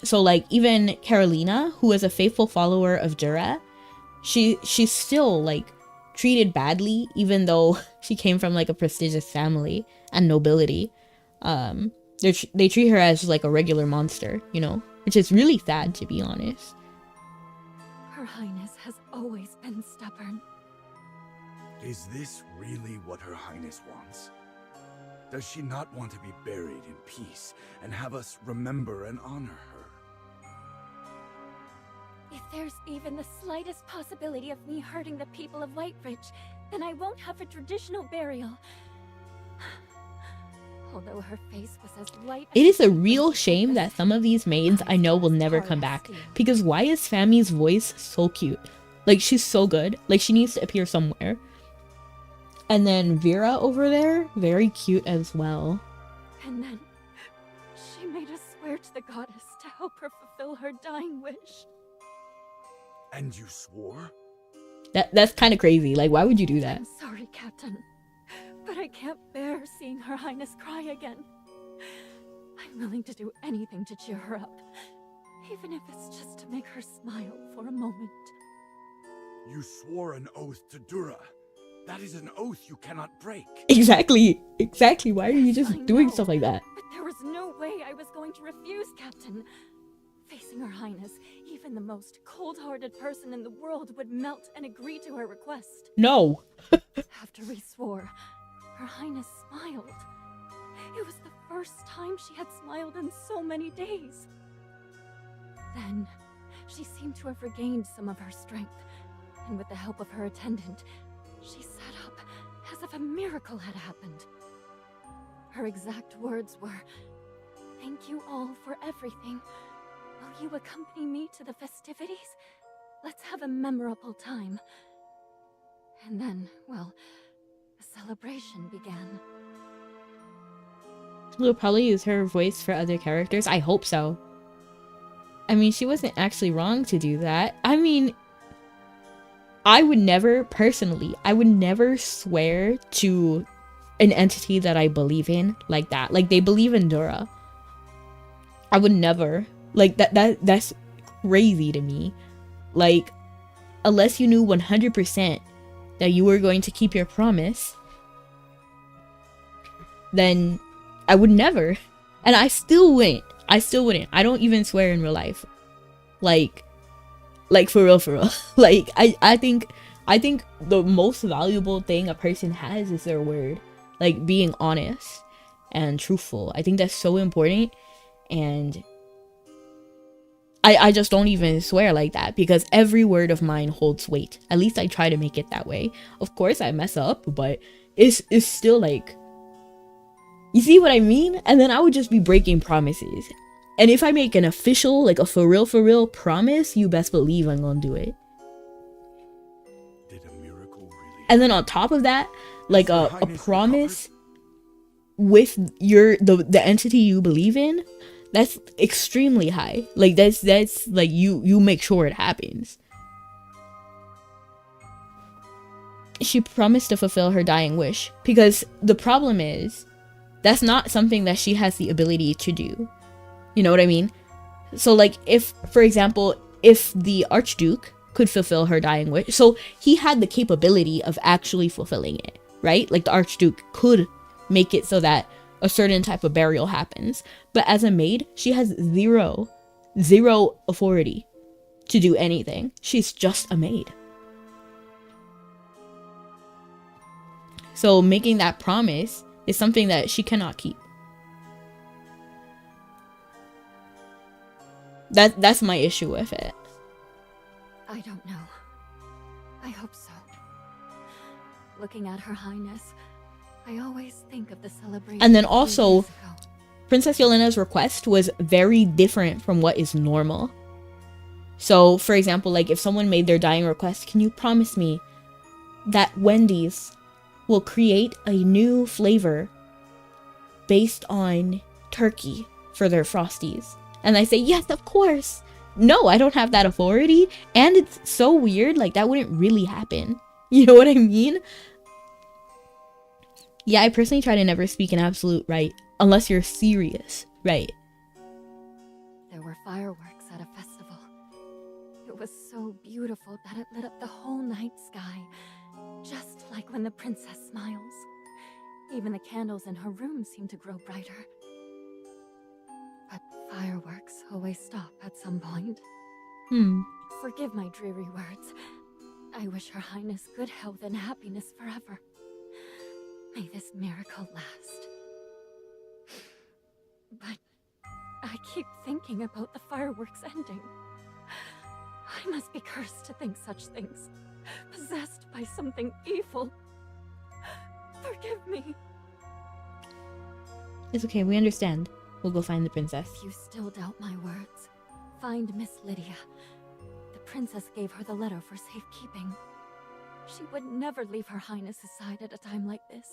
So like even Carolina, who is a faithful follower of Dura, she's still like treated badly, even though she came from like a prestigious family and nobility. They treat her as like a regular monster, you know, which is really sad, to be honest. Her Highness has always been stubborn. Is this really what Her Highness wants? Does she not want to be buried in peace and have us remember and honor her? If there's even the slightest possibility of me hurting the people of White Ridge, then I won't have a traditional burial. Although her face was as white as it is a real shame that some of these maids I know will never come back, because why is Fami's voice so cute? Like, she's so good. Like, she needs to appear somewhere. And then Vera over there, very cute as well. And then she made us swear to the goddess to help her fulfill her dying wish. And you swore? That's kind of crazy. Like, why would you do that? I'm sorry, Captain, but I can't bear seeing Her Highness cry again. I'm willing to do anything to cheer her up, even if it's just to make her smile for a moment. You swore an oath to Dura. That is an oath you cannot break. Exactly. Why are you just doing stuff like that? But there was no way I was going to refuse, Captain. Facing Her Highness, even the most cold-hearted person in the world would melt and agree to her request. No. After we swore, Her Highness smiled. It was the first time she had smiled in so many days. Then, she seemed to have regained some of her strength, and with the help of her attendant, she sat up as if a miracle had happened. Her exact words were, "Thank you all for everything. Will you accompany me to the festivities? Let's have a memorable time." And then, well, the celebration began. We'll probably use her voice for other characters. I hope so. I mean, she wasn't actually wrong to do that. I mean, I would never, personally, I would never swear to an entity that I believe in like that. Like, they believe in Dura. I would never. Like, that's crazy to me. Like, unless you knew 100% that you were going to keep your promise, then I would never. And I still wouldn't. I don't even swear in real life. Like for real. Like, I think the most valuable thing a person has is their word. Like, being honest and truthful. I think that's so important. And I just don't even swear like that, because every word of mine holds weight. At least I try to make it that way. Of course I mess up, but it's still like, you see what I mean? And then I would just be breaking promises. And if I make an official, like a for real promise, you best believe I'm gonna do it. Did a miracle really? And then on top of that, like a promise with the entity you believe in, That's extremely high. Like that's like you make sure it happens. She promised to fulfill her dying wish, because the problem is that's not something that she has the ability to do. You know what I mean? So like if, for example, if the Archduke could fulfill her dying wish, so he had the capability of actually fulfilling it, right? Like the Archduke could make it so that a certain type of burial happens. But as a maid, she has zero authority to do anything. She's just a maid. So making that promise is something that she cannot keep. That's my issue with it. I don't know. I hope so. Looking at Her Highness, I always think of the celebration. And then also, Princess Yelena's request was very different from what is normal. So, for example, like if someone made their dying request, can you promise me that Wendy's will create a new flavor based on turkey for their Frosties? And I say, yes, of course. No, I don't have that authority. And it's so weird, like that wouldn't really happen. You know what I mean? Yeah, I personally try to never speak an absolute right, unless you're serious, right? There were fireworks at a festival. It was so beautiful that it lit up the whole night sky, just like when the princess smiles. Even the candles in her room seemed to grow brighter. But fireworks always stop at some point. Forgive my dreary words. I wish Her Highness good health and happiness forever. May this miracle last. But I keep thinking about the fireworks ending. I must be cursed to think such things. Possessed by something evil. Forgive me. It's okay, we understand. We'll go find the princess. If you still doubt my words, find Miss Lydia. The princess gave her the letter for safekeeping. She would never leave Her Highness's side at a time like this.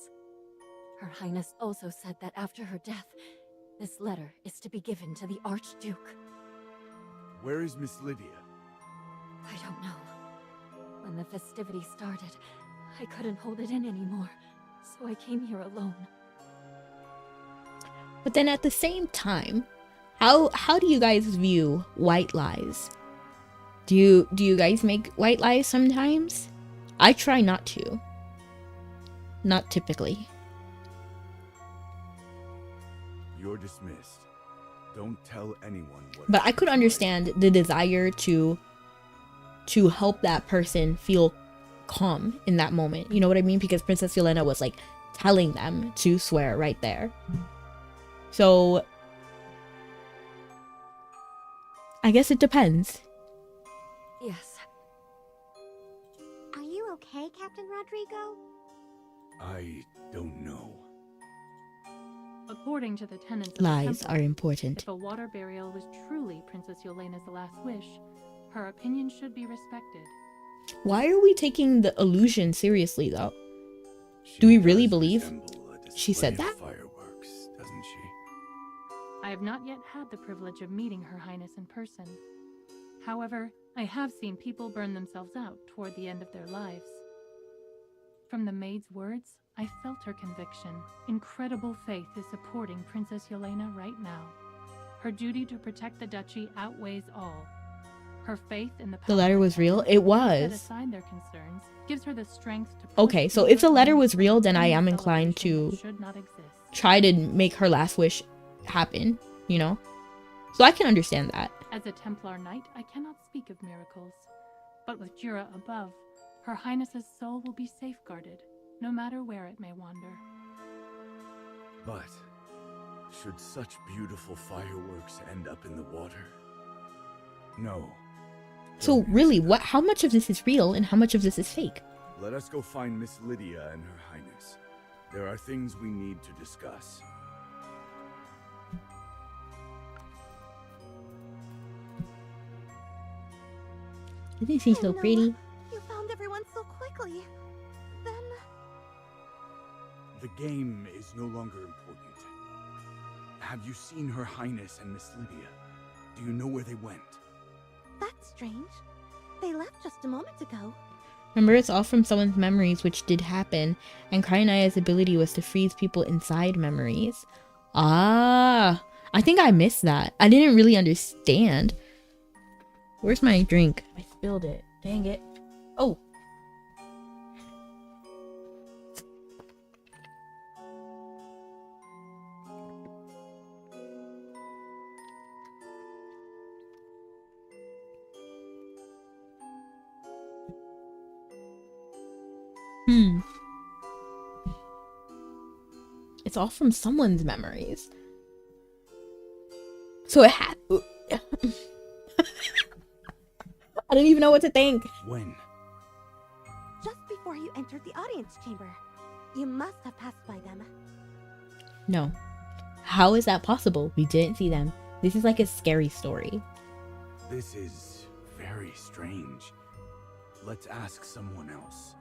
Her Highness also said that after her death, this letter is to be given to the Archduke. Where is Miss Lydia? I don't know. When the festivities started, I couldn't hold it in anymore, so I came here alone. But then at the same time, how do you guys view white lies? Do you guys make white lies sometimes? I try not to. Not typically. You're dismissed. Don't tell anyone what. But I could understand the desire to help that person feel calm in that moment. You know what I mean? Because Princess Yelena was like telling them to swear right there. So I guess it depends. Yes. Are you okay, Captain Rodrigo? I don't know. According to the tenets of Lies the temple, are important. if a water burial was truly Princess Yelena's last wish, her opinion should be respected. Why are we taking the illusion seriously though? Do we really believe she said that? Fireworks, doesn't she? I have not yet had the privilege of meeting Her Highness in person. However, I have seen people burn themselves out toward the end of their lives. From the maid's words, I felt her conviction. Incredible faith is supporting Princess Yelena right now. Her duty to protect the duchy outweighs all. Her faith in The letter was real? It was. Set aside their concerns, gives her the strength to Okay, so if the letter was real, then I am inclined to try to make her last wish happen, you know? So I can understand that. As a Templar Knight, I cannot speak of miracles. But with Jura above, Her Highness's soul will be safeguarded, no matter where it may wander. But should such beautiful fireworks end up in the water? No. So really, how much of this is real and how much of this is fake? Let us go find Miss Lydia and Her Highness. There are things we need to discuss. Isn't she so pretty? You found everyone so quickly. Then... The game is no longer important. Have you seen Her Highness and Miss Lydia? Do you know where they went? That's strange. They left just a moment ago. Remember, it's all from someone's memories, which did happen, and Cryonia's ability was to freeze people inside memories. Ah, I think I missed that. I didn't really understand. Where's my drink? I spilled it. Dang it. Oh. It's all from someone's memories. So it had. I don't even know what to think. When? Just before you entered the audience chamber. You must have passed by them. No. How is that possible? We didn't see them. This is like a scary story. This is very strange. Let's ask someone else.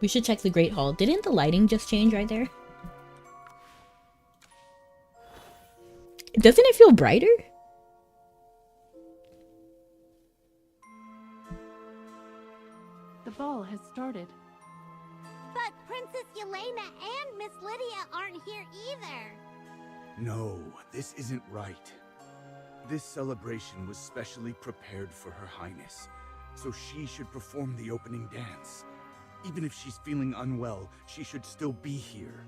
We should check the Great Hall. Didn't the lighting just change right there? Doesn't it feel brighter? The ball has started. But Princess Yelena and Miss Lydia aren't here either. No, this isn't right. This celebration was specially prepared for Her Highness, so she should perform the opening dance. Even if she's feeling unwell, she should still be here.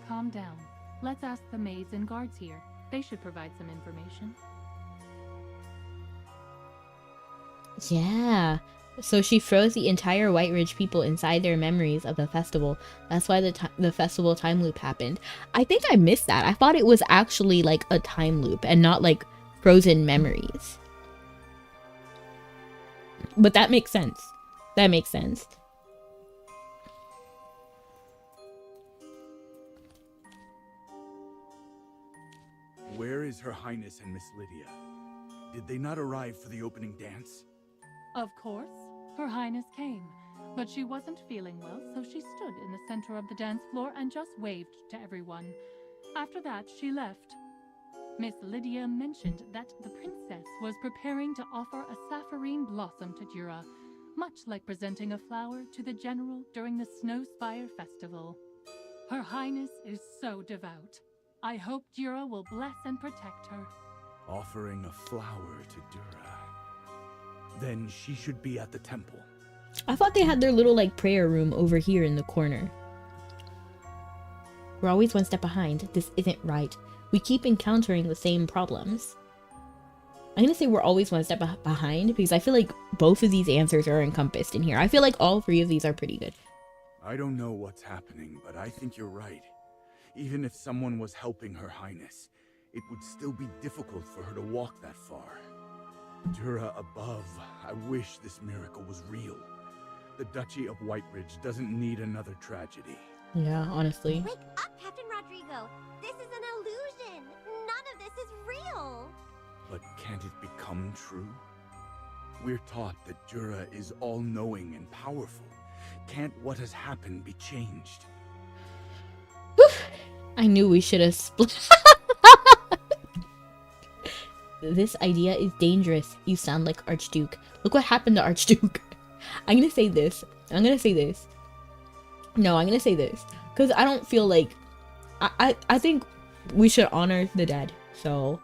Calm down. Let's ask the maids and guards here. They should provide some information. Yeah. So she froze the entire White Ridge people inside their memories of the festival. That's why the festival time loop happened. I think I missed that. I thought it was actually like a time loop and not like frozen memories. But that makes sense. That makes sense. Where is Her Highness and Miss Lydia? Did they not arrive for the opening dance? Of course, Her Highness came, but she wasn't feeling well, so she stood in the center of the dance floor and just waved to everyone. After that, she left. Miss Lydia mentioned that the princess was preparing to offer a sapphirine blossom to Jura, much like presenting a flower to the general during the Snowspire festival. Her Highness is so devout. I hope Jura will bless and protect her. Offering a flower to Dura. Then she should be at the temple. I thought they had their little like prayer room over here in the corner. We're always one step behind. This isn't right. We keep encountering the same problems. I'm gonna say we're always one step behind because I feel like both of these answers are encompassed in here. I feel like all three of these are pretty good. I don't know what's happening, but I think you're right. Even if someone was helping Her Highness, it would still be difficult for her to walk that far. Dura above, I wish this miracle was real. The Duchy of White Ridge doesn't need another tragedy. Yeah, honestly. Wake up, Captain Rodrigo! This is an illusion! None of this is real! But can't it become true? We're taught that Dura is all-knowing and powerful. Can't what has happened be changed? I knew we should have split. This idea is dangerous. You sound like Archduke. Look what happened to Archduke. I'm gonna say this. I'm gonna say this. No, I'm gonna say this. Because I don't feel like... I think we should honor the dead. So,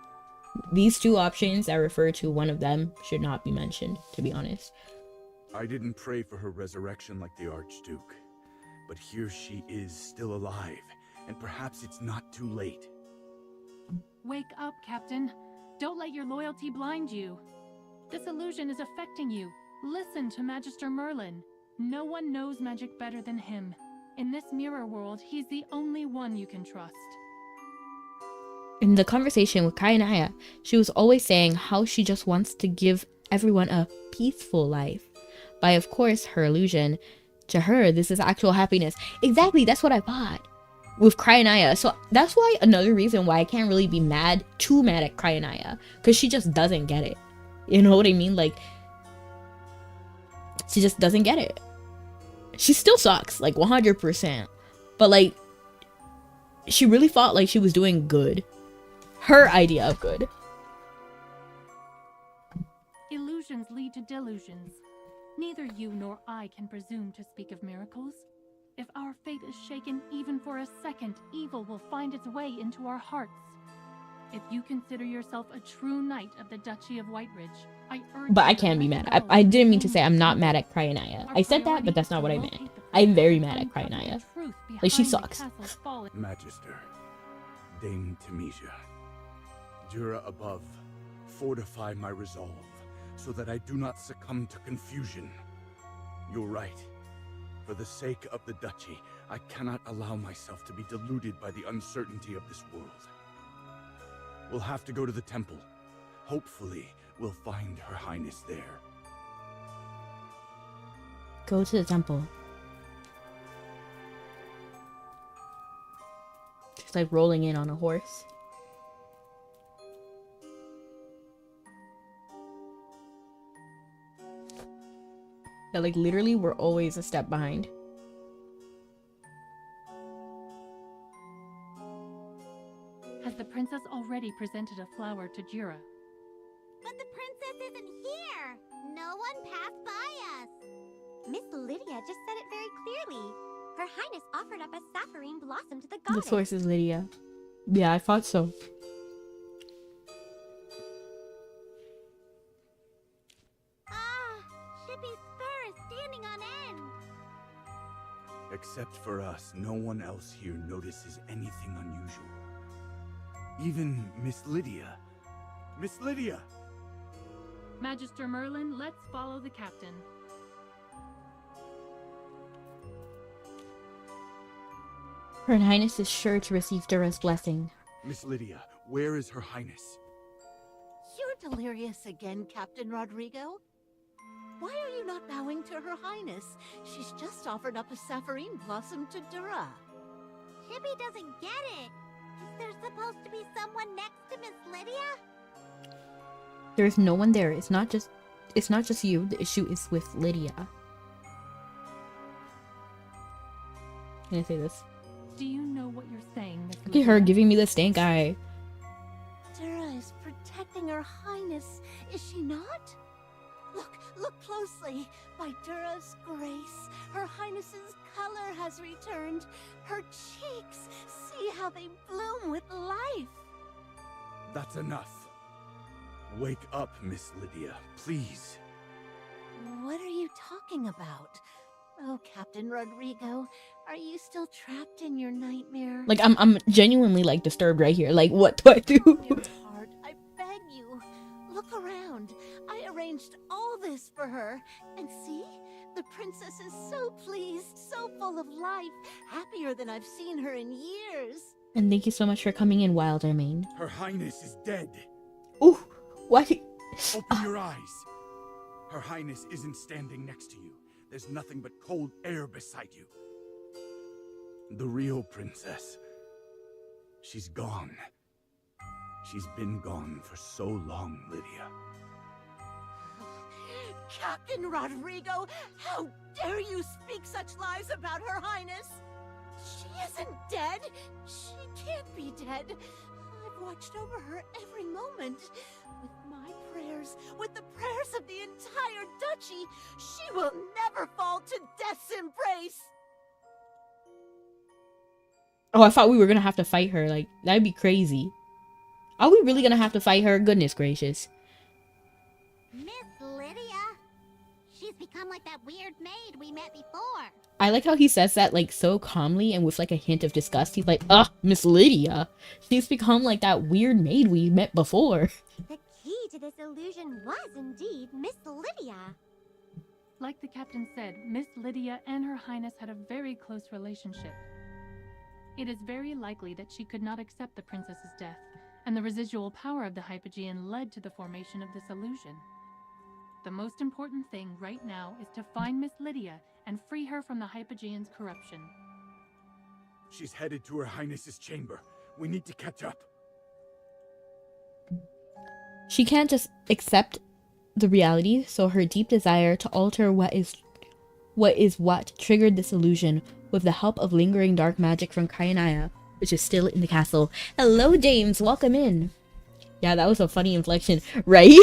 these two options that refer to one of them should not be mentioned, to be honest. I didn't pray for her resurrection like the Archduke. But here she is, still alive. And perhaps it's not too late. Wake up, Captain. Don't let your loyalty blind you. This illusion is affecting you. Listen to Magister Merlin. No one knows magic better than him. In this mirror world, he's the only one you can trust. In the conversation with Cryoniah, she was always saying how she just wants to give everyone a peaceful life. By, of course, her illusion. To her, this is actual happiness. Exactly, that's what I thought. With Cryoniah. So that's why another reason why I can't really be too mad at Cryoniah. Because she just doesn't get it. You know what I mean? Like, she just doesn't get it. She still sucks, like 100%. But like, she really fought like she was doing good. Her idea of good. Illusions lead to delusions. Neither you nor I can presume to speak of miracles. If our fate is shaken even for a second, evil will find its way into our hearts. If you consider yourself a true knight of the Duchy of Whiteridge, I urge But you I to can be let mad. go I of didn't mean the to say I'm not mad at Cryanaya. I said that, but that's not what I meant. I'm very mad at Cryanaya. Like, she sucks. Magister, Dame Temesia, Dura above, fortify my resolve, so that I do not succumb to confusion. You're right. For the sake of the Duchy, I cannot allow myself to be deluded by the uncertainty of this world. We'll have to go to the temple. Hopefully, we'll find Her Highness there. Go to the temple. She's like rolling in on a horse. Yeah, like literally we're always a step behind. Has the princess already presented a flower to Jura? But the princess isn't here! No one passed by us! Miss Lydia just said it very clearly. Her Highness offered up a sapphirine blossom to the The goddess. source is Lydia. Yeah, I thought so. Shippy's fur is standing on end! Except for us, no one else here notices anything unusual. Even Miss Lydia. Miss Lydia! Magister Merlin, let's follow the captain. Her Highness is sure to receive Dura's blessing. Miss Lydia, where is Her Highness? You're delirious again, Captain Rodrigo. Why are you not bowing to Her Highness? She's just offered up a sapphirine blossom to Dura. Shippy doesn't get it. Is there supposed to be someone next to Miss Lydia? There's no one there. It's not just you. The issue is with Lydia. Can I say this? Do you know what you're saying, Miss Look at her giving me the stank eye. Dura is protecting Her Highness, is she not? Look closely. By Dura's grace, Her Highness's color has returned. Her cheeks, see how they bloom with life. That's enough. Wake up, Miss Lydia, please. What are you talking about? Oh, Captain Rodrigo, are you still trapped in your nightmare? Like I'm genuinely like disturbed right here. Like what do I do? Dear heart, I beg you, look around. I arranged all this for her. And see, the princess is so pleased, so full of life, happier than I've seen her in years. And thank you so much for coming in, Wildermane. Her Highness is dead. Ooh, what? Open your eyes. Her Highness isn't standing next to you. There's nothing but cold air beside you. The real princess. She's gone. She's been gone for so long, Lydia. Captain Rodrigo, how dare you speak such lies about Her Highness? She isn't dead. She can't be dead. I've watched over her every moment. With my prayers, with the prayers of the entire duchy, she will never fall to death's embrace. Oh, I thought we were gonna have to fight her. Like, that'd be crazy. Are we really gonna have to fight her? Goodness gracious. Miss Lydia? She's become like that weird maid we met before. I like how he says that like so calmly and with like a hint of disgust. He's like, Miss Lydia. She's become like that weird maid we met before. The key to this illusion was indeed Miss Lydia. Like the captain said, Miss Lydia and Her Highness had a very close relationship. It is very likely that she could not accept the princess's death, and the residual power of the Hypogean led to the formation of this illusion. The most important thing right now is to find Miss Lydia and free her from the Hypogean's corruption. She's headed to Her Highness's chamber. We need to catch up. She can't just accept the reality, so her deep desire to alter what triggered this illusion with the help of lingering dark magic from Cryanaya which is still in the castle. Hello, James. Welcome in. Yeah, that was a funny inflection, right?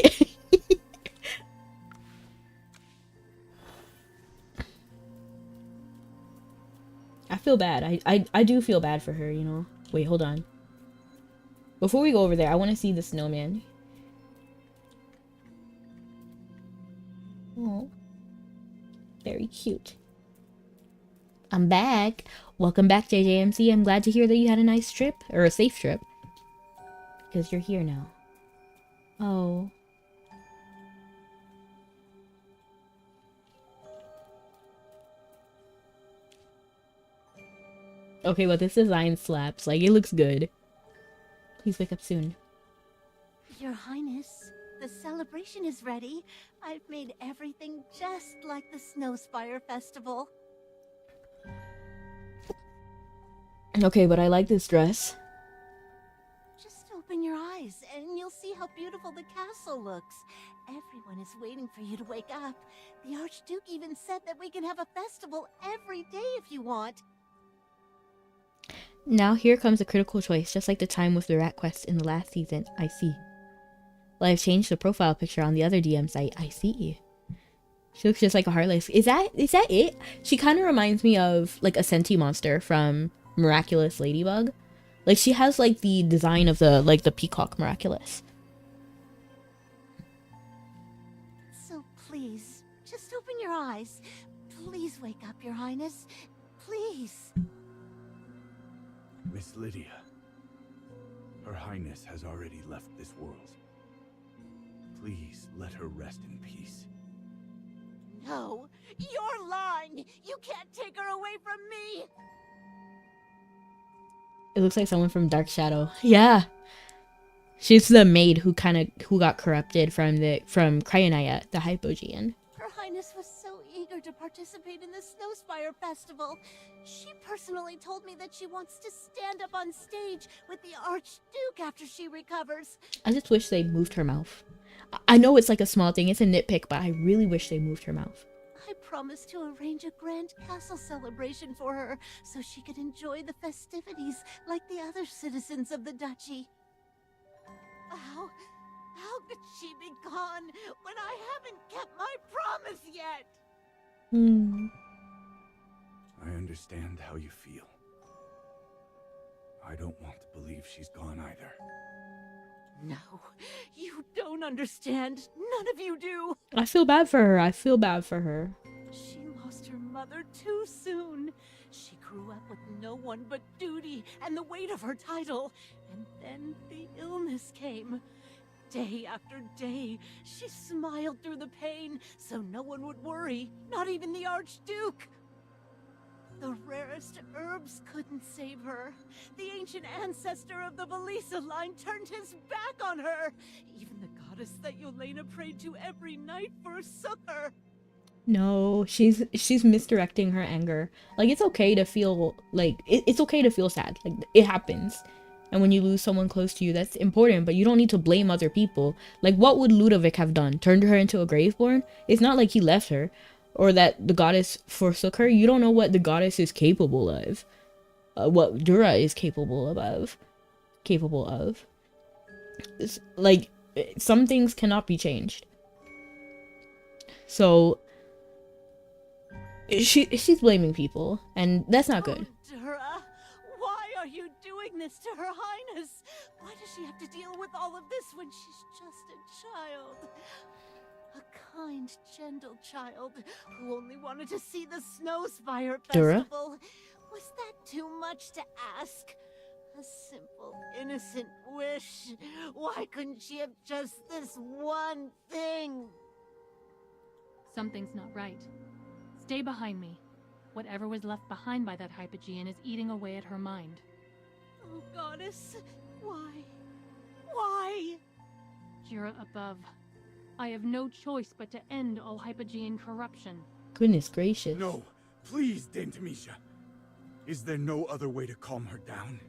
I feel bad. I do feel bad for her, you know. Wait, hold on. Before we go over there, I want to see the snowman. Oh, very cute. I'm back. Welcome back, JJMC. I'm glad to hear that you had a nice trip, or a safe trip. Because you're here now. Oh. Okay, but this design slaps. Like, it looks good. Please wake up soon. Your Highness, the celebration is ready. I've made everything just like the Snowspire Festival. Okay, but I like this dress. Just open your eyes and you'll see how beautiful the castle looks. Everyone is waiting for you to wake up. The Archduke even said that we can have a festival every day if you want. Now here comes a critical choice, just like the time with the rat quest in the last season. I see. Well, I've changed the profile picture on the other DM site. I see. She looks just like a Heartless. Is that it? She kind of reminds me of like a Senti monster from Miraculous Ladybug. Like she has like the design of the peacock Miraculous. So please, just open your eyes. Please wake up, Your Highness. Please. Miss Lydia, Her Highness has already left this world. Please let her rest in peace. No, you're lying. You can't take her away from me. It looks like someone from Dark Shadow. Yeah. She's the maid who got corrupted from Cryonaya, the Hypogean. Her Highness was so eager to participate in the Snowspire Festival. She personally told me that she wants to stand up on stage with the Archduke after she recovers. I just wish they moved her mouth. I know it's like a small thing, it's a nitpick, but I really wish they moved her mouth. I promised to arrange a grand castle celebration for her so she could enjoy the festivities like the other citizens of the duchy. How could she be gone when I haven't kept my promise yet? I understand how you feel. I don't want to believe she's gone either. No, you don't understand. None of you do. I feel bad for her. I feel bad for her. She lost her mother too soon. She grew up with no one but duty and the weight of her title. And then the illness came. Day after day, she smiled through the pain so no one would worry, not even the Archduke. The rarest herbs couldn't save her. The ancient ancestor of the Belisa line turned his back on her. Even the goddess that Yelena prayed to every night forsook her. No, she's misdirecting her anger. Like, it's okay to feel like it's okay to feel sad. Like, it happens. And when you lose someone close to you, that's important, but you don't need to blame other people. Like, what would Ludovic have done? Turned her into a Graveborn? It's not like he left her. Or that the goddess forsook her. You don't know what the goddess is capable of. What Dura is capable of. It's, like, some things cannot be changed. So, she's blaming people. And that's not good. Oh, Dura, why are you doing this to Her Highness? Why does she have to deal with all of this when she's just a child? A kind, gentle child who only wanted to see the Snowspire Festival. Was that too much to ask? A simple, innocent wish. Why couldn't she have just this one thing? Something's not right. Stay behind me. Whatever was left behind by that Hypogean is eating away at her mind. Oh, goddess. Why? Why? Jura above. I have no choice but to end all Hypogean corruption. Goodness gracious. No, please, Dame Tamisha. Is there no other way to calm her down?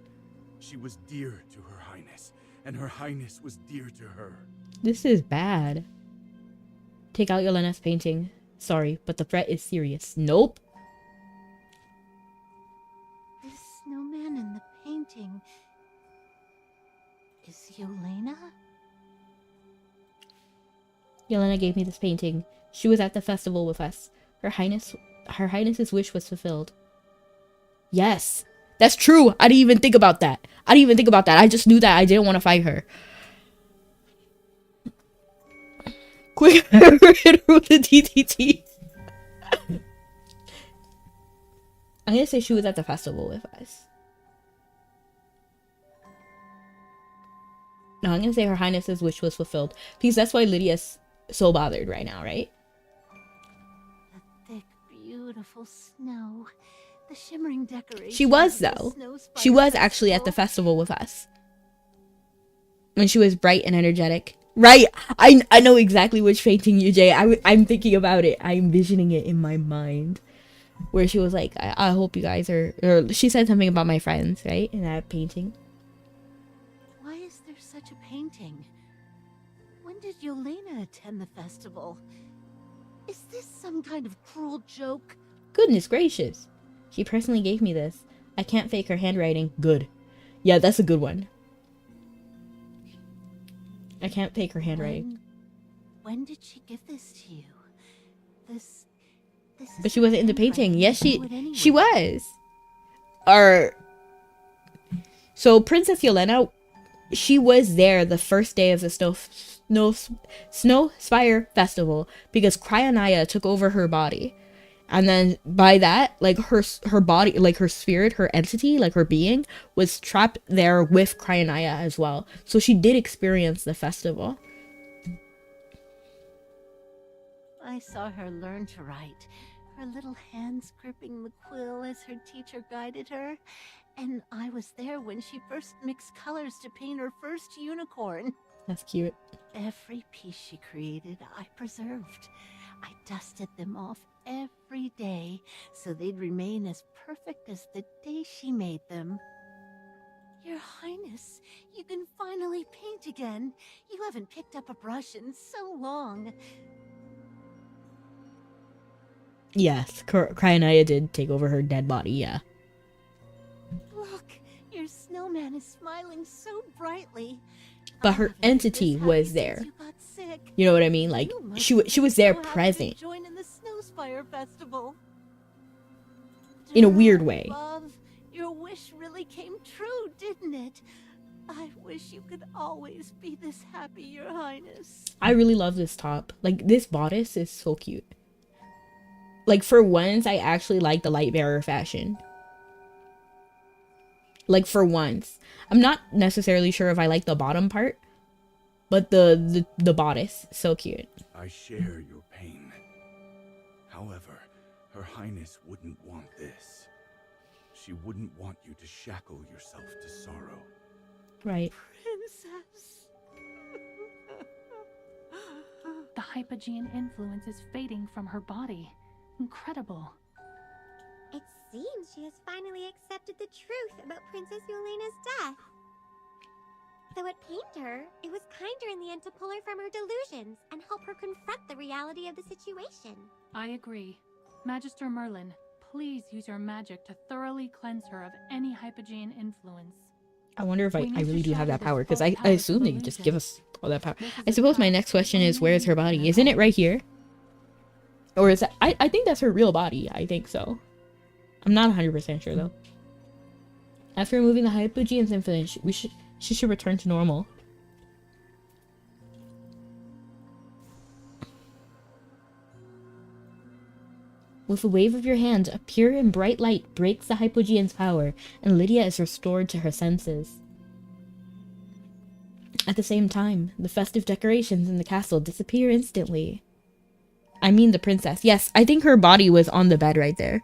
She was dear to Her Highness, and Her Highness was dear to her. This is bad. Take out Yelena's painting. Sorry, but the threat is serious. Nope. The snowman and the painting. Yelena? Yelena gave me this painting. She was at the festival with us. Her Highness's wish was fulfilled. Yes, that's true. I didn't even think about that. I just knew that I didn't want to fight her. Quick, hit her with the TTT. I'm gonna say she was at the festival with us. No, I'm gonna say Her Highness's wish was fulfilled. Because that's why Lydia's so bothered right now, right? The thick, beautiful snow. The shimmering decorations. She was, of the though. Snow Spire She was actually at the Festival. festival with us. When she was bright and energetic. Right! I know exactly which painting you, Jay. I'm thinking about it. I'm envisioning it in my mind. Where she was like, I hope you guys are... Or she said something about my friends, right? In that painting. Why is there such a painting? When did Yelena attend the festival? Is this some kind of cruel joke? Goodness gracious. She personally gave me this. I can't fake her handwriting. Good. Yeah, that's a good one. I can't fake her handwriting. When did she give this to you? This But she wasn't in the painting. Yes, she was. So Princess Yelena, she was there the first day of the Snow Spire Festival because Cryanaya took over her body. And then by that, like her body, like her spirit, her entity, like her being was trapped there with Cryanaya as well. So she did experience the festival. I saw her learn to write, her little hands gripping the quill as her teacher guided her. And I was there when she first mixed colors to paint her first unicorn. That's cute. Every piece she created, I preserved. I dusted them off every day so they'd remain as perfect as the day she made them. Your Highness, you can finally paint again. You haven't picked up a brush in so long. Yes, Cryanaya did take over her dead body, yeah. Look, your snowman is smiling so brightly. But her entity was there. You know what I mean? Like she was there present. Join in the Snow Spire Festival. In a weird way. Love, your wish really came true, didn't it? I wish you could always be this happy, Your Highness. I really love this top. Like this bodice is so cute. Like for once, I actually like the light bearer fashion. Like for once. I'm not necessarily sure if I like the bottom part, but the bodice, so cute. I share your pain. However, Her Highness wouldn't want this. She wouldn't want you to shackle yourself to sorrow. Right. Princess. The Hypogean influence is fading from her body. Incredible. It seems she has finally accepted the truth about Princess Yelena's death. Though it pained her, it was kinder in the end to pull her from her delusions and help her confront the reality of the situation. I agree. Magister Merlin, please use your magic to thoroughly cleanse her of any Hypogean influence. I wonder if I really do have that power, because I assume they just give us all that power. I suppose my next question is, where is her body? Isn't it right here? Or is that... I think that's her real body. I think so. I'm not 100% sure, though. After removing the Hypogean's influence, she should return to normal. With a wave of your hand, a pure and bright light breaks the Hypogean's power, and Lydia is restored to her senses. At the same time, the festive decorations in the castle disappear instantly. I mean the princess. Yes, I think her body was on the bed right there.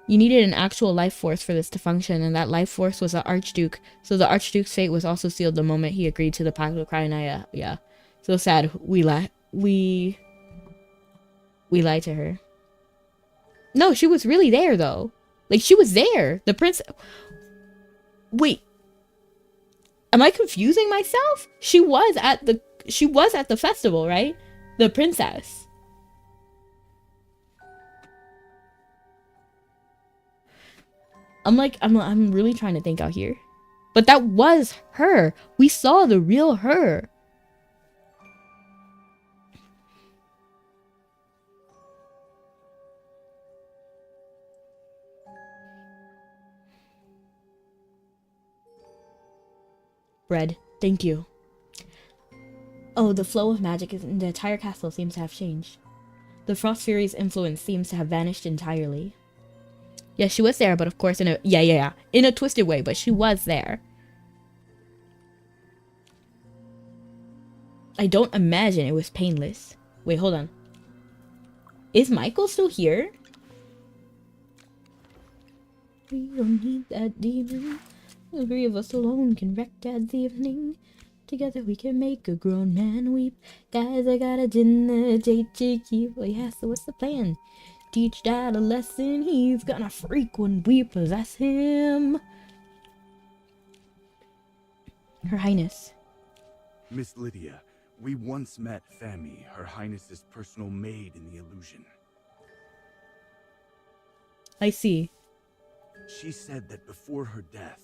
You needed an actual life force for this to function, and that life force was the Archduke. So the Archduke's fate was also sealed the moment he agreed to the pact with Cryanaya. Yeah. So sad. We lied to her. No, she was really there, though. Like, she was there. The prince... Wait. Am I confusing myself? She was at the festival, right? The princess. I'm really trying to think out here. But that was her. We saw the real her. Bread. Thank you. Oh, the flow of magic in the entire castle seems to have changed. The Frost Fury's influence seems to have vanished entirely. Yes, she was there, but of course in a... Yeah. In a twisted way, but she was there. I don't imagine it was painless. Wait, hold on. Is Michael still here? We don't need that demon. The three of us alone can wreck Dad's evening. Together we can make a grown man weep. Guys, I got a dinner date to keep. Well, yeah, so what's the plan? Teach Dad a lesson. He's gonna freak when we possess him. Her Highness. Miss Lydia, we once met Fami, Her Highness's personal maid in the illusion. I see. She said that before her death,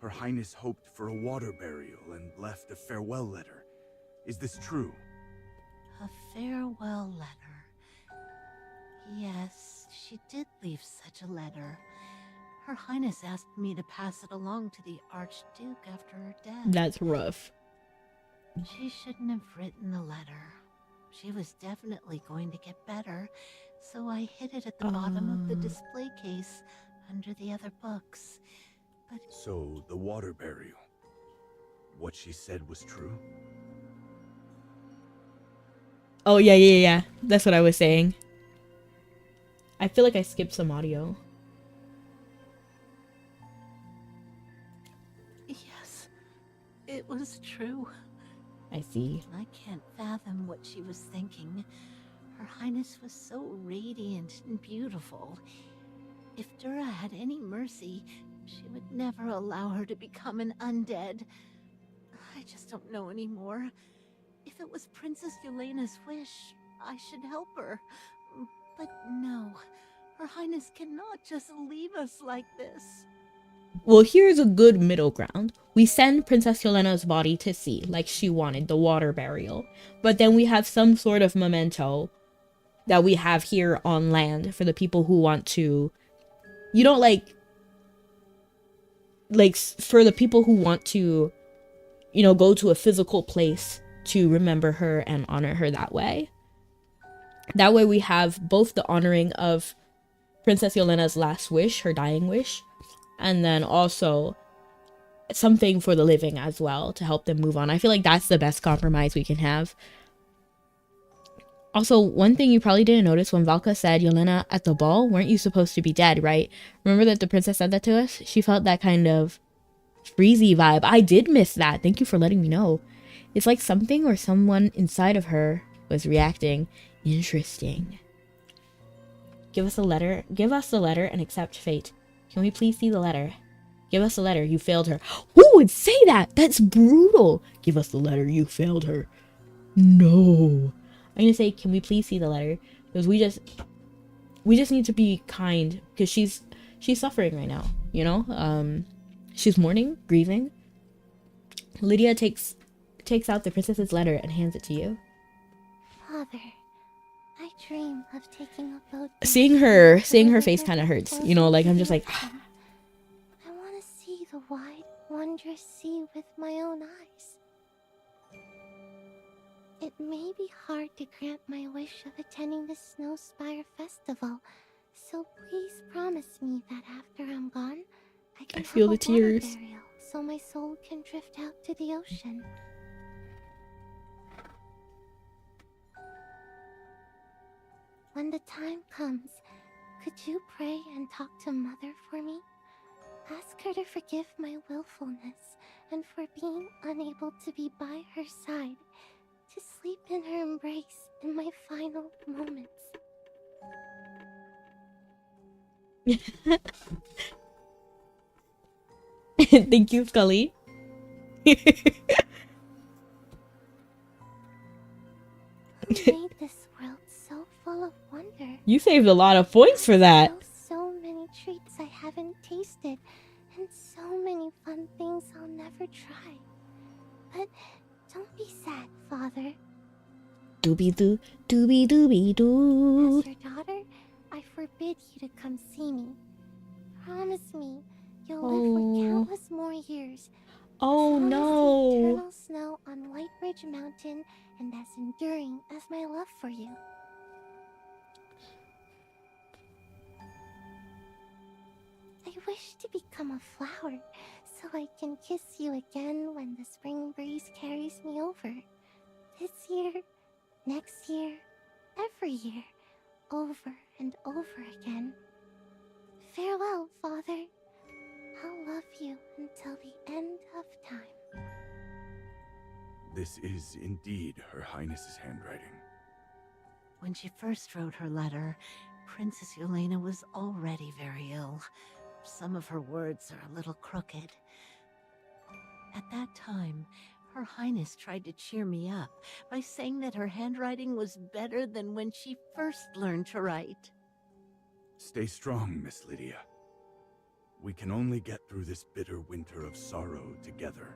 Her Highness hoped for a water burial and left a farewell letter. Is this true? A farewell letter. Yes, she did leave such a letter. Her Highness asked me to pass it along to the Archduke after her death. That's rough. She shouldn't have written the letter. She was definitely going to get better, so I hid it at the bottom of the display case under the other books. But So, the water burial. What she said was true? Oh, yeah. That's what I was saying. I feel like I skipped some audio. yes, it was true. I see. I can't fathom what she was thinking. Her Highness was so radiant and beautiful. If Dura had any mercy, she would never allow her to become an undead. I just don't know anymore. If it was Princess Yelena's wish, I should help her. But no, Her Highness cannot just leave us like this. Well, here's a good middle ground. We send Princess Yelena's body to sea, like she wanted, the water burial. But then we have some sort of memento that we have here on land for the people who want to... You don't for the people who want to, you know, go to a physical place to remember her and honor her that way. That way we have both the honoring of Princess Yelena's last wish, her dying wish, and then also something for the living as well to help them move on. I feel like that's the best compromise we can have. Also, one thing you probably didn't notice when Valka said, Yelena, at the ball, weren't you supposed to be dead, right? Remember that the princess said that to us? She felt that kind of freezy vibe. I did miss that. Thank you for letting me know. It's like something or someone inside of her was reacting. Interesting. Give us the letter and accept fate. Can we please see the letter? Give us the letter. You failed her. Who would say that? That's brutal. Give us the letter. You failed her. No. I'm gonna say, can we please see the letter? Because we just need to be kind, because she's suffering right now, you know? She's mourning, grieving. Lydia takes out the princess's letter and hands it to you. Father, I dream of taking a boat. Seeing her face kind of hurts, you know, like I'm just like I want to see the wide, wondrous sea with my own eyes. It may be hard to grant my wish of attending the Snow Spire Festival, so please promise me that after I'm gone, I can feel have the a water tears. burial so my soul can drift out to the ocean. When the time comes, could you pray and talk to Mother for me? Ask her to forgive my willfulness and for being unable to be by her side, to sleep in her embrace in my final moments. Thank you, Scully. Who made this world so full of wonder? You saved a lot of points for that. So many treats I haven't tasted, and and so many fun things I'll never try. But don't be sad, Father. Doobie doo, doobie doobie doo. As your daughter, I forbid you to come see me. Promise me you'll live for countless more years. Oh as long no. as the eternal snow on White Ridge Mountain, and as enduring as my love for you. I wish to become a flower, so I can kiss you again when the spring breeze carries me over. This year, next year, every year, over and over again. Farewell, Father. I'll love you until the end of time. This is indeed Her Highness's handwriting. When she first wrote her letter, Princess Yelena was already very ill. Some of her words are a little crooked. At that time, Her Highness tried to cheer me up by saying that her handwriting was better than when she first learned to write. Stay strong, Miss Lydia. We can only get through this bitter winter of sorrow together.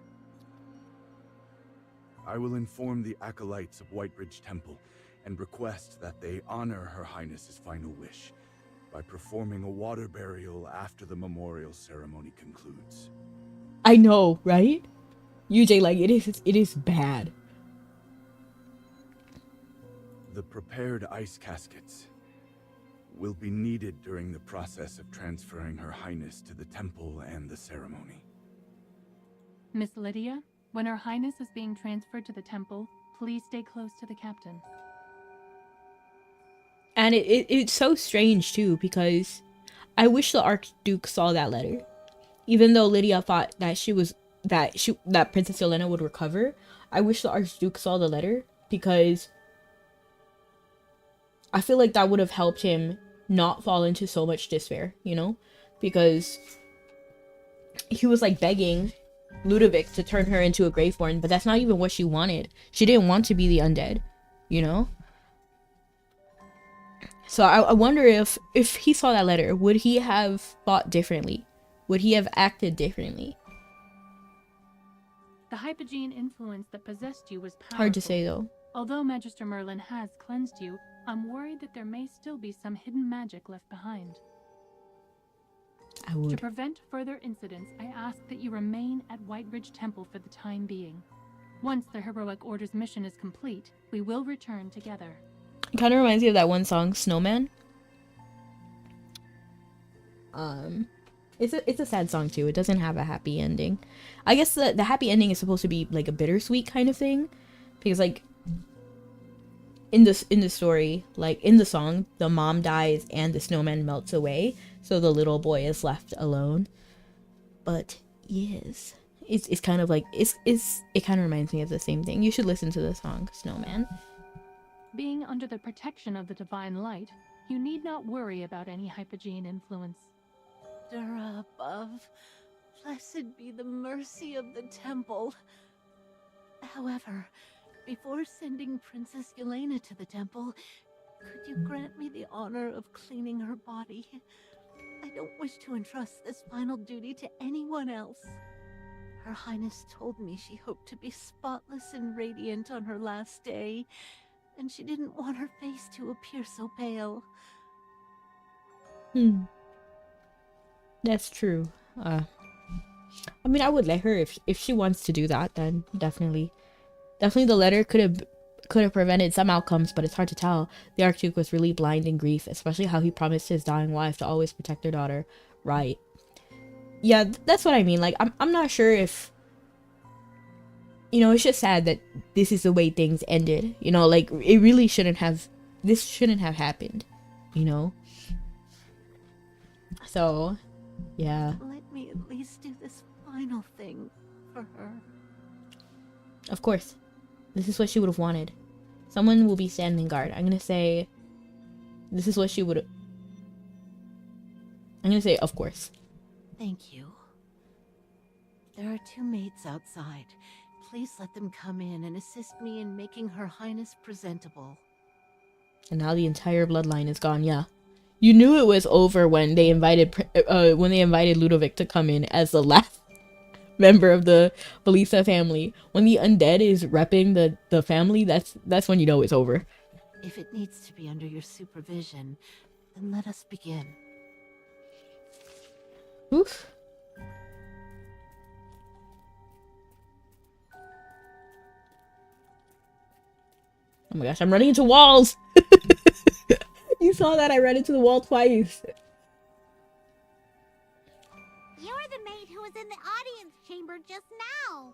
I will inform the acolytes of White Ridge Temple and request that they honor Her Highness's final wish by performing a water burial after the memorial ceremony concludes. I know, right? UJ, like, it is bad. The prepared ice caskets will be needed during the process of transferring Her Highness to the temple and the ceremony. Miss Lydia, when Her Highness is being transferred to the temple, please stay close to the captain. And it's so strange too, because I wish the Archduke saw that letter. Even though Lydia thought that that Princess Yelena would recover, I wish the Archduke saw the letter, because I feel like that would have helped him not fall into so much despair, you know? Because he was like begging Ludovic to turn her into a Graveborn, but that's not even what she wanted. She didn't want to be the undead, you know? So I wonder if he saw that letter, would he have thought differently? Would he have acted differently? The hypogene influence that possessed you was powerful. Hard to say though. Although Magister Merlin has cleansed you, I'm worried that there may still be some hidden magic left behind. I would. To prevent further incidents, I ask that you remain at White Ridge Temple for the time being. Once the Heroic Order's mission is complete, we will return together. It kind of reminds me of that one song, Snowman. It's a sad song too. It doesn't have a happy ending. I guess the happy ending is supposed to be like a bittersweet kind of thing, because like in the story, like in the song, the mom dies and the snowman melts away, so the little boy is left alone. But yes, it's kind of like it kind of reminds me of the same thing. You should listen to the song Snowman. Being under the protection of the divine light, you need not worry about any hypogene influence. Above, blessed be the mercy of the temple. However, before sending Princess Yelena to the temple, could you grant me the honor of cleaning her body? I don't wish to entrust this final duty to anyone else. Her Highness told me she hoped to be spotless and radiant on her last day, and she didn't want her face to appear so pale. That's true. I mean, I would let her if she wants to do that. Then definitely the letter could have prevented some outcomes, but it's hard to tell. The Archduke was really blind in grief, especially how he promised his dying wife to always protect their daughter. Right? Yeah, that's what I mean. Like, I'm not sure if, you know, it's just sad that this is the way things ended. You know, like it really shouldn't have. This shouldn't have happened. You know. So. Yeah. Let me at least do this final thing for her. Of course. This is what she would have wanted. Someone will be standing guard. I'm gonna say this is what she would. I'm gonna say of course. Thank you. There are 2 maids outside. Please let them come in and assist me in making Her Highness presentable. And now the entire bloodline is gone. Yeah. You knew it was over when they invited Ludovic to come in as the last member of the Belisa family. When the undead is repping the family, that's when you know it's over. If it needs to be under your supervision, then let us begin. Oof. Oh my gosh, I'm running into walls. You saw that I ran into the wall twice. You're the maid who was in the audience chamber just now.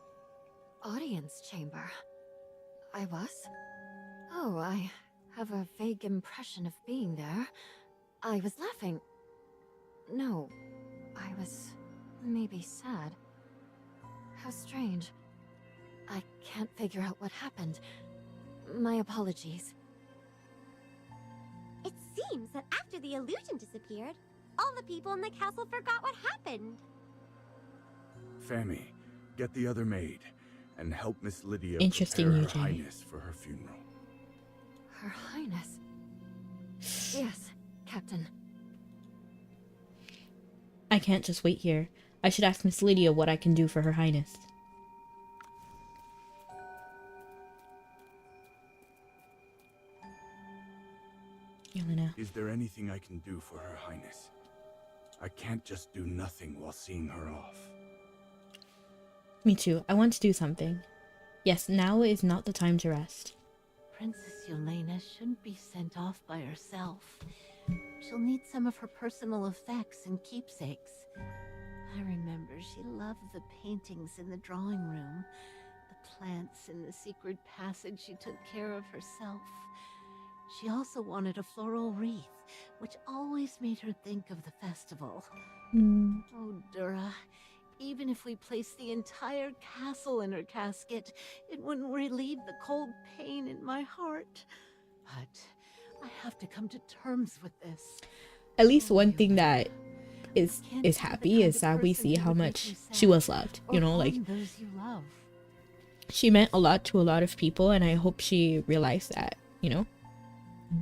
Audience chamber? I was? Oh, I have a vague impression of being there. I was laughing. No, I was maybe sad. How strange. I can't figure out what happened. My apologies. It seems that after the illusion disappeared, all the people in the castle forgot what happened. Fammy, get the other maid and help Miss Lydia Interesting, prepare UJ. Her Highness for her funeral. Her Highness. Yes, Captain. I can't just wait here. I should ask Miss Lydia what I can do for Her Highness. Yelena. Is there anything I can do for Her Highness? I can't just do nothing while seeing her off. Me too. I want to do something. Yes, now is not the time to rest. Princess Yelena shouldn't be sent off by herself. She'll need some of her personal effects and keepsakes. I remember she loved the paintings in the drawing room, the plants in the secret passage she took care of herself. She also wanted a floral wreath, which always made her think of the festival. Oh, Dura, even if we placed the entire castle in her casket, it wouldn't relieve the cold pain in my heart. But I have to come to terms with this. At least one thing that is happy is that we see how much she was loved. You know, like those you love. she meant a lot to a lot of people, and I hope she realized that, you know?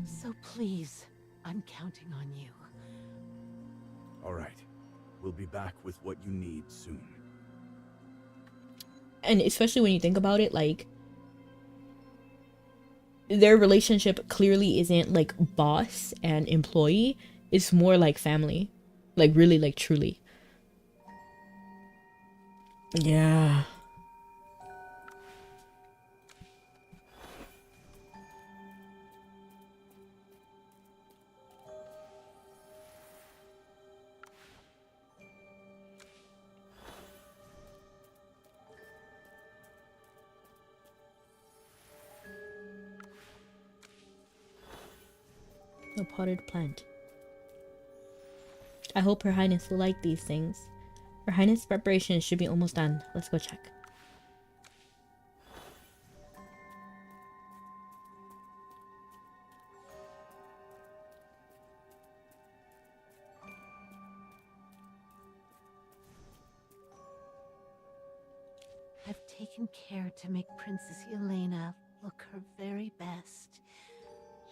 So please, I'm counting on you. All right. We'll be back with what you need soon. And especially when you think about it, like, their relationship clearly isn't like boss and employee. It's more like family. Like, really, like, truly. Yeah. A potted plant. I hope Her Highness will like these things. Her Highness' preparations should be almost done. Let's go check. I've taken care to make Princess Yelena look her very best.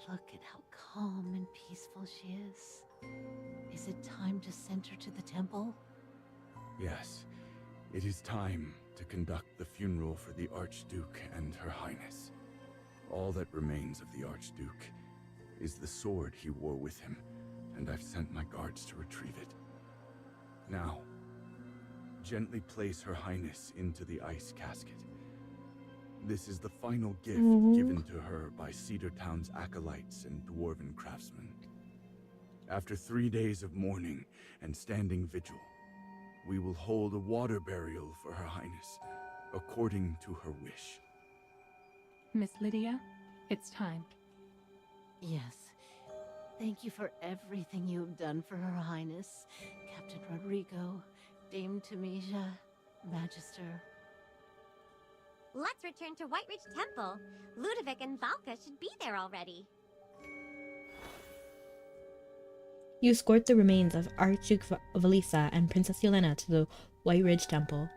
Look at how calm and peaceful she is. Is it time to send her to the temple? Yes, it is time to conduct the funeral for the Archduke and Her Highness. All that remains of the Archduke is the sword he wore with him, and I've sent my guards to retrieve it. Now, gently place Her Highness into the ice casket. This is the final gift given to her by Cedar Town's acolytes and dwarven craftsmen. After 3 days of mourning and standing vigil, we will hold a water burial for Her Highness, according to her wish. Miss Lydia, it's time. Yes. Thank you for everything you have done for Her Highness, Captain Rodrigo, Dame Tamesia, Magister. Let's return to Whiterich Temple. Ludovic and Valka should be there already. You escort the remains of Archduke Valisa and Princess Yelena to the White Ridge Temple.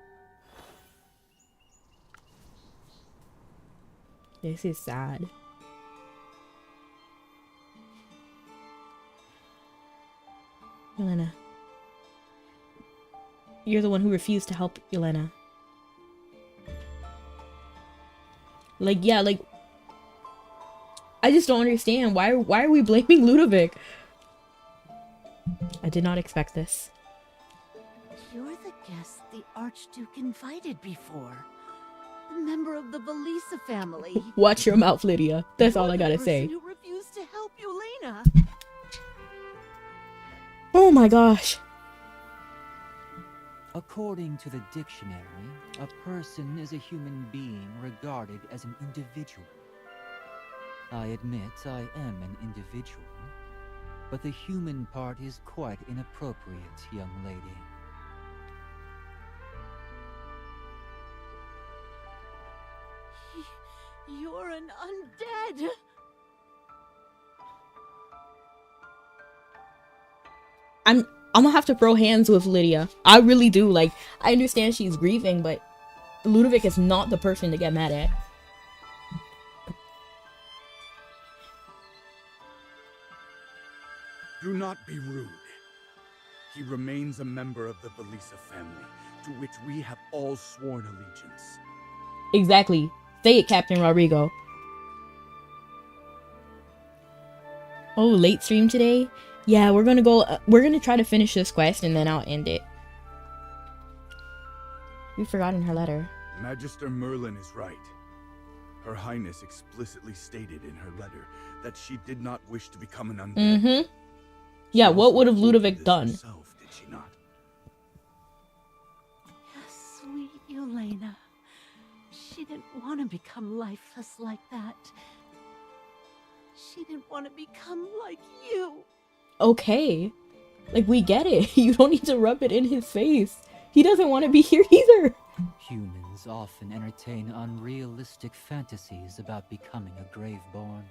This is sad. Yelena. You're the one who refused to help Yelena. Like, yeah, like, I just don't understand. Why are we blaming Ludovic? I did not expect this. You're the guest the Archduke invited before. A member of the Belisa family. Watch your mouth, Lydia. That's all I gotta say. Who refused to help Yelena? Oh my gosh. According to the dictionary, a person is a human being regarded as an individual. I admit I am an individual, but the human part is quite inappropriate, young lady. You're an undead! I'm gonna have to throw hands with Lydia. I really do. Like, I understand she's grieving, but Ludovic is not the person to get mad at. Do not be rude. He remains a member of the Belisa family, to which we have all sworn allegiance. Exactly. Say it, Captain Rodrigo. Oh, late stream today? Yeah, we're gonna go, we're gonna try to finish this quest and then I'll end it. We've forgotten her letter. Magister Merlin is right. Her Highness explicitly stated in her letter that she did not wish to become an undead. Mm-hmm. Yeah, what would have Ludovic done? Herself, did she not? Sweet Yelena. She didn't want to become lifeless like that. She didn't want to become like you. Okay. Like, we get it. You don't need to rub it in his face. He doesn't want to be here either. Humans often entertain unrealistic fantasies about becoming a Graveborn,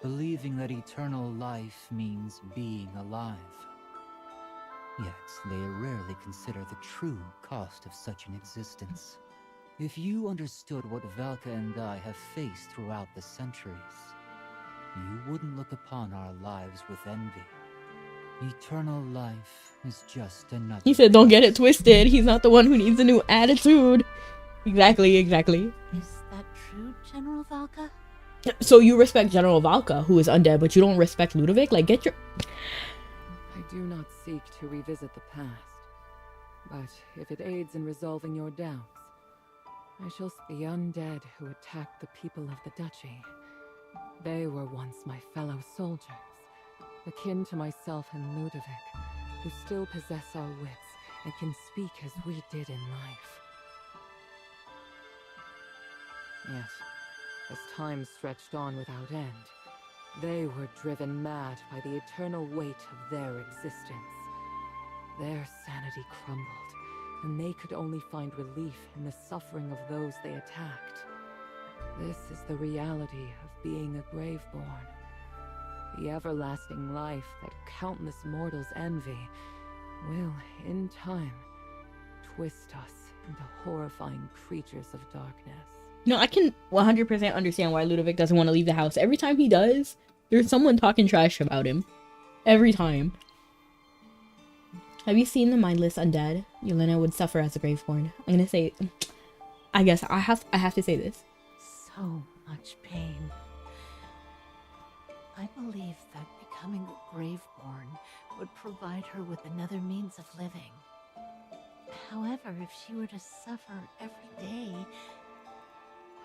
believing that eternal life means being alive. Yet they rarely consider the true cost of such an existence. If you understood what Valka and I have faced throughout the centuries, you wouldn't look upon our lives with envy. Eternal life is just another... He said, don't get it twisted. He's not the one who needs a new attitude. Exactly, exactly. Is that true, General Valka? So you respect General Valka, who is undead, but you don't respect Ludovic? Like, get your... I do not seek to revisit the past, but if it aids in resolving your doubts, I shall speak the undead who attacked the people of the duchy. They were once my fellow soldiers, akin to myself and Ludovic, who still possess our wits and can speak as we did in life. Yet, as time stretched on without end, they were driven mad by the eternal weight of their existence. Their sanity crumbled, and they could only find relief in the suffering of those they attacked. This is the reality of being a Graveborn. The everlasting life that countless mortals envy will, in time, twist us into horrifying creatures of darkness. No, I can 100% understand why Ludovic doesn't want to leave the house. Every time he does, there's someone talking trash about him. Every time. Have you seen the mindless undead? Yelena would suffer as a Graveborn. I'm gonna say... I guess I have to say this. So much pain. I believe that becoming a Graveborn would provide her with another means of living. However, if she were to suffer every day,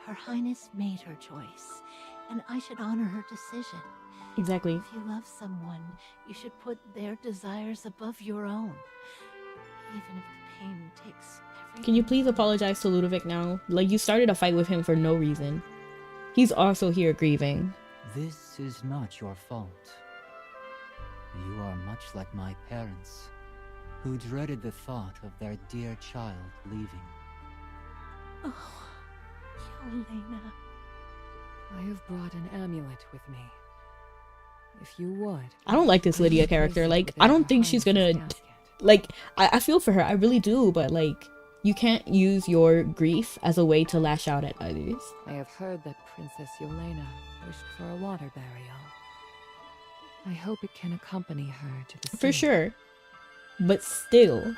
Her Highness made her choice, and I should honor her decision. Exactly. If you love someone, you should put their desires above your own, even if the pain takes every... Can you please apologize to Ludovic now? Like, you started a fight with him for no reason. He's also here grieving. This is not your fault. You are much like my parents, who dreaded the thought of their dear child leaving. Oh, Yelena. I have brought an amulet with me. If you would... I don't like this Lydia character. Like, I don't think she's gonna... Like, I feel for her. I really do. But, like, you can't use your grief as a way to lash out at others. I have heard that Princess Yelena wished for a water burial. I hope it can accompany her to the sea. For sure. But still,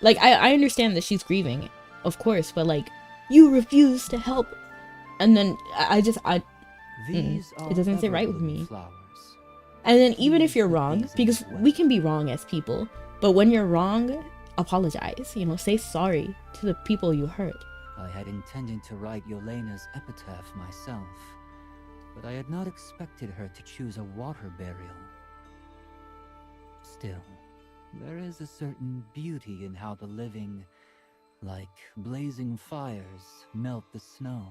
like, I understand that she's grieving, of course, but like, you refuse to help, and then it doesn't sit right with me. Flowers. And then even if you're wrong, because we can be wrong as people, but when you're wrong, apologize, you know, say sorry to the people you hurt. I had intended to write Yelena's epitaph myself, but I had not expected her to choose a water burial. Still, there is a certain beauty in how the living, like blazing fires, melt the snow.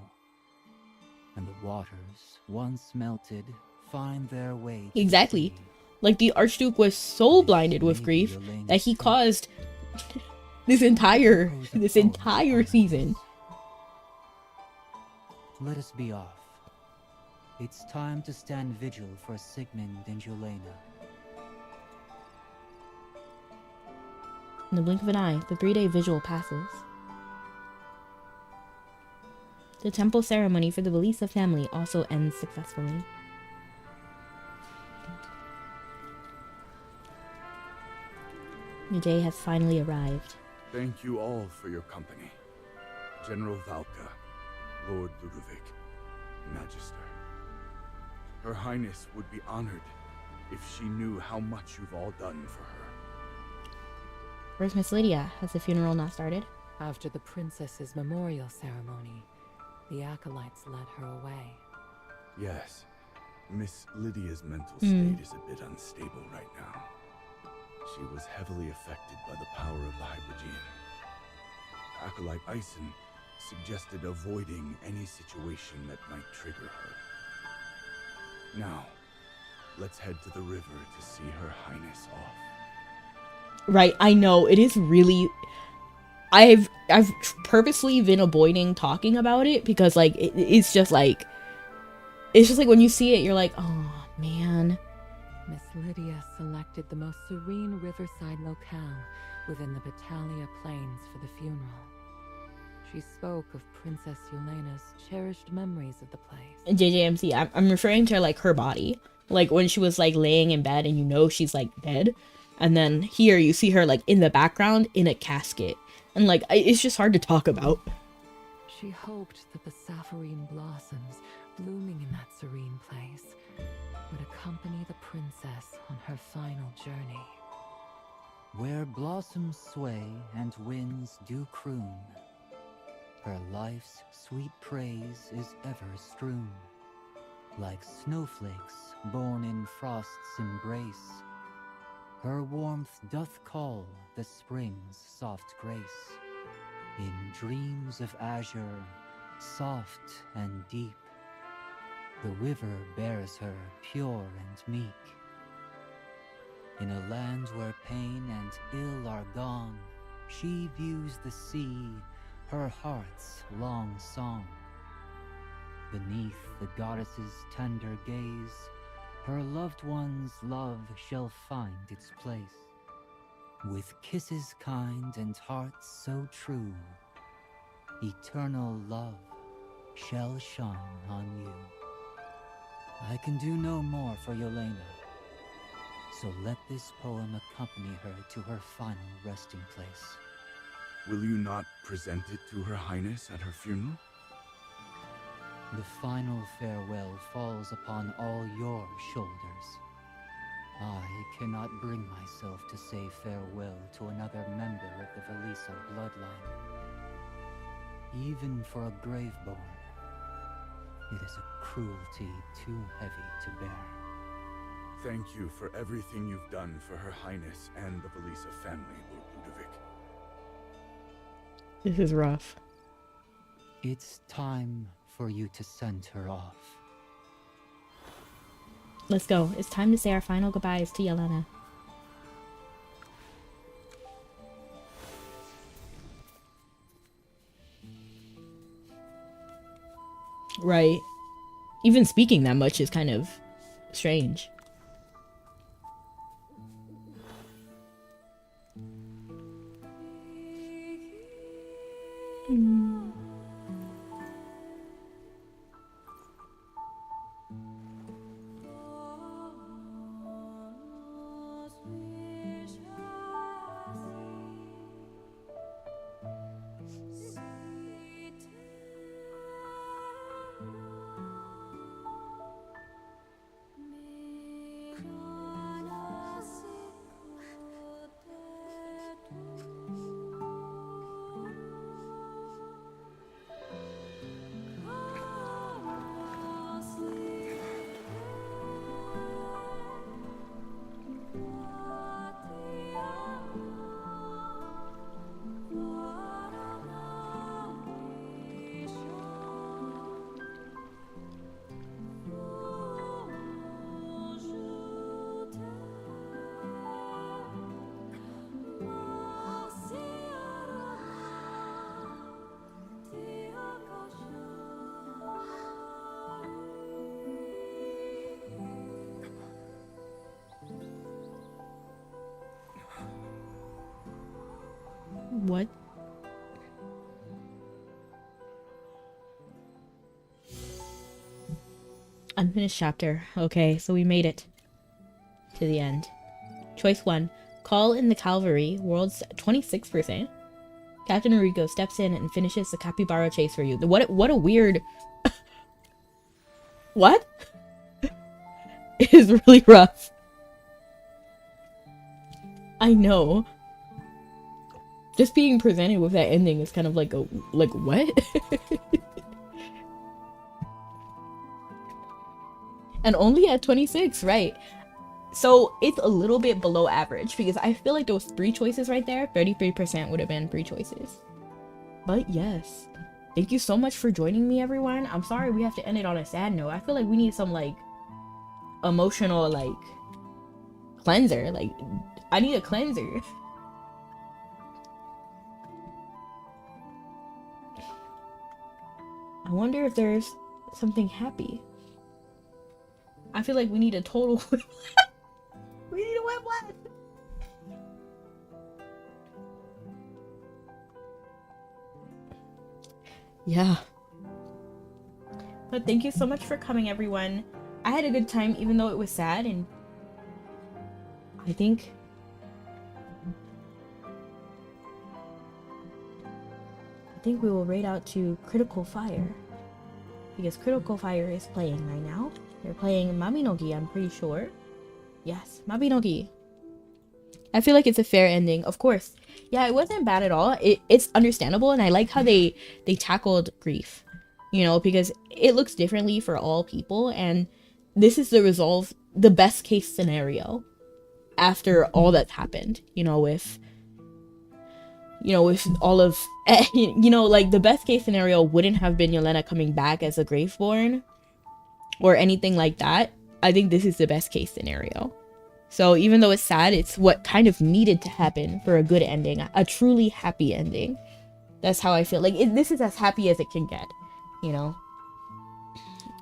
And the waters, once melted, find their way to Exactly. sea. Like, the Archduke was so blinded with grief that he caused this entire season. Let us be off. It's time to stand vigil for Sigmund and Yelena. In the blink of an eye, the 3-day vigil passes. The temple ceremony for the Velisa family also ends successfully. The day has finally arrived. Thank you all for your company. General Valka, Lord Ludovic, Magister. Her Highness would be honored if she knew how much you've all done for her. Where's Miss Lydia? Has the funeral not started? After the princess's memorial ceremony, the acolytes led her away. Yes, Miss Lydia's mental state is a bit unstable right now. She was heavily affected by the power of the Hypogean. Acolyte Ison suggested avoiding any situation that might trigger her. Now, let's head to the river to see Her Highness off. Right, I know, it is really... I've purposely been avoiding talking about it because, like, it's just like when you see it, you're like, oh, man. Miss Lydia selected the most serene riverside locale within the Battalia Plains for the funeral. She spoke of Princess Yelena's cherished memories of the place. JJMC, I'm referring to, like, her body. Like, when she was, like, laying in bed and you know she's, like, dead. And then here you see her, like, in the background in a casket. And, like, it's just hard to talk about. She hoped that the sapphirine blossoms blooming in that serene place would accompany the princess on her final journey. Where blossoms sway and winds do croon, her life's sweet praise is ever strewn. Like snowflakes born in frost's embrace, her warmth doth call the spring's soft grace. In dreams of azure, soft and deep, the river bears her pure and meek. In a land where pain and ill are gone, she views the sea, her heart's long song. Beneath the goddess's tender gaze, her loved one's love shall find its place. With kisses kind and hearts so true, eternal love shall shine on you. I can do no more for Yelena, so let this poem accompany her to her final resting place. Will you not present it to Her Highness at her funeral? The final farewell falls upon all your shoulders. I cannot bring myself to say farewell to another member of the Velisa bloodline. Even for a graveborn, it is a cruelty too heavy to bear. Thank you for everything you've done for Her Highness and the Velisa family, Lord Ludovic. This is rough. It's time for you to send her off. Let's go. It's time to say our final goodbyes to Yelena. Right. Even speaking that much is kind of strange. Unfinished chapter. Okay, so we made it to the end. Choice 1. Call in the cavalry. World's 26%. Captain Enrico steps in and finishes the capybara chase for you. What a weird... What? It is really rough. I know. Just being presented with that ending is kind of like a... Like, what? And only at 26, right? So it's a little bit below average because I feel like those 3 choices right there, 33% would have been 3 choices. But yes, thank you so much for joining me, everyone. I'm sorry we have to end it on a sad note. I feel like we need some like emotional like cleanser. Like I need a cleanser. I wonder if there's something happy. I feel like we need a total we need a whiplash. Yeah. But thank you so much for coming, everyone. I had a good time even though it was sad, and I think we will raid out to Critical Fire. Because Critical Fire is playing right now. They're playing Mabinogi, I'm pretty sure. Yes, Mabinogi. I feel like it's a fair ending, of course. Yeah, it wasn't bad at all. It's understandable, and I like how they tackled grief. You know, because it looks differently for all people, and this is the best case scenario after all that's happened. You know, with all of, you know, like the best case scenario wouldn't have been Yelena coming back as a Graveborn or anything like that. I think this is the best case scenario. So even though it's sad, it's what kind of needed to happen for a good ending, a truly happy ending. That's how I feel. Like this is as happy as it can get, you know.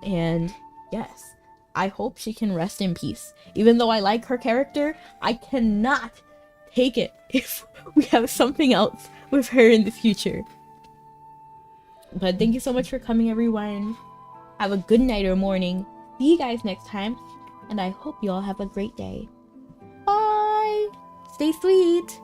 And yes, I hope she can rest in peace. Even though I like her character, I cannot take it if we have something else with her in the future. But thank you so much for coming, everyone. Have a good night or morning. See you guys next time. And I hope you all have a great day. Bye! Stay sweet!